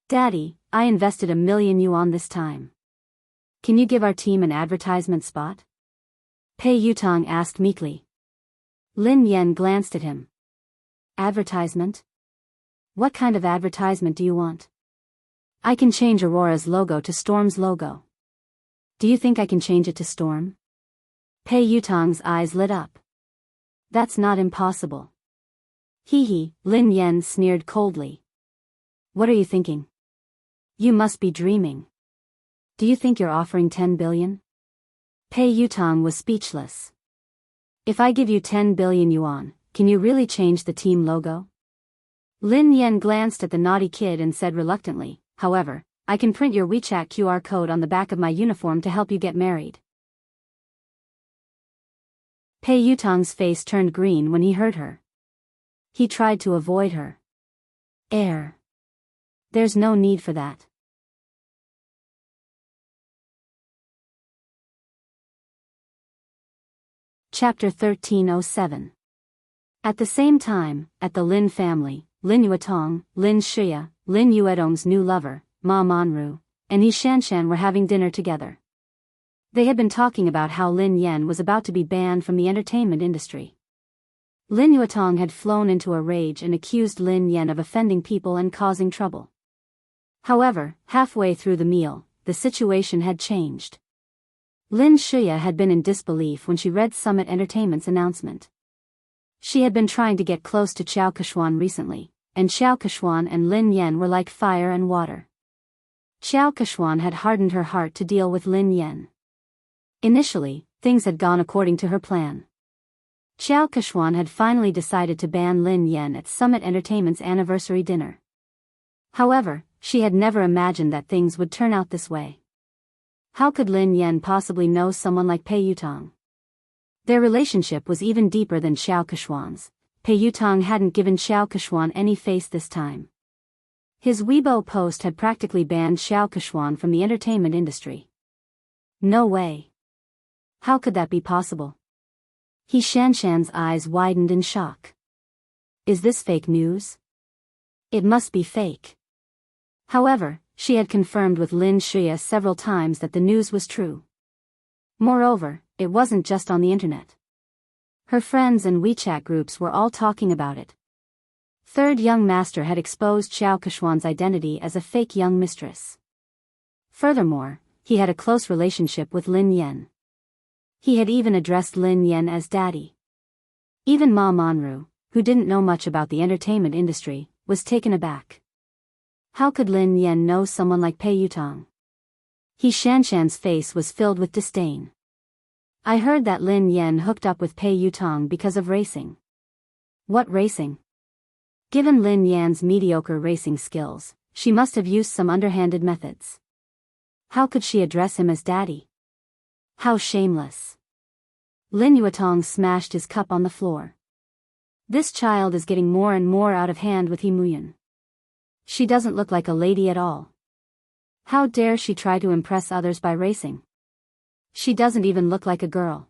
Daddy, I invested 1,000,000 yuan this time. Can you give our team an advertisement spot? Pei Yutang asked meekly. Lin Yan glanced at him. Advertisement? What kind of advertisement do you want? I can change Aurora's logo to Storm's logo. Do you think I can change it to Storm? Pei Yutang's eyes lit up. That's not impossible. Hee hee, Lin Yan sneered coldly. What are you thinking? You must be dreaming. Do you think you're offering 10 billion? Pei Yutang was speechless. If I give you 10 billion yuan, can you really change the team logo? Lin Yan glanced at the naughty kid and said reluctantly, however, I can print your WeChat QR code on the back of my uniform to help you get married. Pei Yutang's face turned green when he heard her. He tried to avoid her. There's no need for that. Chapter 1307. At the same time, at the Lin family, Lin Yuetong, Lin Shuya, Lin Yuedong's new lover, Ma Manru, and Yi Shanshan were having dinner together. They had been talking about how Lin Yen was about to be banned from the entertainment industry. Lin Yuetong had flown into a rage and accused Lin Yen of offending people and causing trouble. However, halfway through the meal, the situation had changed. Lin Shuya had been in disbelief when she read Summit Entertainment's announcement. She had been trying to get close to Xiao Keshuan recently, and Xiao Keshuan and Lin Yen were like fire and water. Xiao Keshuan had hardened her heart to deal with Lin Yen. Initially, things had gone according to her plan. Xiao Keshuan had finally decided to ban Lin Yen at Summit Entertainment's anniversary dinner. However, she had never imagined that things would turn out this way. How could Lin Yen possibly know someone like Pei Yutong? Their relationship was even deeper than Xiao Keshuan's. Pei Yutong hadn't given Xiao Keshuan any face this time. His Weibo post had practically banned Xiao Keshuan from the entertainment industry. No way. How could that be possible? Yi Shanshan's eyes widened in shock. Is this fake news? It must be fake. However, she had confirmed with Lin Shuya several times that the news was true. Moreover, it wasn't just on the internet. Her friends and WeChat groups were all talking about it. Third young master had exposed Xiao Keshuan's identity as a fake young mistress. Furthermore, he had a close relationship with Lin Yen. He had even addressed Lin Yen as daddy. Even Ma Manru, who didn't know much about the entertainment industry, was taken aback. How could Lin Yen know someone like Pei Yutong? Yi Shanshan's face was filled with disdain. I heard that Lin Yen hooked up with Pei Yutong because of racing. What racing? Given Lin Yan's mediocre racing skills, she must have used some underhanded methods. How could she address him as daddy? How shameless. Lin Yuetong smashed his cup on the floor. This child is getting more and more out of hand with He Muyan. She doesn't look like a lady at all. How dare she try to impress others by racing? She doesn't even look like a girl.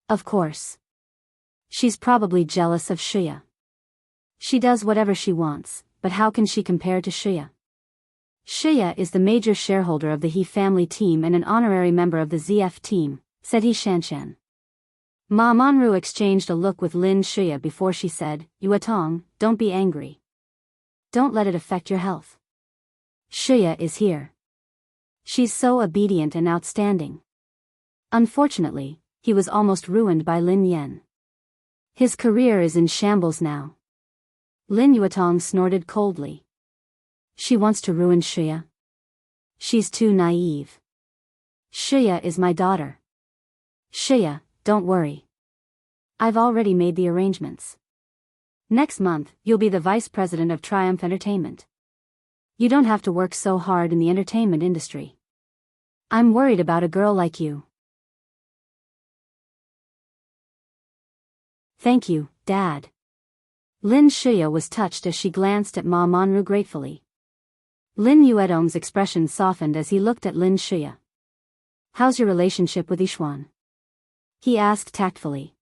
Of course. She's probably jealous of Shuya. She does whatever she wants, but how can she compare to Shuya? Shuya is the major shareholder of the He family team and an honorary member of the ZF team, said Yi Shanshan. Ma Manru exchanged a look with Lin Shuya before she said, Yuetong, don't be angry. Don't let it affect your health. Shuya is here. She's so obedient and outstanding. Unfortunately, he was almost ruined by Lin Yen. His career is in shambles now. Lin Yuetong snorted coldly. She wants to ruin Shuya. She's too naive. Shuya is my daughter. Shuya, don't worry. I've already made the arrangements. Next month, you'll be the vice president of Triumph Entertainment. You don't have to work so hard in the entertainment industry. I'm worried about a girl like you. Thank you, Dad. Lin Shuya was touched as she glanced at Ma Manru gratefully. Lin Yuedong's expression softened as he looked at Lin Shuya. How's your relationship with Yishuan? He asked tactfully.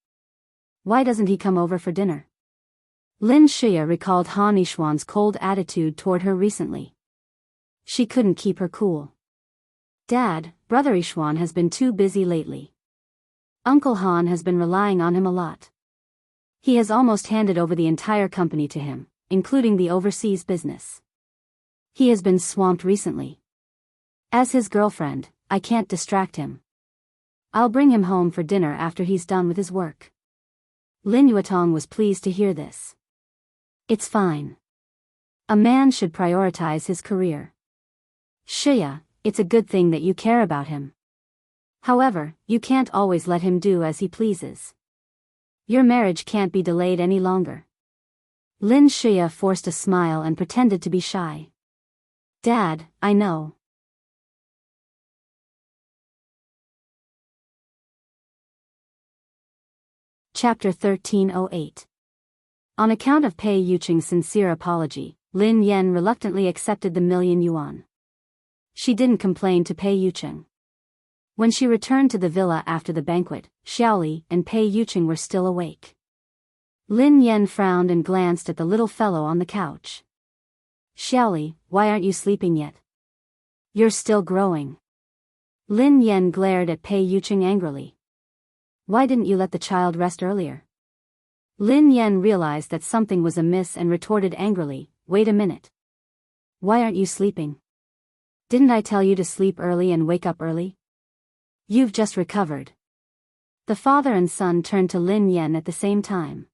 Why doesn't he come over for dinner? Lin Shuya recalled Han Yishuan's cold attitude toward her recently. She couldn't keep her cool. Dad, Brother Yishuan has been too busy lately. Uncle Han has been relying on him a lot. He has almost handed over the entire company to him, including the overseas business. He has been swamped recently. As his girlfriend, I can't distract him. I'll bring him home for dinner after he's done with his work. Lin Yuetong was pleased to hear this. It's fine. A man should prioritize his career. Shuya, it's a good thing that you care about him. However, you can't always let him do as he pleases. Your marriage can't be delayed any longer. Lin Shuya forced a smile and pretended to be shy. Dad, I know. Chapter 1308. On account of Pei Yucheng's sincere apology, Lin Yen reluctantly accepted the $1,000,000. She didn't complain to Pei Yucheng. When she returned to the villa after the banquet, Xiaoli and Pei Yucheng were still awake. Lin Yan frowned and glanced at the little fellow on the couch. Xiaoli, why aren't you sleeping yet? You're still growing. Lin Yan glared at Pei Yuqing angrily. Why didn't you let the child rest earlier? Lin Yan realized that something was amiss and retorted angrily, wait a minute. Why aren't you sleeping? Didn't I tell you to sleep early and wake up early? You've just recovered. The father and son turned to Lin Yan at the same time.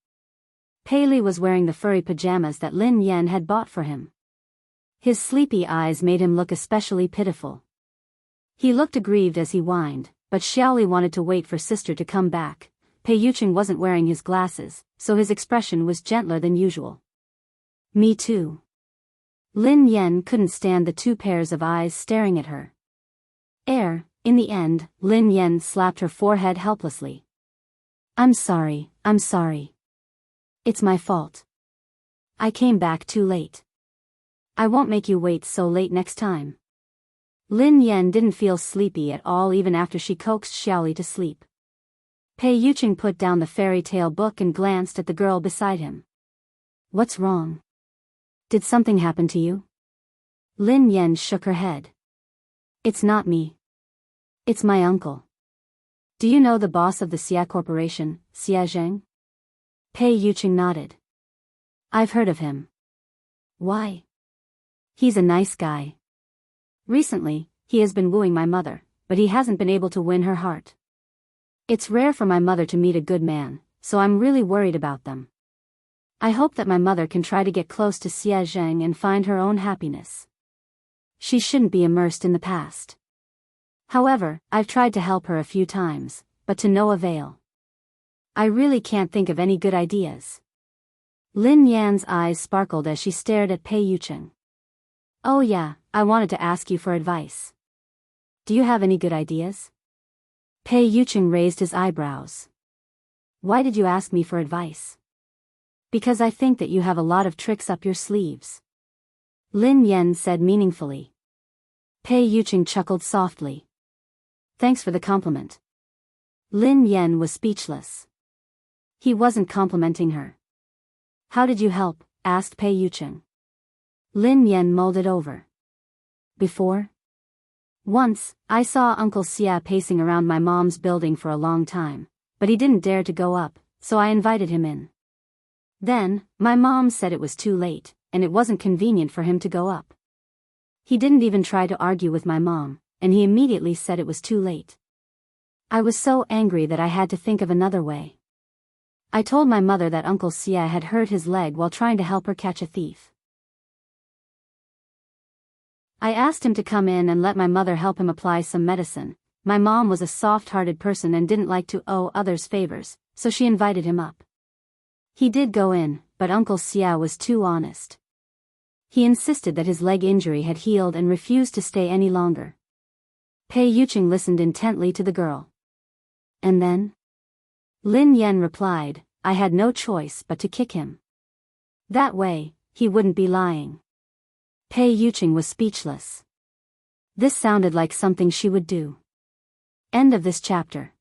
Pei Li was wearing the furry pajamas that Lin Yan had bought for him. His sleepy eyes made him look especially pitiful. He looked aggrieved as he whined, but Xiaoli wanted to wait for sister to come back. Pei Yuqing wasn't wearing his glasses, so his expression was gentler than usual. Me too. Lin Yan couldn't stand the two pairs of eyes staring at her. In the end, Lin Yan slapped her forehead helplessly. I'm sorry. It's my fault. I came back too late. I won't make you wait so late next time. Lin Yan didn't feel sleepy at all even after she coaxed Xiaoli to sleep. Pei Yuqing put down the fairy tale book and glanced at the girl beside him. What's wrong? Did something happen to you? Lin Yan shook her head. It's not me. It's my uncle. Do you know the boss of the Xia Corporation, Xia Zheng? Pei Yuqing nodded. I've heard of him. Why? He's a nice guy. Recently, he has been wooing my mother, but he hasn't been able to win her heart. It's rare for my mother to meet a good man, so I'm really worried about them. I hope that my mother can try to get close to Xia Zheng and find her own happiness. She shouldn't be immersed in the past. However, I've tried to help her a few times, but to no avail. I really can't think of any good ideas. Lin Yan's eyes sparkled as she stared at Pei Yuqing. Oh yeah, I wanted to ask you for advice. Do you have any good ideas? Pei Yuqing raised his eyebrows. Why did you ask me for advice? Because I think that you have a lot of tricks up your sleeves. Lin Yan said meaningfully. Pei Yuqing chuckled softly. Thanks for the compliment. Lin Yan was speechless. He wasn't complimenting her. How did you help? Asked Pei Yuqing. Lin Yan mulled it over. Before? Once, I saw Uncle Xia pacing around my mom's building for a long time, but he didn't dare to go up, so I invited him in. Then, my mom said it was too late, and it wasn't convenient for him to go up. He didn't even try to argue with my mom, and he immediately said it was too late. I was so angry that I had to think of another way. I told my mother that Uncle Xia had hurt his leg while trying to help her catch a thief. I asked him to come in and let my mother help him apply some medicine. My mom was a soft-hearted person and didn't like to owe others favors, so she invited him up. He did go in, but Uncle Xia was too honest. He insisted that his leg injury had healed and refused to stay any longer. Pei Yuqing listened intently to the girl. And then? Lin Yan replied, I had no choice but to kick him. That way, he wouldn't be lying. Pei Yuqing was speechless. This sounded like something she would do. End of this chapter.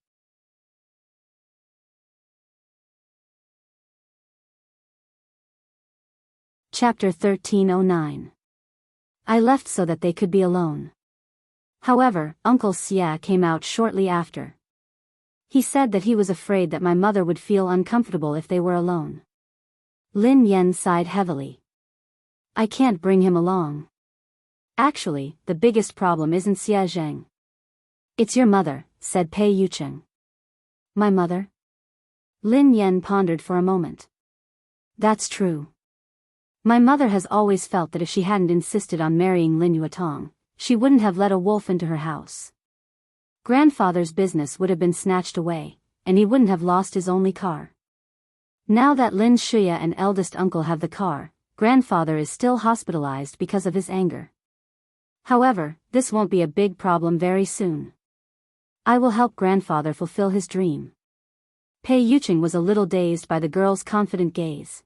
Chapter 1309. I left so that they could be alone. However, Uncle Xia came out shortly after. He said that he was afraid that my mother would feel uncomfortable if they were alone. Lin Yan sighed heavily. I can't bring him along. Actually, the biggest problem isn't Xia Zheng. It's your mother, said Pei Yuqing. My mother? Lin Yan pondered for a moment. That's true. My mother has always felt that if she hadn't insisted on marrying Lin Yuetong, she wouldn't have let a wolf into her house. Grandfather's business would have been snatched away, and he wouldn't have lost his only car. Now that Lin Shuya and eldest uncle have the car, grandfather is still hospitalized because of his anger. However, this won't be a big problem very soon. I will help grandfather fulfill his dream. Pei Yuqing was a little dazed by the girl's confident gaze.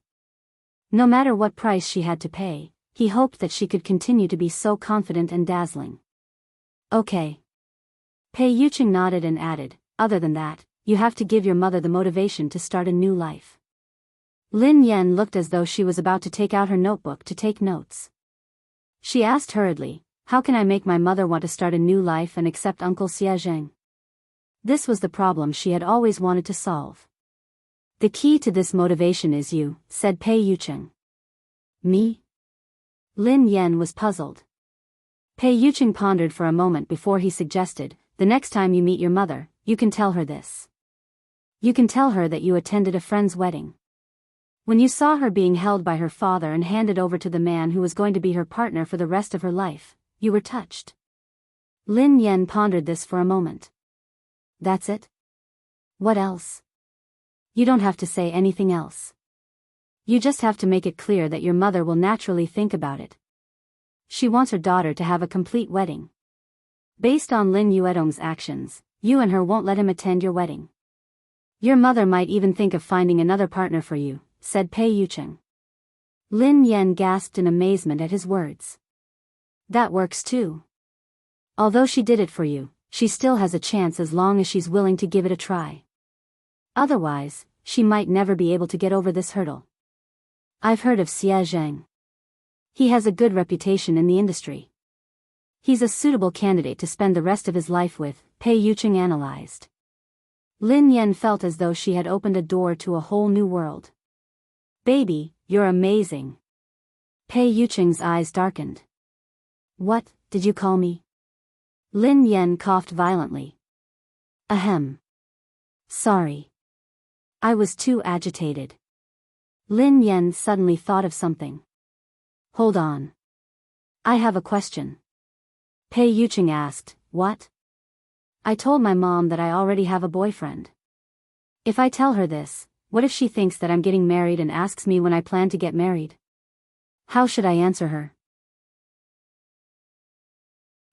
No matter what price she had to pay, he hoped that she could continue to be so confident and dazzling. Okay. Pei Yuqing nodded and added, other than that, you have to give your mother the motivation to start a new life. Lin Yan looked as though she was about to take out her notebook to take notes. She asked hurriedly, "How can I make my mother want to start a new life and accept Uncle Xia Zheng?" This was the problem she had always wanted to solve. "The key to this motivation is you," said Pei Yucheng. "Me?" Lin Yan was puzzled. Pei Yucheng pondered for a moment before he suggested, "The next time you meet your mother, you can tell her this. You can tell her that you attended a friend's wedding. When you saw her being held by her father and handed over to the man who was going to be her partner for the rest of her life, you were touched." Lin Yan pondered this for a moment. "That's it? What else?" "You don't have to say anything else. You just have to make it clear that your mother will naturally think about it. She wants her daughter to have a complete wedding. Based on Lin Yuedong's actions, you and her won't let him attend your wedding. Your mother might even think of finding another partner for you," said Pei Yucheng. Lin Yan gasped in amazement at his words. "That works too. Although she did it for you, she still has a chance as long as she's willing to give it a try. Otherwise, she might never be able to get over this hurdle. I've heard of Xia Zheng. He has a good reputation in the industry. He's a suitable candidate to spend the rest of his life with," Pei Yucheng analyzed. Lin Yan felt as though she had opened a door to a whole new world. "Baby, you're amazing." Pei Yucheng's eyes darkened. "What, did you call me?" Lin Yan coughed violently. "Ahem. Sorry. I was too agitated." Lin Yan suddenly thought of something. "Hold on. I have a question." Pei Yucheng asked, "What?" "I told my mom that I already have a boyfriend. If I tell her this, what if she thinks that I'm getting married and asks me when I plan to get married? How should I answer her?"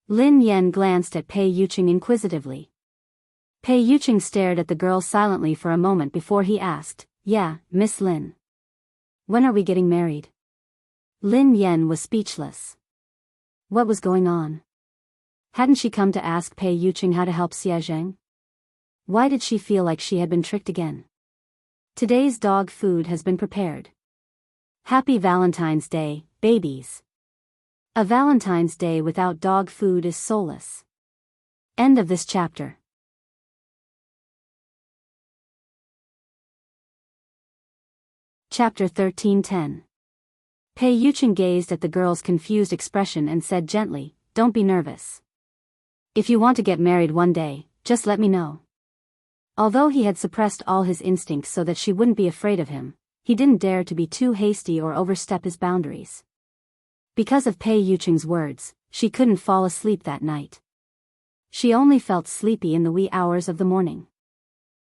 Lin Yan glanced at Pei Yucheng inquisitively. Pei Yucheng stared at the girl silently for a moment before he asked, "Yeah, Miss Lin. When are we getting married?" Lin Yan was speechless. What was going on? Hadn't she come to ask Pei Yucheng how to help Xia Zheng? Why did she feel like she had been tricked again? Today's dog food has been prepared. Happy Valentine's Day, babies. A Valentine's Day without dog food is soulless. End of this chapter. Chapter 13:10. Pei Yucheng gazed at the girl's confused expression and said gently, "Don't be nervous. If you want to get married one day, just let me know." Although he had suppressed all his instincts so that she wouldn't be afraid of him, he didn't dare to be too hasty or overstep his boundaries. Because of Pei Yucheng's words, she couldn't fall asleep that night. She only felt sleepy in the wee hours of the morning.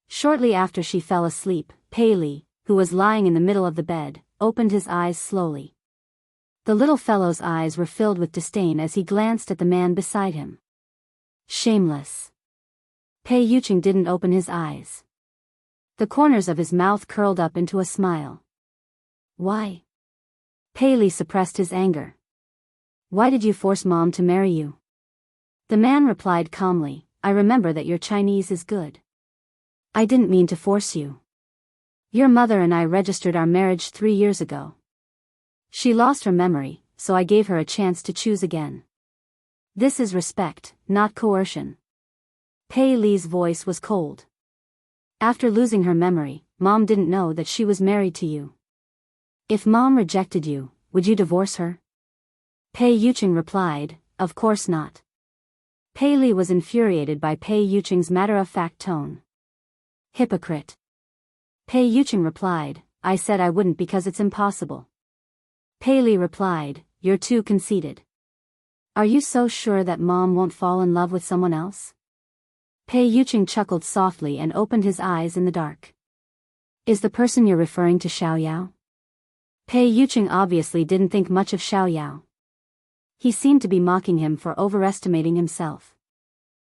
Shortly after she fell asleep, Pei Li, who was lying in the middle of the bed, opened his eyes slowly. The little fellow's eyes were filled with disdain as he glanced at the man beside him. Shameless. Pei Yucheng didn't open his eyes. The corners of his mouth curled up into a smile. "Why?" Pei Li suppressed his anger. "Why did you force Mom to marry you?" The man replied calmly, "I remember that your Chinese is good. I didn't mean to force you. Your mother and I registered our marriage 3 years ago. She lost her memory, so I gave her a chance to choose again. This is respect, not coercion." Pei Li's voice was cold. "After losing her memory, Mom didn't know that she was married to you. If Mom rejected you, would you divorce her?" Pei Yucheng replied, "Of course not." Pei Li was infuriated by Pei Yucheng's matter-of-fact tone. "Hypocrite." Pei Yucheng replied, "I said I wouldn't because it's impossible." Pei Li replied, "You're too conceited. Are you so sure that Mom won't fall in love with someone else?" Pei Yucheng chuckled softly and opened his eyes in the dark. "Is the person you're referring to Xiao Yao?" Pei Yucheng obviously didn't think much of Xiao Yao. He seemed to be mocking him for overestimating himself.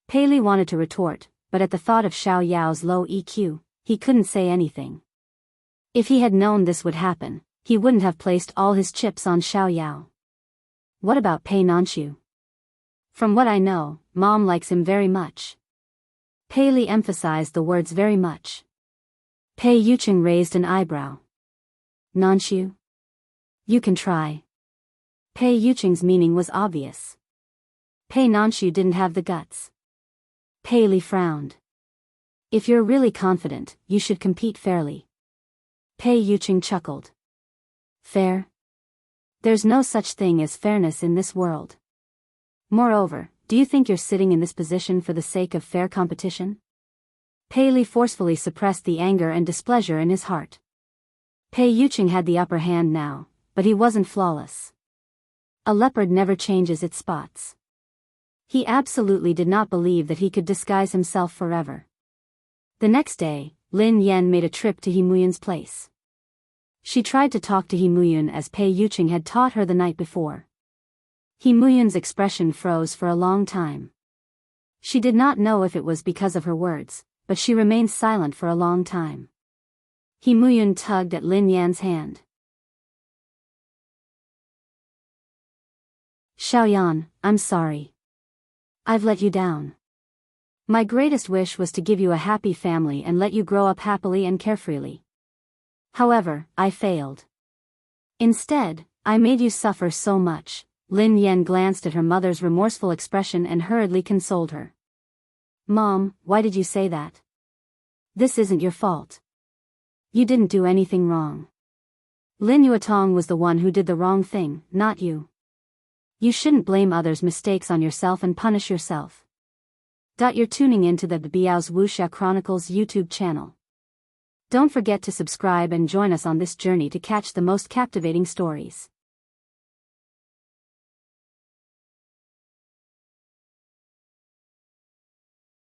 Pei Li wanted to retort, but at the thought of Xiao Yao's low EQ, he couldn't say anything. If he had known this would happen, he wouldn't have placed all his chips on Xiao Yao. "What about Pei Nanxiu?" "From what I know, Mom likes him very much." Pei Li emphasized the words very much. Pei Yucheng raised an eyebrow. Nanshu? You can try. Pei Yuqing's meaning was obvious. Pei Nanshu didn't have the guts. Pei Li frowned. If you're really confident, you should compete fairly. Pei Yuqing chuckled. Fair? There's no such thing as fairness in this world. Moreover, do you think you're sitting in this position for the sake of fair competition? Pei Li forcefully suppressed the anger and displeasure in his heart. Pei Yuqing had the upper hand now, but he wasn't flawless. A leopard never changes its spots. He absolutely did not believe that he could disguise himself forever. The next day, Lin Yan made a trip to He Muyun's place. She tried to talk to He Muyun as Pei Yuqing had taught her the night before. He Muyun's expression froze for a long time. She did not know if it was because of her words, but she remained silent for a long time. He Muyun tugged at Lin Yan's hand. Xiaoyan, I'm sorry. I've let you down. My greatest wish was to give you a happy family and let you grow up happily and carefreely. However, I failed. Instead, I made you suffer so much. Lin Yan glanced at her mother's remorseful expression and hurriedly consoled her. Mom, why did you say that? This isn't your fault. You didn't do anything wrong. Lin Yuatong was the one who did the wrong thing, not you. You shouldn't blame others' mistakes on yourself and punish yourself. You're tuning into the Biyao's Wuxia Chronicles YouTube channel. Don't forget to subscribe and join us on this journey to catch the most captivating stories.